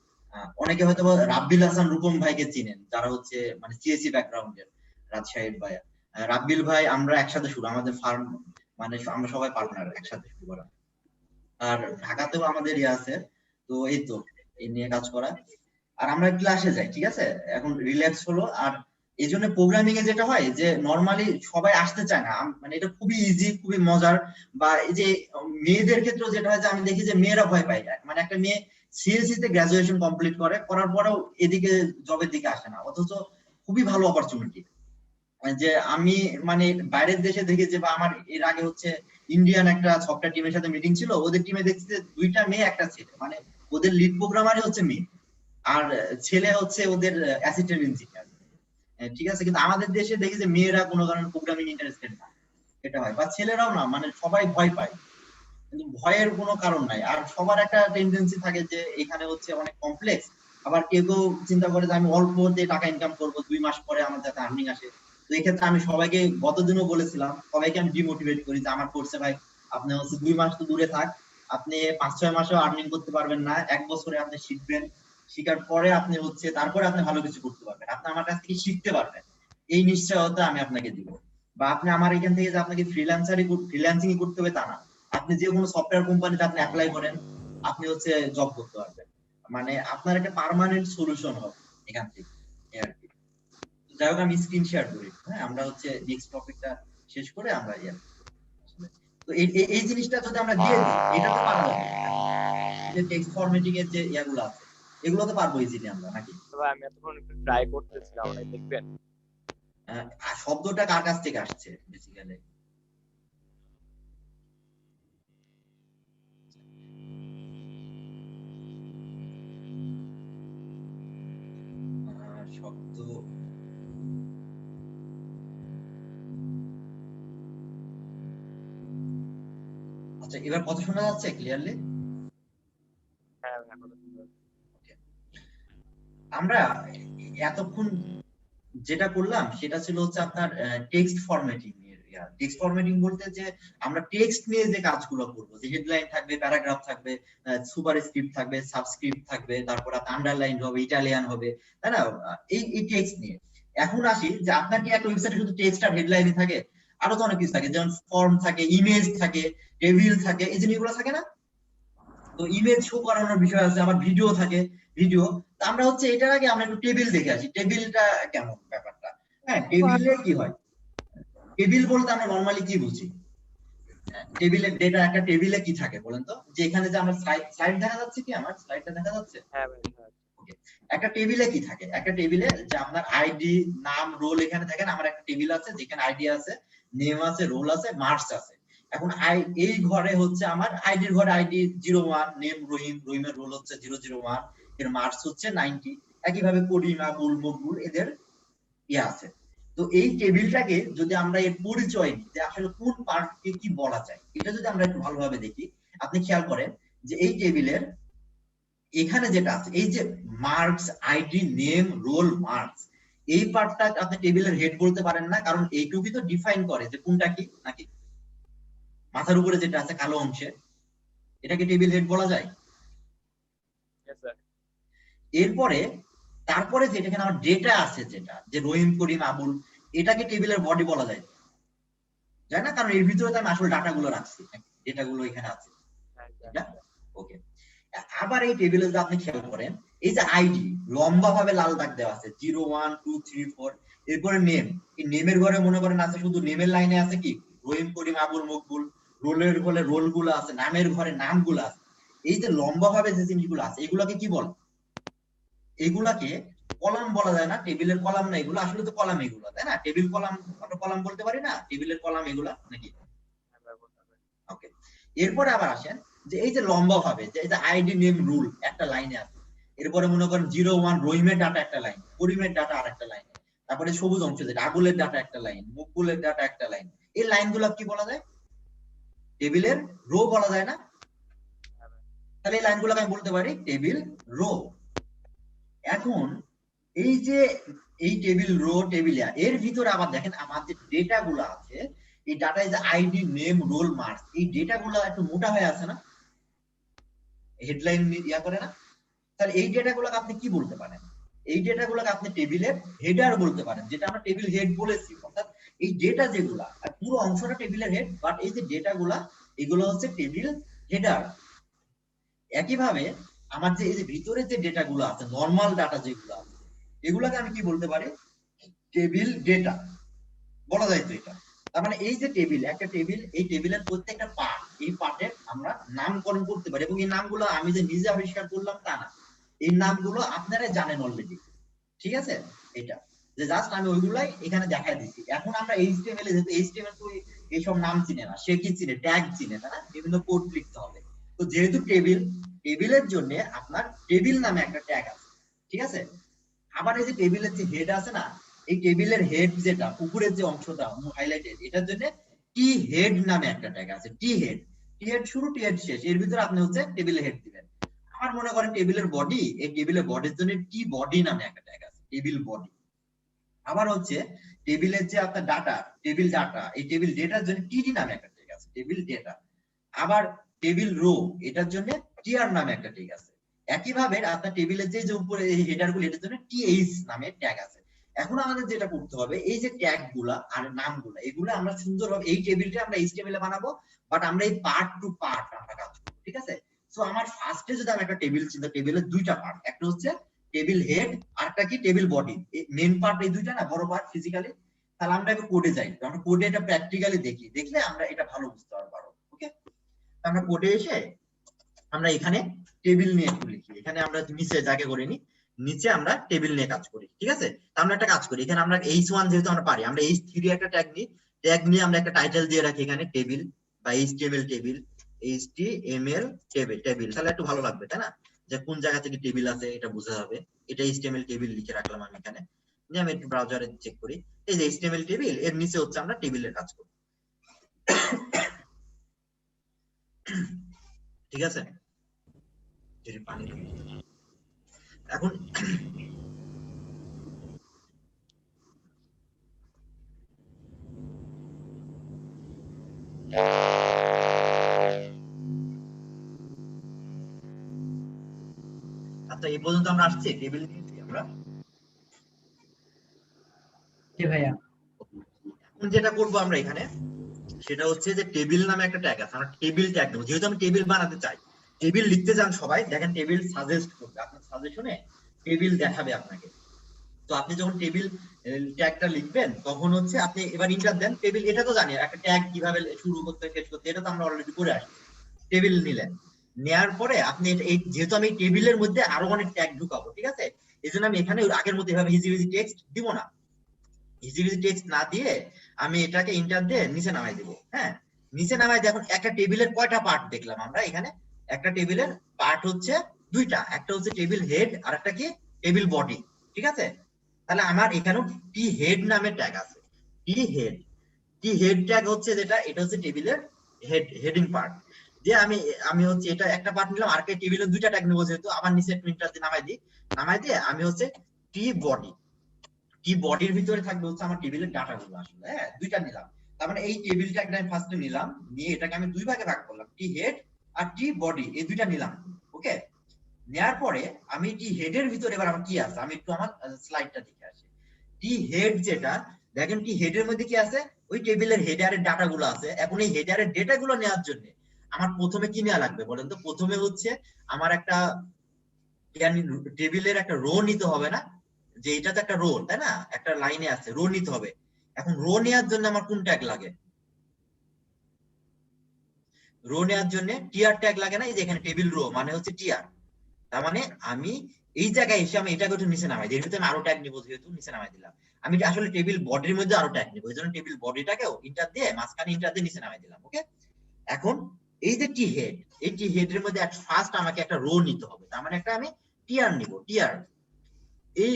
অনেকে হয়তো রাব্বিল হাসান রূপম ভাইকে চিনেন, যারা হচ্ছে মানে সিএসসি ব্যাকগ্রাউন্ডের, রাজশাহীর ভাই। রাব্বিল ভাই আমরা একসাথে শুরু, আমাদের ফার্ম মানে আমরা সবাই পার্টনার, একসাথে শুরু করা। আর ঢাকাতেও আমাদের ইয়ে আছে, তো এই তো এই নিয়ে কাজ করা। আর আমরা ক্লাসে যাই, ঠিক আছে, এখন রিল্যাক্স হলো। আর এই জন্য প্রোগ্রামিং এ যেটা হয় যে নর্মালি সবাই আসতে চায় না, মানে এটা খুবই ইজি, খুবই মজার। বা এই যে মেয়েদের ক্ষেত্রে যেটা হয় যে আমি দেখি যে মেয়েরা ভয় পায়, মানে একটা মেয়ে সিএসসি তে গ্রাজুয়েশন কমপ্লিট করার পরেও এদিকে জবের দিকে আসে না, অথচ খুবই ভালো অপরচুনিটি। যে আমি মানে বাইরের দেশে দেখেছি, বা আমার এর আগে হচ্ছে ইন্ডিয়ান একটা সফটওয়্যার টিমের সাথে মিটিং ছিল, ওদের টিমে দেখছি যে 2টা মেয়ে 1টা ছেলে, মানে ওদের লিড প্রোগ্রামারই হচ্ছে মেয়ে, আর ছেলে হচ্ছে ওদের অ্যাসিস্ট্যান্ট ইঞ্জিনিয়ার, ঠিক আছে। কিন্তু আমাদের দেশে দেখি যে মেয়েরা কোনো কারণে প্রোগ্রামিং ইন্টারেস্টেড না, এটা হয়। বা ছেলেরাও না, মানে সবাই ভয় পায়, কিন্তু ভয়ের কোনো কারণ নাই। আর সবার একটা টেন্ডেন্সি থাকে যে এখানে হচ্ছে অনেক কমপ্লেক্স। আবার কেউ কেউ চিন্তা করে যে আমি অল্প দিয়ে টাকা ইনকাম করবো, 2 মাস পরে আমার যাতে আর্নিং আসে। তো এই ক্ষেত্রে আমি সবাইকে গতদিনও বলেছিলাম, সবাইকে আমি ডিমোটিভেট করি যে আমার কোর্সে ভাই আপনি হচ্ছে 2 মাস তো দূরে থাক, আপনি 5-6 মাসেও আর্নিং করতে পারবেন না, 1 বছরে আপনি শিখবেন, শিখার পরে আপনি হচ্ছে তারপরে আপনি ভালো কিছু করতে পারবেন, আপনি আমার কাছ থেকে শিখতে পারবেন, এই নিশ্চয়তা আমি আপনাকে দিব। বা আপনি আমার এখান থেকে যে আপনাকে ফ্রিল্যান্সিং করতে হবে তা না, আপনি যে কোনো সফটওয়্যার কোম্পানিতে আপনি অ্যাপ্লাই করেন, আপনি হচ্ছে জব করতে পারবেন, মানে আপনার একটা পার্মানেন্ট সলিউশন হবে এখান থেকে। যাই হোক, আমি স্ক্রিন শেয়ার করি, হ্যাঁ, আমরা হচ্ছে নেক্সট টপিকটা শেষ করে আমরা তো এই জিনিসটা যদি আমরা দিয়ে দিই, এটা তো পারবো, যে টেক্সট ফরম্যাটিং এর যে ইয়াগুলো আছে এগুলো তো পারবো ইজিলি আমরা, নাকি? ভাই আমি এতক্ষণ একটু ট্রাই করতেছিলাম, আপনি দেখবেন শব্দটা কার কাছ থেকে আসছে বেসিক্যালি? শব্দ আচ্ছা, এবার কথা শোনা যাচ্ছে ক্লিয়ারলি? হ্যাঁ, আমরা এতক্ষণ যেটা করলাম সেটা ছিল হচ্ছে আপনার টেক্সট ফরম্যাটিং। টেক্সট ফরম্যাটিং বলতে যে আমরা টেক্সট নিয়ে যে কাজগুলো করবো, যে হেডলাইন থাকবে, প্যারাগ্রাফ থাকবে, সুপারস্ক্রিপ্ট থাকবে, সাবস্ক্রিপ্ট থাকবে, তারপর আন্ডারলাইন হবে, ইটালিয়ান হবে, তাই না? এই টেক্সট নিয়ে এখন আসি যে আপনার কি একটা ওয়েবসাইটে শুধু টেক্সট আর হেডলাইনই থাকে? আরো তো অনেক কিছু থাকে, যেমন ফর্ম থাকে, ইমেজ থাকে, টেবিল থাকে, এই জিনিসগুলো থাকে না? তো ইমেজ শো করানোর বিষয় আছে, আবার ভিডিও থাকে, ভিডিও। তো আমরা হচ্ছে এটার আগে আমরা একটু টেবিল দেখে আসি, টেবিলটা কেমন ব্যাপারটা। হ্যাঁ, টেবিলে কি হয়? টেবিল বলতে আমরা নরমালি কি বুঝি? টেবিলের ডেটা, একটা টেবিলে কি থাকে বলেন তো? যে এখানে যে আমরা স্লাইড দেখা যাচ্ছে, কি আমার স্লাইডটা দেখা যাচ্ছে? হ্যাঁ ভাই। ওকে, একটা টেবিলে কি থাকে? একটা টেবিলে যে আপনার আইডি, নাম, রোল এখানে দেখেন, আমার একটা টেবিল আছে যেখানে আইডি আছে, নেম আছে, রোল আছে, মার্কস আছে। এখন এই ঘরে হচ্ছে আমার আইডির ঘরে আইডি 01, নেম রহিম, রহিমের রোল হচ্ছে 001, এর মার্কস হচ্ছে 90। একইভাবে করিম, আবুল, মকবুল এদের ইয়ে আছে। তো এই টেবিলটাকে যদি আমরা এর পরিচয় নিই, যে আসলে কোন পার্টকে কি বলা যায়, এটা যদি আমরা একটু ভালোভাবে দেখি, আপনি খেয়াল করেন যে এই টেবিলের এখানে যেটা আছে, এই যে marks, ID, name, roll, marks, এই পার্টটা আপনি টেবিলের হেড বলতে পারেন না, কারণ এইটুকুই তো ডিফাইন করে যে কোনটা কি, নাকি? মাথার উপরে যেটা আছে কালো অংশে, এটাকে টেবিল হেড বলা যায়। এরপরে তারপরে যেটা এখানে আমার ডেটা আছে, যেটা যে রহিম, করিম, আবুল, এটাকে টেবিলের বডি বলা যায়, যায় না? কারণ এর ভিতরে তো আমি আসল ডাটা গুলো রাখছি, ডেটা গুলো এখানে আছে। ওকে, আবার এই টেবিলে যদি আপনি খেয়াল করেন, এই যে আইডি লম্বা ভাবে লাল দাগ দেওয়া আছে, 0 1 2 3 4, এরপরে নেম, এই নেমের ঘরে মনে করেন আছে শুধু নেমের লাইনে আছে কি রহিম, করিম, আবুল, মকবুল, রোলের ঘরে রোল গুলো আছে, নামের ঘরে নাম গুলো আছে। এই যে লম্বা ভাবে যে জিনিসগুলো আছে এগুলাকে কি বলে? এগুলাকে কলাম বলা যায় না, টেবিলের কলাম না এগুলো, আসলে তো কলাম এগুলো, তাই না? টেবিল কলাম আমরা কলাম বলতে পারি না, টেবিলের কলাম এগুলা, নাকি? ওকে, এরপরে আবার আসেন যে এই যে লম্বা ভাবে যে এই যে আইডি, নেম, রুল একটা লাইনে আছে, এরপরে মনে করেন 0 1 রহিমের ডাটা একটা লাইন, করিমের ডাটা আরেকটা লাইন, তারপরে সবুজ অংশ যেটা আবুলের ডাটা একটা লাইন, মকবুলের ডাটা একটা লাইন। এই লাইনগুলো কি বলা যায়? টেবিলের রো বলা যায় না? তাহলে এই লাইনগুলোকে আমি বলতে পারি টেবিল রো। এখন এই যে এই টেবিল রো, টেবিল এর ভিতরে আবার দেখেন আমার যে ডেটা গুলো আছে, এই ডাটায় যে আইডি, নেম, রোল, মার্কস, এই ডেটাগুলো একটু মোটা হয়ে আছে না, হেডলাইন ইয়া করে না, তাহলে এই ডেটাগুলোকে আপনি কি বলতে পারেন? এই ডেটাগুলোকে আপনি টেবিলের হেডার বলতে পারেন, যেটা আমরা টেবিল হেড বলেছি। অর্থাৎ এই ডেটা যেগুলা, পুরো অংশটা টেবিলের হেড, বাট এই যে ডেটাগুলা এগুলো হচ্ছে টেবিল হেডার। একইভাবে আমার যে এই যে ভিতরে যে ডেটাগুলো আছে, নরমাল ডাটা যেগুলো আছে, এগুলাকে আমি কি বলতে পারি? টেবিল ডেটা বলা যায়। তো এটা তার মানে এই যে টেবিল, একটা টেবিল, এই টেবিলের প্রত্যেকটা পার্ট, এই পার্টের আমরা নামকরণ করতে পারি, এবং এই নামগুলো আমি যে নিজে আবিষ্কার করলাম তা না, এই নামগুলো আপনারা জানেন অলরেডি, ঠিক আছে? এটা যে জাস্ট আমি ওইগুলাই এখানে দেখাই দিচ্ছি। এখন আমরা এইচটিএমএল এ, যেহেতু এইচটিএমএল তো এইসব নাম চিনে না, সে কি চিনে? ট্যাগ চিনে, তাই না? বিভিন্ন কোড লিখতে হবে। তো যেহেতু টেবিল, টেবিলের জন্য আপনার টেবিল নামে একটা ট্যাগ আছে, ঠিক আছে? আবার এই যে টেবিলের যে হেড আছে না, এই টেবিলের হেড যেটা উপরের যে অংশটা হাইলাইটেড, এটার জন্য টি হেড নামে একটা ট্যাগ আছে। টি হেড, টি হেড শুরু, টি হেড শেষ, এর ভিতরে আপনি হচ্ছে টেবিলের হেড দিবেন। আমার মনে করেন টেবিলের বডি, এই টেবিলের বডির জন্য টি বডি নামে একটা ট্যাগ আছে, টেবিল বডি। আবার হচ্ছে টেবিলের যে আপনার ডাটা, টেবিল ডাটা, এই টেবিল ডেটার জন্য টিডি নামে একটা ট্যাগ আছে, টেবিল ডেটা। আবার টেবিল রো, এটার জন্য টিআর নামে একটা ট্যাগ আছে। একইভাবে আপনার টেবিলের যে উপরে এই হেডার গুলো, এটার জন্য টিএইচ নামে ট্যাগ আছে। এখন আমাদের যেটা করতে হবে, এই যে ট্যাগ গুলা আর নামগুলা, এগুলো আমরা সুন্দরভাবে এই টেবিলটা আমরা এইচটিএমএল এ বানাবো, বাট আমরা এই পার্ট টু পার্ট আমরা কাজ করব, ঠিক আছে? সো আমার ফার্স্টে যদি আমি একটা টেবিল চিন্তা, টেবিলের দুইটা পার্ট, একটা হচ্ছে টেবিল হেড, আরেকটা কি টেবিল বডি। মেইন পার্ট এই দুইটা না, বড় পার্ট ফিজিক্যালি। তাহলে আমরা একটু কোডে যাই, আমরা কোডে এটা প্র্যাকটিক্যালি দেখি, দেখলে আমরা এটা ভালো বুঝতে পারবো। ওকে, আমরা কোডে এসে আমরা এখানে টেবিল নিয়ে একটু লিখি। এখানে আমরা নিচে জায়গা করে নি, নিচে আমরা টেবিল নিয়ে কাজ করি, ঠিক আছে? আমরা একটা কাজ করি, এখানে আমরা h1 যেহেতু আমরা পারি, আমরা h3 একটা ট্যাগ নিই, ট্যাগ নিয়ে আমরা একটা টাইটেল দিয়ে রাখি এখানে টেবিল বা html table, html table, table. তাহলে একটু ভালো লাগবে, তাই না? যে কোন জায়গা থেকে টেবিল আছে এটা বোঝা যাবে। এটা html টেবিল লিখে রাখলাম আমি এখানে, নিয়ে আমি একটু ব্রাউজারে চেক করি, এই যে html টেবিল, এর নিচে হচ্ছে আমরা টেবিলের কাজ করি, ঠিক আছে? পানি এখন আচ্ছা, এই পর্যন্ত আমরা আসছি, টেবিল নিয়েছি আমরা। জি ভাইয়া। এখন যেটা করব আমরা এখানে, সেটা হচ্ছে যে টেবিল নামে একটা ট্যাগ আছে, আমরা টেবিল ট্যাগ দেবো। যেহেতু আমি টেবিল বানাতে চাই, টেবিল লিখতে যান সবাই, দেখেন টেবিল সাজেস্ট করবে, আপনার সাজেশনে টেবিল দেখাবে আপনাকে। তো আপনি যখন টেবিল ট্যাগটা লিখবেন, তখন হচ্ছে আপনি এবার ইন্টার দেন টেবিল। এটা তো জানি একটা ট্যাগ কিভাবে শুরু করতে শেষ করতে, এটা তো আমরা অলরেডি করে আসছি। টেবিল নিলেন, নেয়ার পরে আপনি যেহেতু আমি টেবিলের মধ্যে আরো অনেক ট্যাগ ঢুকাবো, ঠিক আছে? এই জন্য আমি এখানে আগের মধ্যে এভাবে হিজিবিজি টেক্সট দিব না, হিজিবিজি টেক্সট না দিয়ে আমি এটাকে ইন্টার দিয়ে নিচে নামাই দিব। হ্যাঁ, নিচে নামাই দিয়ে এখন একটা টেবিলের কয়টা পার্ট দেখলাম আমরা এখানে? একটা টেবিলের পার্ট হচ্ছে দুইটা, একটা হচ্ছে টেবিল হেড আর একটা কি টেবিল বডি, ঠিক আছে? তাহলে আমার এখানেও টি হেড নামে ট্যাগ আছে। টি হেড ট্যাগ হচ্ছে যেটা, এটা হচ্ছে টেবিলের হেডিং পার্ট। যে আমি হচ্ছে এটা একটা পার্ট নিলাম, আর একটা টেবিলের দুইটা ট্যাগ নেবো যেহেতু, আবার নিচে প্রিন্টার দিয়ে নামাই দিয়ে আমি হচ্ছে টি বডির ভিতরে থাকবে হচ্ছে আমার টেবিলের ডাটা গুলো। আসলে হ্যাঁ, দুইটা নিলাম, তার মানে এই টেবিল ট্যাগটা আমি ফার্স্টে নিলাম, নিয়ে এটাকে আমি দুই ভাগে ভাগ করলাম, টি হেড আর টি বডি, এই দুইটা নিলাম। ওকে, নেয়ার পরে আমি টি হেডের ভিতরে এবার আমার কি আছে, আমি একটু আমার স্লাইডটা দেখে আসি। টি হেড যেটা দেখেন, টি হেডের মধ্যে কি আছে? ওই টেবিলের হেডারের ডাটা গুলো আছে। এখন এই হেডারের ডেটা গুলো নেওয়ার জন্য আমার প্রথমে কি নেওয়া লাগবে বলেন তো? প্রথমে হচ্ছে আমার একটা টেবিলের একটা রো নিতে হবে না, যে এটা তো একটা রো, তাই না? একটা লাইনে আছে, রো নিতে হবে। এখন রো নেওয়ার জন্য আমার কোন ট্যাগ লাগে? রো নেওয়ার জন্য টিআর ট্যাগ লাগে না? এই যে এখানে টেবিল রো মানে হচ্ছে টিআর। তার মানে আমি এই জায়গায় এসে আমি এটাকে একটু নিচে নামাই দিই, এর ভিতরে আমি আরো ট্যাগ নিবো, যেহেতু নিচে নামাই দিলাম। আমি আসলে টেবিল বডির মধ্যে আরো ট্যাগ নিবো, এই জন্য টেবিল বডিটাকেও ইন্টার দিয়ে মাঝখানে ইন্টার দিয়ে নিচে নামাই দিলাম। ওকে, এখন এই যে টি হেড, এই টি হেডের মধ্যে ফার্স্ট আমাকে একটা রো নিতে হবে, তার মানে একটা আমি টিআর নিব, টিআর। এই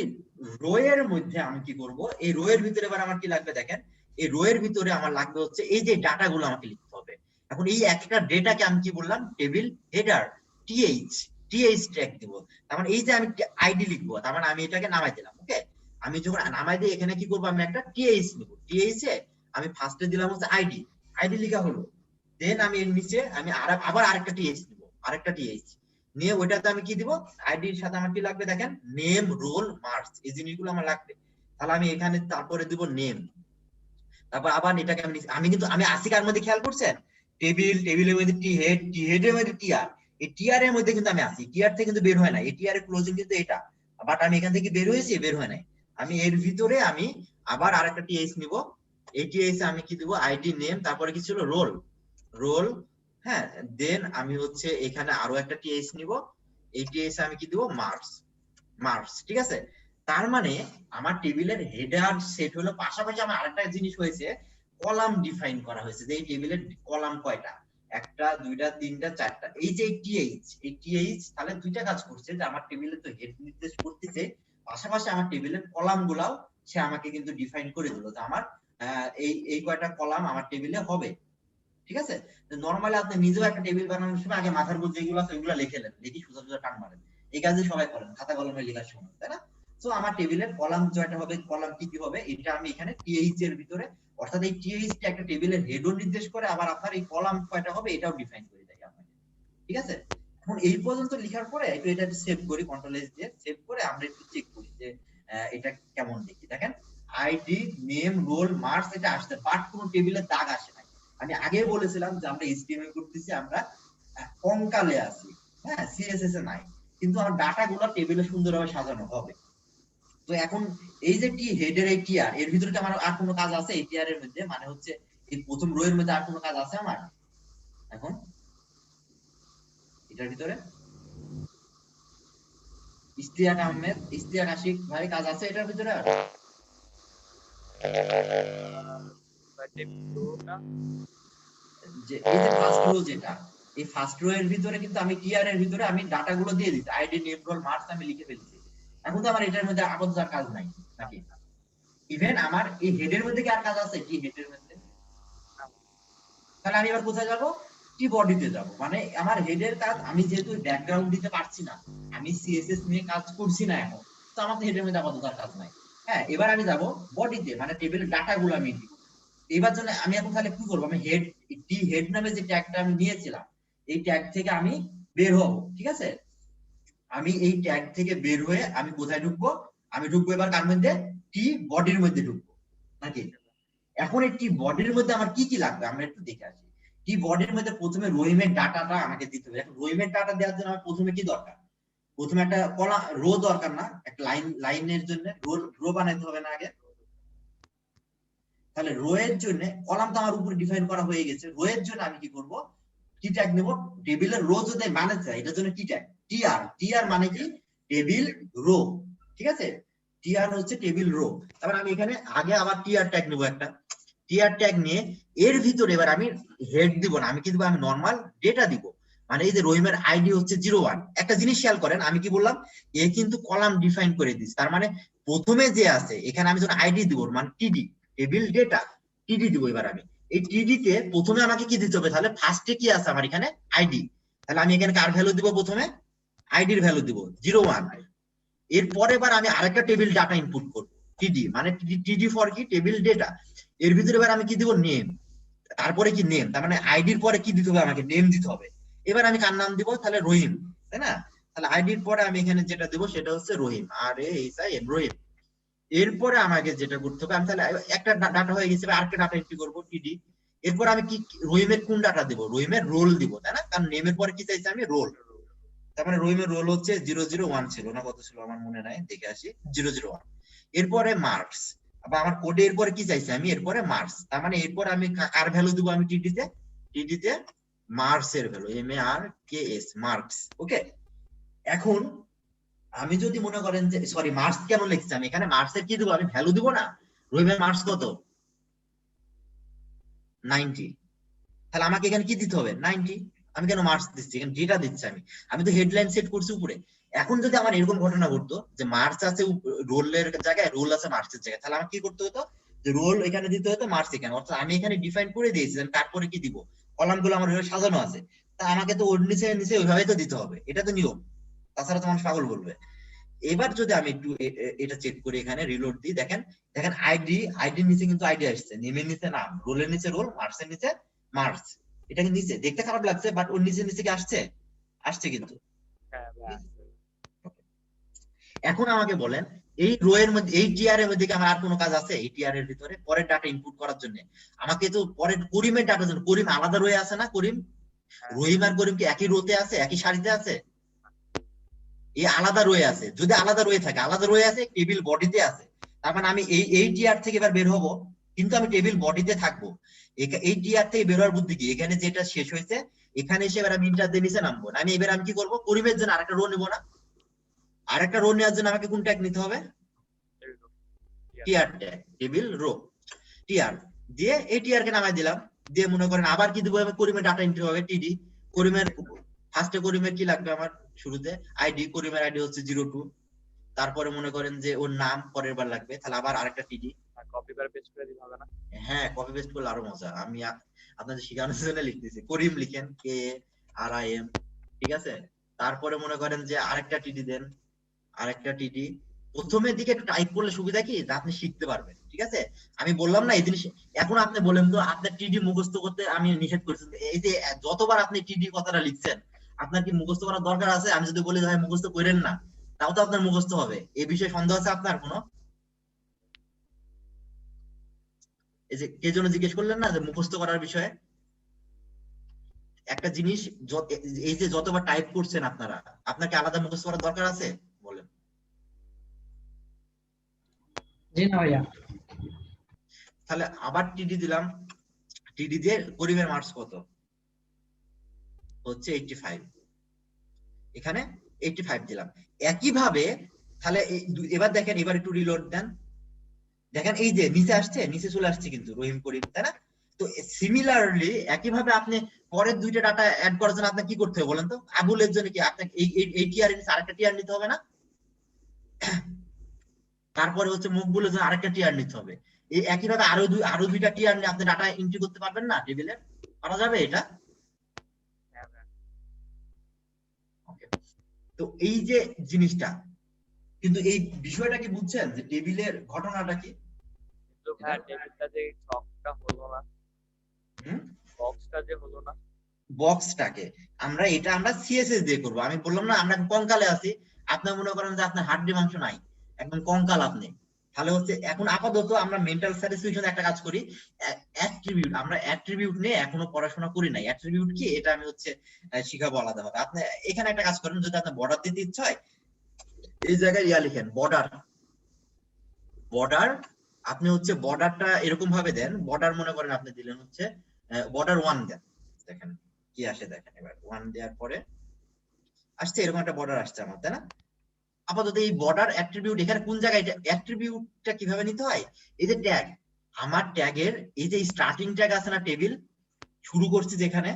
রো এর মধ্যে আমি কি করব? এই রো এর ভিতরে এবার আমার কি লাগবে দেখেন, এই রো এর ভিতরে আমার লাগবে হচ্ছে এই যে ডাটা গুলো আমাকে লিখতে হবে। এখন এই একটা ডেটাকে আমি কি বললাম? টেবিল হেডার টিএইচ ট্যাগ দিব। তার মানে এই যে আমি আইডি লিখবো, তার মানে আমি এটাকে নামাই দিলাম। ওকে, আমি যখন নামাই দিই এখানে কি করবো? আমি একটা টিএইচ নিব, টিএইচ এ আমি ফার্স্টে দিলাম হচ্ছে আইডি, আইডি লেখা হলো, দেন আমি এর নিচে আমি আবার আরেকটা টিএইচ দিব, আরেকটা টিএইচ নিয়ে ওইটাতে আমি কি দিব, আইডির সাথে আমার কি লাগবে দেখেন, নেম, রোল, মার্কস, এই জিনিসগুলো আমার লাগবে। তাহলে আমি এখানে তারপরে দিব নেম, তারপর আবার এটাকে আমি কিন্তু আমি আসিকার মধ্যে খেয়াল করছেন, টেবিলের মধ্যে টি হেডের মধ্যে টিআর, এই টিআর এর মধ্যে কিন্তু আমি আসি, টিআর থেকে কিন্তু বের হয় না, এই টিআর এর ক্লোজিং কিন্তু এটা, বাট আমি এখান থেকে বের হয়েছি, বের হয় নাই। আমি এর ভিতরে আমি আবার আরেকটা টিএইচ নিব, এই টিএইচ আমি কি দিব, আইডি, নেম, তারপরে কি ছিল, রোল, হ্যাঁ, দেন আমি হচ্ছে এখানে আরো একটা টিএইচ নিব, এই টিএইচ আমি কি দিব, মার্কস, ঠিক আছে। তার মানে আমার টেবিলের হেডার সেট হলো, পাশাপাশি আমার আরেকটা জিনিস হয়েছে, কলাম ডিফাইন করা হয়েছে, যে এই টেবিলের কলাম কয়টা, একটা, দুইটা, তিনটা, চারটা, এই যে টিএইচ তাহলে দুইটা কাজ করছে, যে আমার টেবিলে তো হেড নির্দেশ করতেছে, পাশাপাশি আমার টেবিলের কলাম গুলাও সে আমাকে কিন্তু ডিফাইন করে দিল, যে আমার এই কয়টা কলাম আমার টেবিলে হবে, ঠিক আছে। নরমালি আপনি নিজেও একটা টেবিল বানানোর সময় আগে মাথার মধ্যে যেগুলো আছে ওইগুলো লিখে নেন, লিখে সোজা সোজা টান মারেন, এই কাজে সবাই করেন খাতা কলমে লেখার সময়, তাই না? তো আমার টেবিলের কলাম জয়টা হবে, কলাম কি হবে, এটা আমি এখানে টিএইচ এর ভিতরে, অর্থাৎ এই টিএইচ টা একটা টেবিলের হেডও নির্দেশ করে, আবার আপনার এই কলাম কয়টা হবে এটাও ডিফাইন করে দেয় আপনাকে, ঠিক আছে। এখন এই পর্যন্ত লেখার পরে একটু এটা সেভ করি, কন্ট্রোল এস দিয়ে সেভ করে আমরা একটু চেক করি যে এটা কেমন দেখি। দেখেন আইডি, নেম, রোল, মার্কস এটা আসছে, বাট কোনো টেবিলের দাগ আসে নাই। আমি আগে বলেছিলাম যে আমরা এইচটিএমএল করতেছি, আমরা কঙ্কালে আছি, হ্যাঁ, সিএসএস এ নাই, কিন্তু আমার ডাটা গুলো টেবিলে সুন্দরভাবে সাজানো হবে। তো এখন এই যে টি হেডের এই টিআর এর ভিতরে আমার আর কোনো কাজ আছে, এই টিআর এর মধ্যে, মানে হচ্ছে এই প্রথম রো এর মধ্যে আর কোনো কাজ আছে আমার এখন এটার ভিতরে? ইশতিয়াক আহমেদ, ইশতিয়াক আশিক ভাই, কাজ আছে এটার ভিতরে আর? যে এই যে ফার্স্ট রো, যেটা এই ফার্স্ট রো এর ভিতরে কিন্তু আমি টিআর এর ভিতরে আমি ডাটা গুলো দিয়ে দিচ্ছি, আইডি, নেম, রোল, মার্কস আমি লিখে ফেলছি। এখন তো আমার এটার মধ্যে আপাতত আর কাজ নাই নাকি? ইভেন আমার এই হেডের মধ্যে কি আর কাজ আছে? টি হেডের মধ্যে, তাহলে আমি এবার কোথায় যাব? টি বডিতে যাব। মানে আমার হেডের কাজ, আমি যেহেতু ব্যাকগ্রাউন্ড দিতে পারছি না, আমি সিএসএস নিয়ে কাজ করছি না এখন, তো আমার তো হেডের মধ্যে আপাতত আর কাজ নাই। হ্যাঁ, এবার আমি যাব বডিতে, মানে টেবিলের ডাটা গুলো আমি দিব। এবার জন্য আমি এখন তাহলে কি করবো, আমি হেড, টি হেড নামে যে ট্যাগটা আমি নিয়েছিলাম, এই ট্যাগ থেকে আমি বের হব, ঠিক আছে। আমি এই ট্যাগ থেকে বের হয়ে আমি কোথায় ঢুকবো? আমি ঢুকবো এবার কার মধ্যে? টি বডির মধ্যে ঢুকবো নাকি? এখন এই টি বডির মধ্যে আমার কি কি লাগবে আমরা একটু দেখে আসি। টি বডির মধ্যে প্রথমে রোইমের ডাটাটা আমাকে দিতে হবে। এখন রোইমের ডাটা দেওয়ার জন্য আমার প্রথমে কি দরকার? প্রথমে একটা কলাম, রো দরকার না? একটা লাইনের জন্য রো বানাইতে হবে না আগে? তাহলে রো এর জন্য কলাম তো আমার উপরে ডিফাইন করা হয়ে গেছে, রো এর জন্য আমি কি করব? টি ট্যাগ নেব। টেবিলের রো যদি মানে চাই, এটার জন্য টি ট্যাগ, টিআর মানে কি? টেবিল রো, ঠিক আছে। টিআর হচ্ছে টেবিল রো। তারপর আমি এখানে আগে আবার টিআর ট্যাগ নেব, একটা টিআর ট্যাগ নিয়ে এর ভিতরে এবার আমি হেড দিব না, আমি কি দিব? আমি নরমাল ডেটা দিব। মানে এই যে রহিমের আইডি হচ্ছে 01। একটা জিনিস খেয়াল করেন, আমি কি বললাম? এ কিন্তু কলাম ডিফাইন করে দিস, তার মানে প্রথমে যে আছে এখানে আমি যখন আইডি দিব, মানে টিডি, টেবিল ডেটা, টিডি দিব। এবার আমি এই টিডি তে প্রথমে আমাকে কি দিতে হবে? তাহলে ফার্স্টে কি আছে আমার এখানে? আইডি। তাহলে আমি এখানে কার ভ্যালু দিব? প্রথমে আইডির ভ্যালু দিব 01। এরপরে এবার আমি আরেকটা টেবিল ডাটা ইনপুট করব, টিডি, মানে টিডি ফর কি? Table data. এর ভিতরে এবার আমি কি দিব? নেম। তারপরে কি? নেম, তার মানে আইডির পরে কি দিতে হবে? আমাকে নেম দিতে হবে। এবার আমি কার নাম দিব? তাহলে রহিম, তাই না? তাহলে আইডির পরে আমি এখানে যেটা দেব সেটা হচ্ছে রহিম, RAHIM, রহিম। এরপরে আমাকে যেটা করতে হবে, আমি তাহলে একটা ডাটা হয়ে গেছে, আরেকটা ডাটা এন্ট্রি করব, টিডি। এরপর আমি কি রহিমের কোন ডাটা দেব? রহিমের রোল দিব, তাই না? কারণ নেমের পরে কি চাইছি আমি? রোল। তার মানে রহিমের রোল হচ্ছে 001 ছিল না, কত ছিল আমার মনে নাই, দেখে আসি, 001। এরপরে মার্কস, আবার আমার কোডে এরপরে কি চাইছি আমি? এরপরে মার্কস। তার মানে এরপরে আমি কার ভ্যালু দিব? আমি টিডিতে মার্কস এর ভ্যালু, MARKS, মার্কস। ওকে, এখন আমি যদি মনে করেন যে, সরি, মার্কস কেন লিখছি আমি এখানে? মার্কস এর কি দিব? আমি ভ্যালু দিব না? রহিমের মার্কস কত? 90। তাহলে আমাকে এখানে কি দিতে হবে? 90। আমি কেন মার্কস দিচ্ছি? এখানে ডেটা দিচ্ছি আমি তো হেডলাইন সেট করছি উপরে। এখন যদি আমার এরকম ঘটনা ঘটতো যে মার্কস আছে রোলের জায়গায়, রোল আছে মার্কসের জায়গায়, তাহলে আমার কি করতে হতো? যে রোল এখানে দিতে হতো, মার্কস এখানে। অর্থাৎ আমি এখানে ডিফাইন করে দিয়েছি তারপরে কি দিব, কলাম গুলো আমার সাজানো আছে, তা আমাকে তো ওর নিচে নিচে ওইভাবে তো দিতে হবে, এটা তো নিয়ম, তাছাড়া তো মানুষ পাগল বলবে। এবার যদি আমি একটু এটা চেক করি, এখানে রিলোড দিই, দেখেন আইডির নিচে কিন্তু আইডি আসছে, নেমের নিচে নাম, রোলের নিচে রোল, মার্কসের নিচে মার্কস। এটা কিন্তু নিচে দেখতে খারাপ লাগছে, বাট ওর নিচে নিচে কি আসছে কিন্তু। এখন আমাকে বলেন এই রো এর মধ্যে, এই টিআর এর মধ্যে কি আমার আর কোনো কাজ আছে? এই টিআর এর ভিতরে পরের ডাটা ইনপুট করার জন্য আমাকে তো পরের করিমের ডাটার জন্য, করিম আলাদা রোয়ে আছে না? করিম, রহিম আর করিম কি একই রোতে আছে, একই সারিতে আছে? এই আলাদা রয়ে আছে। যদি আলাদা রয়ে থাকে, আলাদা রয়ে আছে, টেবিল বডিতে আছে, তার মানে আমি এই টিআর থেকে এবার বের হবো, কিন্তু আমি টেবিল বডিতে থাকবো। এই টিআর থেকে বের হওয়ার বুদ্ধি কি? এখানে যেটা শেষ হয়েছে এখানে এসে এবার আমি ইন্টার দিয়ে নিচে নামবো না। আমি কি করবো? করিমের জন্য আরেকটা রো নিবো না? আরেকটা রো নেওয়ার জন্য আমাকে কোন ট্যাগ নিতে হবে? TR tag, table row TR দিয়ে এই টিআর কে নামাই দিলাম। দিয়ে মনে করেন আবার কি দিব? আমি করিমের ডাটা এন্ট্রি হবে, টিডি করিমের ফার্স্টে করিমের কি লাগবে আমার শুরুতে? আইডি, করিমের আইডি হচ্ছে 02। তারপরে মনে করেন যে ওর নাম পরের বার লাগবে, তাহলে আবার আরেকটা টিডি। কপি বার পেস্ট করে দিতে হবে না? হ্যাঁ, কপি পেস্ট করলে আরো মজা। আমি আপনাদের শেখানোর জন্য লিখতেছি, করিম লিখেন KRIM, ঠিক আছে? তারপরে মনে করেন যে আরেকটা টিডি দেন, আরেকটা টিডি। প্রথমের দিকে একটু টাইপ করলে সুবিধা কি, আপনি শিখতে পারবেন, ঠিক আছে? আমি বললাম না এই জিনিস। এখন আপনি বলেন তো, আপনার টিডি মুখস্থ করতে আমি নিষেধ করছি, এই যে যতবার আপনি টিডি কথাটা লিখছেন আপনার কি মুখস্থ করার দরকার আছে? আমি যদি বলি ভাই মুখস্থ করেন না, তাও তো আপনার মুখস্থ হবে। এই বিষয়ে সন্দেহ আছে আপনার কোনো? এই যে কে জন্য জিজ্ঞেস করলেন না যে মুখস্থ করার বিষয়ে, একটা জিনিস এই যে যতবার টাইপ করছেন আপনারা, আপনাকে আলাদা মুখস্থ করার দরকার আছে? বলেন। জি না ভাইয়া। তাহলে আবার টিডি দিলাম, টিডি দিয়ে করিমের মার্কস কত হচ্ছে? 85। এখানে 85 দিলাম। একইভাবে তাহলে এবার দেখেন, এবার একটু রিলোড দেন, দেখেন এই যে নিচে আসছে, নিচে চলে আসছে কিন্তু রহিম করিম, তাই না? তো সিমিলারলি একইভাবে আপনি পরের দুইটা ডাটা অ্যাড করার জন্য আপনাকে কি করতে হবে বলেন তো? আবুলের জন্য কি আপনাকে এই টিআর এর নিচে আরেকটা টিআর নিতে হবে না? তারপরে হচ্ছে মকবুলের জন্য আরেকটা টিআর নিতে হবে। এই একইভাবে আরো দুইটা টিআর নিয়ে আপনি ডাটা এন্ট্রি করতে পারবেন না টেবিলে? পারা যাবে এটা? তো এই যে জিনিসটা, কিন্তু এই বিষয়টা কি বুঝছেন যে টেবিলের ঘটনাটা কি? কিন্তু ভাই টেবিলটা যে ছকটা হলো না, বক্সটা যে হলো না, বক্সটাকে আমরা সিএসএস দিয়ে করব। আমি বললাম না আমরা কঙ্কালে আছি, আপনি মনে করেন যে আপনার হাড্ডি মাংস নাই, একদম কঙ্কাল আপনি, তাহলে হচ্ছে এখন আপাতত আমরা মেন্টাল স্যাটিসফ্যাকশন একটা কাজ করি, অ্যাট্রিবিউট। আমরা অ্যাট্রিবিউট নিয়ে এখনো পড়াশোনা করি নাই। অ্যাট্রিবিউট কি এটা আমি হচ্ছে শিখাবো আলাদাভাবে। আপনি এখানে একটা কাজ করেন, যদি আপনার বর্ডার দিতে ইচ্ছা হয় এই জায়গায় লিখেন বর্ডার। আপনি হচ্ছে বর্ডারটা এরকম ভাবে দেন, বর্ডার মনে করেন আপনি দিলেন হচ্ছে বর্ডার 1 দেন, দেখেন কি আসে। দেখেন এবার 1 দেওয়ার পরে আসছে এরকম একটা বর্ডার আসছে আমার, তাই না? আপাতত এই বর্ডার অ্যাট্রিবিউট এখানে কোন জায়গায়, অ্যাট্রিবিউটটা কিভাবে নিতে হয়? এই যে ট্যাগ, আমার ট্যাগের এই যে স্টার্টিং ট্যাগ আছে না, টেবিল শুরু করছি যেখানে,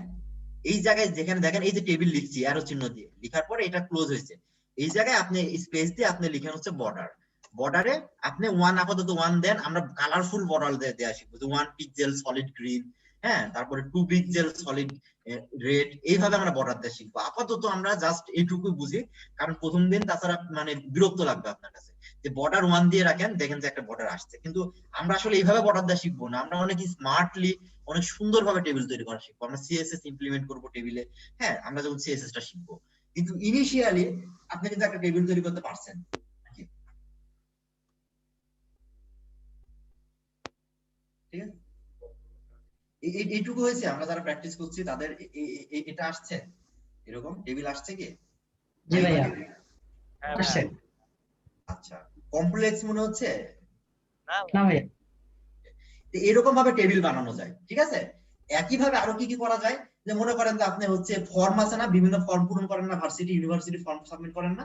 এই জায়গায় যেখানে দেখেন এই যে টেবিল লিখছি অ্যারো চিহ্ন দিয়ে, লিখার পরে এটা ক্লোজ হয়েছে, এই জায়গায় আপনি স্পেস দিয়ে আপনি লিখেন হচ্ছে বর্ডার। বর্ডারে আপনি 1 আপাতত 1 দেন। আমরা কালারফুল বর্ডার দেওয়া শিখবো, যে 1 পিক্সেল সলিড গ্রিন, হ্যাঁ, তারপরে 2 পিক্সেল সলিড রেড, এইভাবে আমরা বর্ডার দেওয়া শিখবো। আপাতত আমরা জাস্ট এইটুকু বুঝি, কারণ প্রথম দিন, তাছাড়া মানে বিরক্ত লাগবে আপনার কাছে যে বর্ডার 1 দিয়ে রাখেন, দেখেন যে একটা বর্ডার আসছে। কিন্তু আমরা আসলে এইভাবে বর্ডার দেওয়া শিখবো না, আমরা অনেক স্মার্টলি অনেক সুন্দরভাবে টেবিল তৈরি করা শিখবো। আমরা সিএসএস ইমপ্লিমেন্ট করবো টেবিলে, হ্যাঁ, আমরা যখন সিএসএস টা শিখবো। কিন্তু ইনিশিয়ালি আপনি কিন্তু একটা টেবিল তৈরি করতে পারছেন। ঠিক আছে, এইটুকু হয়েছে। আমরা যারা প্র্যাকটিস করছি তাদের এটা আসছে, এরকম টেবিল আসছে কি? জি ভাইয়া আসছে। আচ্ছা, কমপ্লেক্স মনে হচ্ছে না ভাইয়া। এরকম ভাবে টেবিল বানানো যায়, ঠিক আছে? একই ভাবে আরো কি কি করা যায়, যে মনে করেন যে আপনি হচ্ছে ফর্ম আছে না, বিভিন্ন ফর্ম পূরণ করেন না, ইউনিভার্সিটি ফর্ম সাবমিট করেন না,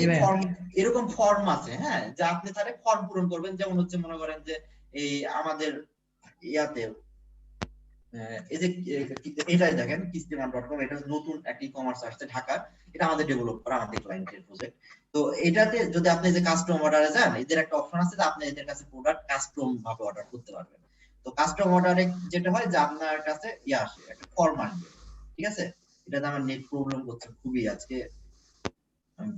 এই ফর্ম, এরকম ফর্ম আছে, হ্যাঁ, যা আপনি তাহলে ফর্ম পূরণ করবেন। যেমন হচ্ছে মনে করেন যে এই আমাদের ইয়াতে এই যে এটাই দেখেন kistiman.com, এটা নতুন একটা ই-কমার্স আসছে ঢাকা, এটা আমাদের ডেভেলপ করা, আমাদের ক্লায়েন্টের প্রজেক্ট। তো এটাতে যদি আপনি যে কাস্টম অর্ডারে যান, এদের একটা অপশন আছে যে আপনি এদের কাছে প্রোডাক্ট কাস্টম ভাবে অর্ডার করতে পারবেন। তো কাস্টম অর্ডারে যেটা হয় যে আপনার কাছে আসে একটা ফর্ম আসবে, ঠিক আছে? এটাতে আমার নেট প্রবলেম করছে খুবই আজকে,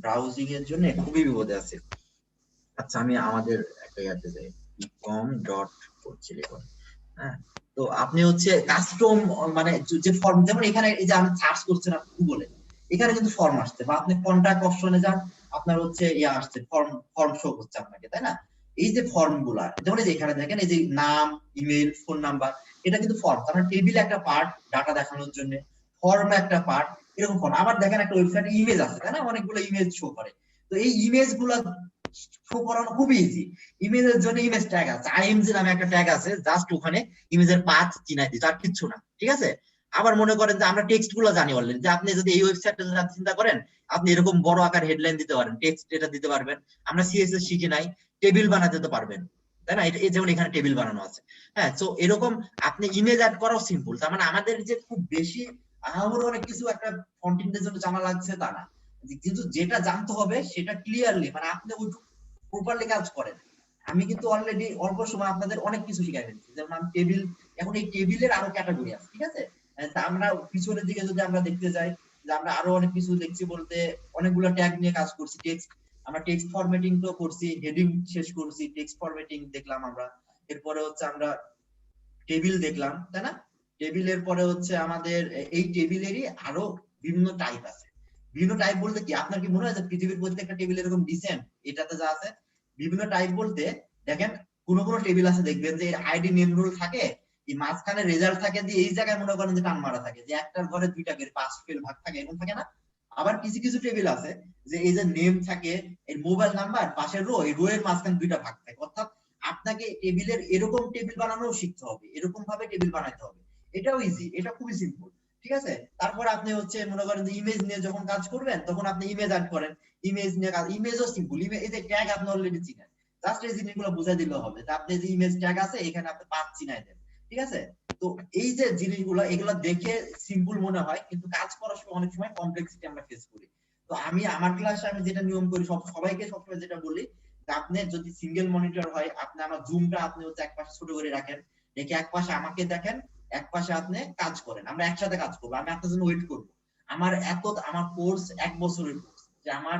ব্রাউজিং এর জন্য খুবই বিপদে আছে। আচ্ছা আমি আমাদের একটা ইয়াতে যাই, ecom.silicon। হ্যাঁ, তো আপনি হচ্ছে কাস্টম মানে যে ফর্ম, যেমন এখানে এই যে আমি সার্চ করছেন আপনি গুগলে, এখানে কিন্তু ফর্ম আসছে, বা আপনি কন্টাক্ট অপশনে যান, আপনার হচ্ছে ইয়া আসছে, ফর্ম শো করছে আপনাকে, তাই না? এই যে ফর্ম গুলা, যেমন এই যে এখানে দেখেন এই যে নাম, ইমেল, ফোন নাম্বার, এটা কিন্তু ফর্ম। কারণ টেবিল একটা পার্ট ডাটা দেখানোর জন্য, ফর্ম একটা পার্ট, এরকম ফর্ম। আবার দেখেন একটা ওয়েবসাইটে ইমেজ আছে, তাই না? অনেকগুলো ইমেজ শো করে। তো এই ইমেজ গুলা শো করানো খুব ইজি। ইমেজের জন্য ইমেজ ট্যাগ আছে, আইএমজি নামে একটা ট্যাগ আছে, জাস্ট ওখানে ইমেজের পাথ চিনাই দিই, আর কিচ্ছু না, ঠিক আছে? আবার মনে করেন যে আমরা টেক্সট গুলো জানি অলরেডি, যে আপনি যদি এই ওয়েবসাইটটা চিন্তা করেন, আপনি এরকম বড় আকার হেডলাইন দিতে পারেন, টেক্সট এটা দিতে পারবেন। আমরা সিএসএস শিখি নাই, টেবিল বানাতে তো পারবেন, তাই না? এই যেমন এখানে টেবিল বানানো আছে। হ্যাঁ, তো এরকম আপনি ইমেজ অ্যাড করাও সিম্পল। তার মানে আমাদের যে খুব বেশি আহামরি অনেক কিছু একটা কন্টেন্টের জন্য জানা লাগছে তা না, কিন্তু যেটা জানতে হবে সেটা ক্লিয়ারলি, মানে আপনি ওইটুকু প্রপারলি কাজ করেন। আমি কিন্তু অলরেডি অল্প সময় আপনাদের অনেক কিছু শিখাই ফেলছি। যেমন আমি টেবিল, এখন এই টেবিলের আরো ক্যাটাগরি আছে, ঠিক আছে? তা আমরা পিছনের দিকে যদি আমরা দেখতে যাই, যে আমরা আরো অনেক কিছু দেখছি, বলতে অনেকগুলো ট্যাগ নিয়ে কাজ করছি। টেক্সট, আমরা টেক্সট ফরম্যাটিং তো করছি, হেডিং শেষ করছি, টেক্সট ফরম্যাটিং দেখলাম আমরা। এরপরে হচ্ছে আমরা টেবিল দেখলাম, তাই না? টেবিলের পরে হচ্ছে আমাদের এই টেবিলেরই আরো বিভিন্ন টাইপ আছে। বিভিন্ন টাইপ বলতে কি, আপনার কি মনে হয় যে পৃথিবীর প্রত্যেকটা টেবিল এরকম ডিসেন্ট? এটাতে যা আছে বিভিন্ন টাইপ বলতে, দেখেন কোন কোন টেবিল আছে দেখবেন যে আইডি নেম রোল থাকে, এই মাঝখানে রেজাল্ট থাকে, দিয়ে এই জায়গায় মনে করেন যে টান মারা থাকে, যে একটার ঘরে দুইটা করে পাঁচ ফেল ভাগ থাকে, এরকম থাকে না? আবার কিছু কিছু টেবিল আছে যে এই যে নেম থাকে, এর মোবাইল নাম্বার, পাশের রো, এই রো এর মাঝখানে দুইটা ভাগ থাকে। অর্থাৎ আপনাকে টেবিলের এরকম টেবিল বানানো শিখতে হবে, এরকম ভাবে টেবিল বানাতে হবে। এটাও ইজি, এটা খুবই সিম্পল, ঠিক আছে? তারপর আপনি হচ্ছে মনে করেন যে ইমেজ নিয়ে যখন কাজ করবেন, তখন আপনি ইমেজ অ্যাড করেন। ইমেজ নিয়ে কাজ, ইমেজও সিম্পল। এই যে ট্যাগ আপনি অলরেডি চিনেন, জাস্ট এই জিনিসগুলো বুঝাই দিলে হবে। যে আপনি যে ইমেজ ট্যাগ আছে, এখানে আপনি পাথ চিনাই দেন, ঠিক আছে? তো এই যে জিনিসগুলো, এগুলো দেখে সিম্পল মনে হয়, কিন্তু কাজ করার সময় অনেক সময় কমপ্লেক্সিটি আমরা ফেস করি। তো আমি আমার ক্লাসে আমি যেটা নিয়ম করি, সবাইকে সবসময় যেটা বলি, আপনি যদি সিঙ্গেল মনিটর হয়, আপনি আমার জুমটা আপনি হচ্ছে এক পাশে ছোট করে রাখেন, রেখে এক পাশে আমাকে দেখেন, এক পাশে আপনি কাজ করেন, আমরা একসাথে কাজ করবো। আমি আপনার জন্য ওয়েট করবো। আমার কোর্স 1 বছরের কোর্স, যে আমার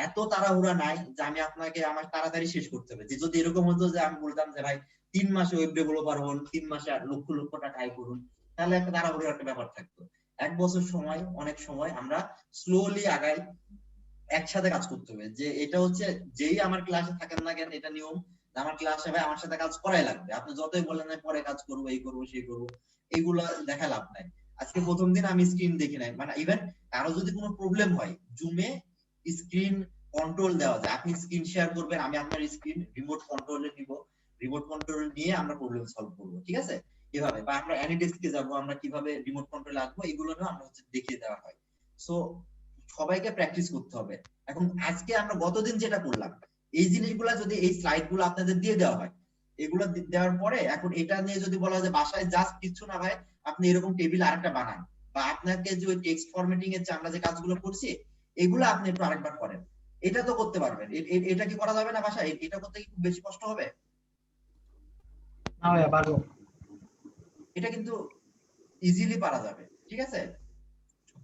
এত তাড়াহুড়া নাই যে আমি আপনাকে আমার তাড়াতাড়ি শেষ করতে হবে। যে যদি এরকম হতো যে আমি বলতাম যে ভাই 3 মাসে ওয়েব ডেভেলপার হন, 3 মাসে লক্ষ লক্ষ টাকা আয় করুন, তাহলে একটা তাড়াহুড়োর একটা ব্যাপার থাকতো। 1 বছর সময়, অনেক সময় আমরা স্লোলি আগাই, একসাথে কাজ করতে হবে। যে এটা হচ্ছে, যেই আমার ক্লাসে থাকেন না কেন, এটা নিয়ম, আমার ক্লাসে ভাই আমার সাথে কাজ করাই লাগবে। আপনি যতই বলেন না পরে কাজ করবো, এই করবো সেই করবো, এগুলা দেখা লাভ নাই। আজকে প্রথম দিন আমি স্ক্রিন দেখি নাই, মানে ইভেন কারো যদি কোনো প্রবলেম হয়, জুমে স্ক্রিন কন্ট্রোল দেওয়া যায়। আপনি স্ক্রিন শেয়ার করবেন, আমি আপনার স্ক্রিন রিমোট কন্ট্রোলে নিব, রিমোট কন্ট্রোল নিয়ে আমরা প্রবলেম সলভ করবো, ঠিক আছে? এভাবে, বা আমরা অ্যানিডেস্কে যাবো, আমরা কিভাবে রিমোট কন্ট্রোলে আসবো, এগুলো না আমরা হচ্ছে দেখিয়ে দেওয়া হয়। সো সবাইকে প্র্যাকটিস করতে হবে। এখন আজকে আমরা গতদিন যেটা করলাম, এই জিনিসগুলা যদি এই স্লাইড গুলো আপনাদের দিয়ে দেওয়া হয়, এগুলো দেওয়ার পরে এখন এটা নিয়ে যদি বলা হয় যে বাসায় জাস্ট কিছু না ভাই, আপনি এরকম টেবিল আরেকটা বানান, বা আপনাকে যে ওই টেক্সট ফরম্যাটিং এর যে আমরা যে কাজগুলো করছি, এগুলো আপনি একটু আরেকবার করেন, এটা তো করতে পারবেন। এটা কি করা যাবে না বাসায়? এটা করতে কি খুব বেশি কষ্ট হবে? না ভাইয়া, পারবো। এটা কিন্তু ইজিলি পারা যাবে, ঠিক আছে?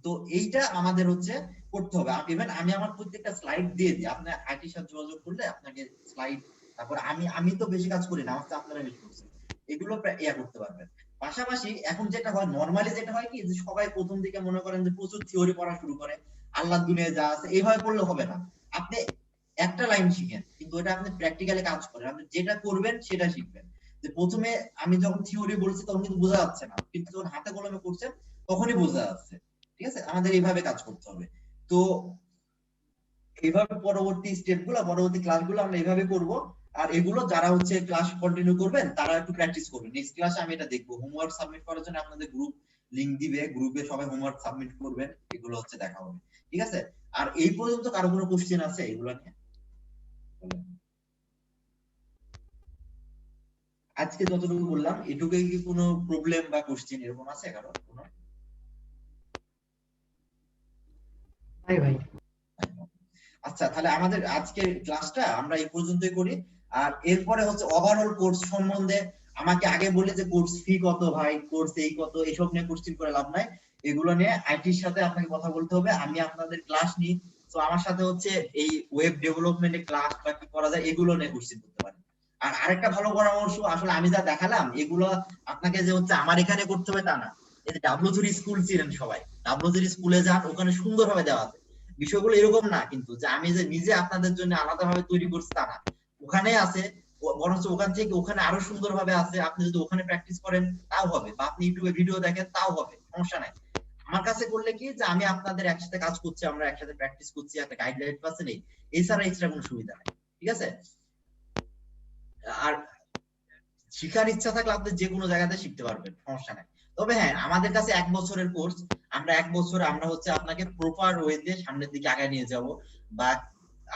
তো এইটা আমাদের হচ্ছে করতে হবে। ইভেন আমি আমার প্রত্যেকটা স্লাইড দিয়ে দিই, আপনি আইটির সাথে যোগাযোগ করলে আপনাকে স্লাইড, তারপর আমি তো বেশি কাজ করি না, আমার তো আপনারা বেশি করছেন, এগুলো ইয়া করতে পারবেন। পাশাপাশি এখন যেটা হয়, নরমালি যেটা হয় কি, যে সবাই প্রথম দিকে মনে করেন যে প্রচুর থিওরি পড়া শুরু করে, আল্লাহ দুনিয়ায় যা আছে এইভাবে পড়লে হবে না। আপনি একটা লাইন শিখেন, কিন্তু এটা আপনি প্র্যাকটিক্যালি কাজ করেন, আপনি যেটা করবেন সেটা শিখবেন। যে প্রথমে আমি যখন থিওরি বলছি তখন কিন্তু বোঝা যাচ্ছে না, কিন্তু যখন হাতে কলমে করছেন তখনই বোঝা যাচ্ছে, ঠিক আছে? আমাদের এইভাবে কাজ করতে হবে। তো এইভাবে পরবর্তী স্টেপগুলো, পরবর্তী ক্লাসগুলো আমরা এইভাবে করব। আর এগুলো যারা হচ্ছে ক্লাস কন্টিনিউ করবেন তারা একটু প্র্যাকটিস করবেন। নেক্সট ক্লাসে আমি এটা দেখবো, হোমওয়ার্ক সাবমিট করার জন্য আপনাদের গ্রুপ লিংক দিবে, গ্রুপে সবাই হোমওয়ার্ক সাবমিট করবেন, এগুলো হচ্ছে দেখা হবে, ঠিক আছে? আর এই পর্যন্ত কারো কোনো কোশ্চেন আছে এগুলো নিয়ে? আজকে যতটুকু বললাম এটুকুই কি কোনো প্রবলেম বা কোশ্চেন এরকম আছে কারো কোনো? ভাই আচ্ছা, তাহলে আমাদের আজকের ক্লাসটা আমরা এই পর্যন্তই করি। আর এরপরে হচ্ছে ওভারঅল কোর্স সম্বন্ধে আমাকে আগে বলে যে কোর্স ফি কত ভাই, কোর্স এই কত, এসব নিয়ে কোশ্চেন করে লাভ নাই। এগুলো নিয়ে আইটির সাথে আপনাকে কথা বলতে হবে। আমি আপনাদের ক্লাস নিই, তো আমার সাথে হচ্ছে এই ওয়েব ডেভেলপমেন্টের ক্লাস বা কি করা যায় এগুলো নিয়ে কোশ্চেন করতে পারেন। আর আরেকটা ভালো পরামর্শ, আসলে আমি যা দেখালাম এগুলো আপনাকে যে হচ্ছে আমার এখানে করতে হবে তা না। এই যে W3 স্কুল ছিলেন সবাই, W3 স্কুলে যান, ওখানে সুন্দরভাবে দেওয়া আছে। বিষয়গুলো এরকম না কিন্তু যে আমি যে নিজে আপনাদের জন্য আলাদাভাবে তৈরি করছি তা না, ওখানে আছে, বরঞ্চ ওখান থেকে ওখানে আরো সুন্দরভাবে আছে। আপনি যদি ওখানে প্র্যাকটিস করেন তাও হবে, বা আপনি ইউটিউবে ভিডিও দেখেন তাও হবে, সমস্যা নাই। আমার কাছে করলে কি যে আমি আপনাদের একসাথে কাজ করছি, আমরা একসাথে প্র্যাকটিস করছি, একটা গাইডলাইন পাচ্ছেন, এছাড়া এক্সট্রা কোনো সুবিধা নাই, ঠিক আছে? আর শিখার ইচ্ছা থাকলে আপনি যে কোনো জায়গাতে শিখতে পারবেন, সমস্যা নাই। তবে হ্যাঁ, আমাদের কাছে 1 বছরের কোর্স, আমরা 1 বছর আমরা হচ্ছে আপনাকে প্রপার ওয়েতে সামনের দিকে আগায় নিয়ে যাব, বা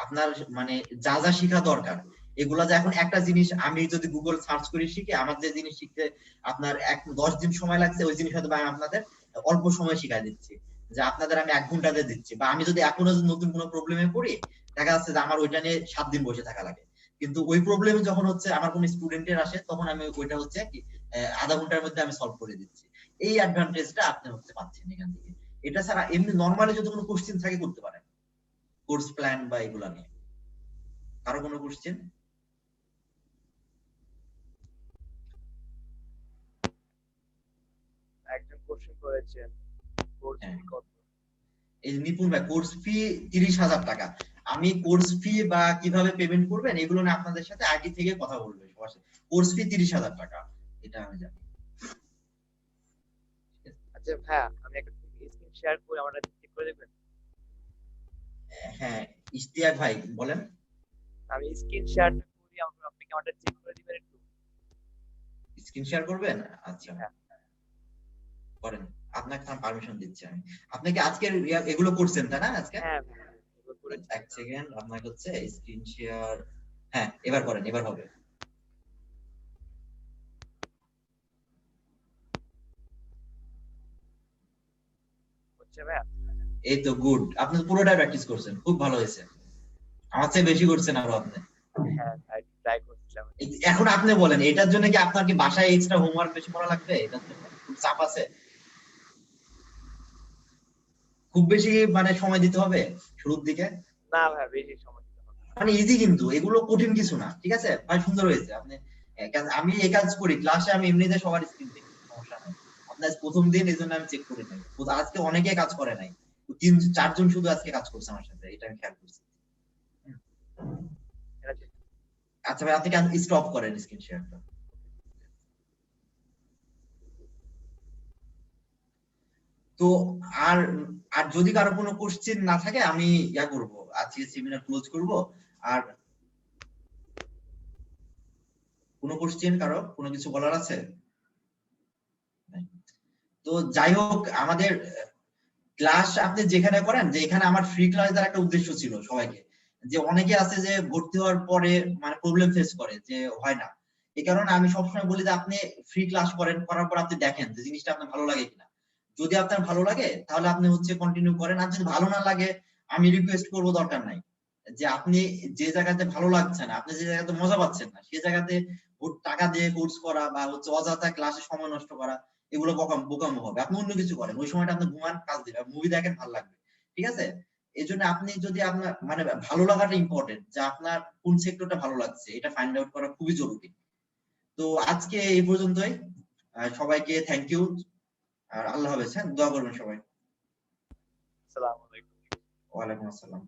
আপনার মানে যা যা শেখা দরকার এগুলা, যে এখন একটা জিনিস আমি যদি গুগল সার্চ করে শিখি, আমার যে জিনিস শিখতে আপনার 10 দিন সময় লাগছে, ওই জিনিস হয়তো আমি আপনাদের অল্প সময় শিখাই দিচ্ছি, যে আপনাদের আমি 1 ঘন্টাতে দিচ্ছি। বা আমি যদি এখনো নতুন কোনো প্রবলেমে পড়ি, দেখা যাচ্ছে যে আমার ওইটা নিয়ে 7 দিন বসে থাকা লাগে, কিন্তু ওই প্রবলেম যখন হচ্ছে আমার কোন স্টুডেন্টের আসে, তখন আমি ওইটা হচ্ছে কি আধা ঘন্টার মধ্যে আমি সলভ করে দিচ্ছি। এই অ্যাডভান্টেজটা আপনি হচ্ছে পাচ্ছেন এখান থেকে। এটা ছাড়া এমনি নরমালি যদি কোনো কোশ্চেন থাকে করতে পারেন, কোর্স প্ল্যান বা এগুলা নিয়ে। কারো কোনো কোশ্চেন? একজন কোশ্চেন করেছেন কোর্স ফি কত? এই নিপুণ ভাই, কোর্স ফি 30,000 টাকা। আমি কোর্স ফি বা কিভাবে পেমেন্ট করবেন এগুলো নিয়ে আপনাদের সাথে আগে থেকে কথা বলবো সবার সাথে। কোর্স ফি 30,000 টাকা, এটা আমি জানি। আচ্ছা ভাইয়া, আমি একটা স্ক্রিন শেয়ার করে আমাদের চেক করে দেখবেন? হ্যাঁ, ইশতিয়াক ভাই বলেন। আমি স্ক্রিন শেয়ার করি, আপনি কি আমাদের চেক করে দিবেন একটু? স্ক্রিন শেয়ার করবেন? আচ্ছা করেন, আপনাকে আমি পারমিশন দিচ্ছি। আমি আপনি কি আজকে এগুলো করছেন তাই না? আজকে হ্যাঁ, এক সেকেন্ড, আপনাকে হচ্ছে স্ক্রিন শেয়ার, হ্যাঁ এবার করেন, এবার হবে। হচ্ছে ভাইয়া? এই তো গুড, আপনি পুরোটা প্র্যাকটিস করছেন, খুব ভালো হয়েছে, আমার চেয়ে বেশি করছেন আরো আপনি। হ্যাঁ, ট্রাই করছিলাম। এখন আপনি বলেন, এটার জন্য কি আপনার কি বাসায় এক্সট্রা হোমওয়ার্ক বেশি করা লাগবে? এটার জন্য খুব চাপ আছে? খুব বেশি মানে সময় দিতে হবে শুরুর দিকে? না ভাই, বেশি সময় দিতে হবে মানে ইজি, কিন্তু এগুলো কঠিন কিছু না, ঠিক আছে ভাই? সুন্দর হয়েছে আপনি। আমি এই কাজ করি ক্লাসে, আমি এমনিতে সবার স্ক্রিন দেখি, সমস্যা নাই। আপনার প্রথম দিন এই জন্য আমি চেক করে নাই, আজকে অনেকে কাজ করে নাই, 3-4 জন শুধু আজকে কাজ করছে আমার সাথে, এটা আমি খেয়াল করছি। আচ্ছা ভাই, আপনি স্টপ করেন স্ক্রিন শেয়ারটা। তো আর আর যদি কারো কোনো কোশ্চেন না থাকে, আমি ইয়া করব, আজকে সেমিনার ক্লোজ করব। আর কোনো কোশ্চেন, কারো কোনো কিছু বলার আছে? তো যাই হোক, আমাদের ক্লাস আপনি যেখানে করেন, যে এখানে আমার ফ্রি ক্লাস দেওয়ার একটা উদ্দেশ্য ছিল সবাইকে, যে অনেকে আছে যে ভর্তি হওয়ার পরে মানে প্রবলেম ফেস করে, যে হয় না। এই কারণে আমি সবসময় বলি যে আপনি ফ্রি ক্লাস করেন, করার পর আপনি দেখেন যে জিনিসটা আপনার ভালো লাগে কিনা। যদি আপনার ভালো লাগে তাহলে আপনি হচ্ছে কন্টিনিউ করেন, আর যদি ভালো না লাগে আমি রিকোয়েস্ট করবো, দরকার নাই। যে আপনি যে জায়গাতে ভালো লাগছে না, আপনি যে জায়গাতে মজা পাচ্ছেন না, সেই জায়গাতে টাকা দিয়ে কোর্স করা বা হচ্ছে অযথা ক্লাসে সময় নষ্ট করা, এগুলো বোকামো হবে। আপনি অন্য কিছু করেন, ওই সময়টা আপনি ঘুমান, কাজ দিবেন, মুভি দেখেন, ভালো লাগবে, ঠিক আছে? এই জন্য আপনি যদি আপনার মানে ভালো লাগাটা ইম্পর্টেন্ট, যে আপনার কোন সেক্টরটা ভালো লাগছে এটা ফাইন্ড আউট করা খুবই জরুরি। তো আজকে এই পর্যন্তই, সবাইকে থ্যাংক ইউ, আর আল্লাহ হাফেজ। হ্যাঁ, দোয়া করবেন সবাই। আসসালামু আলাইকুম। ওয়ালাইকুম আসসালাম।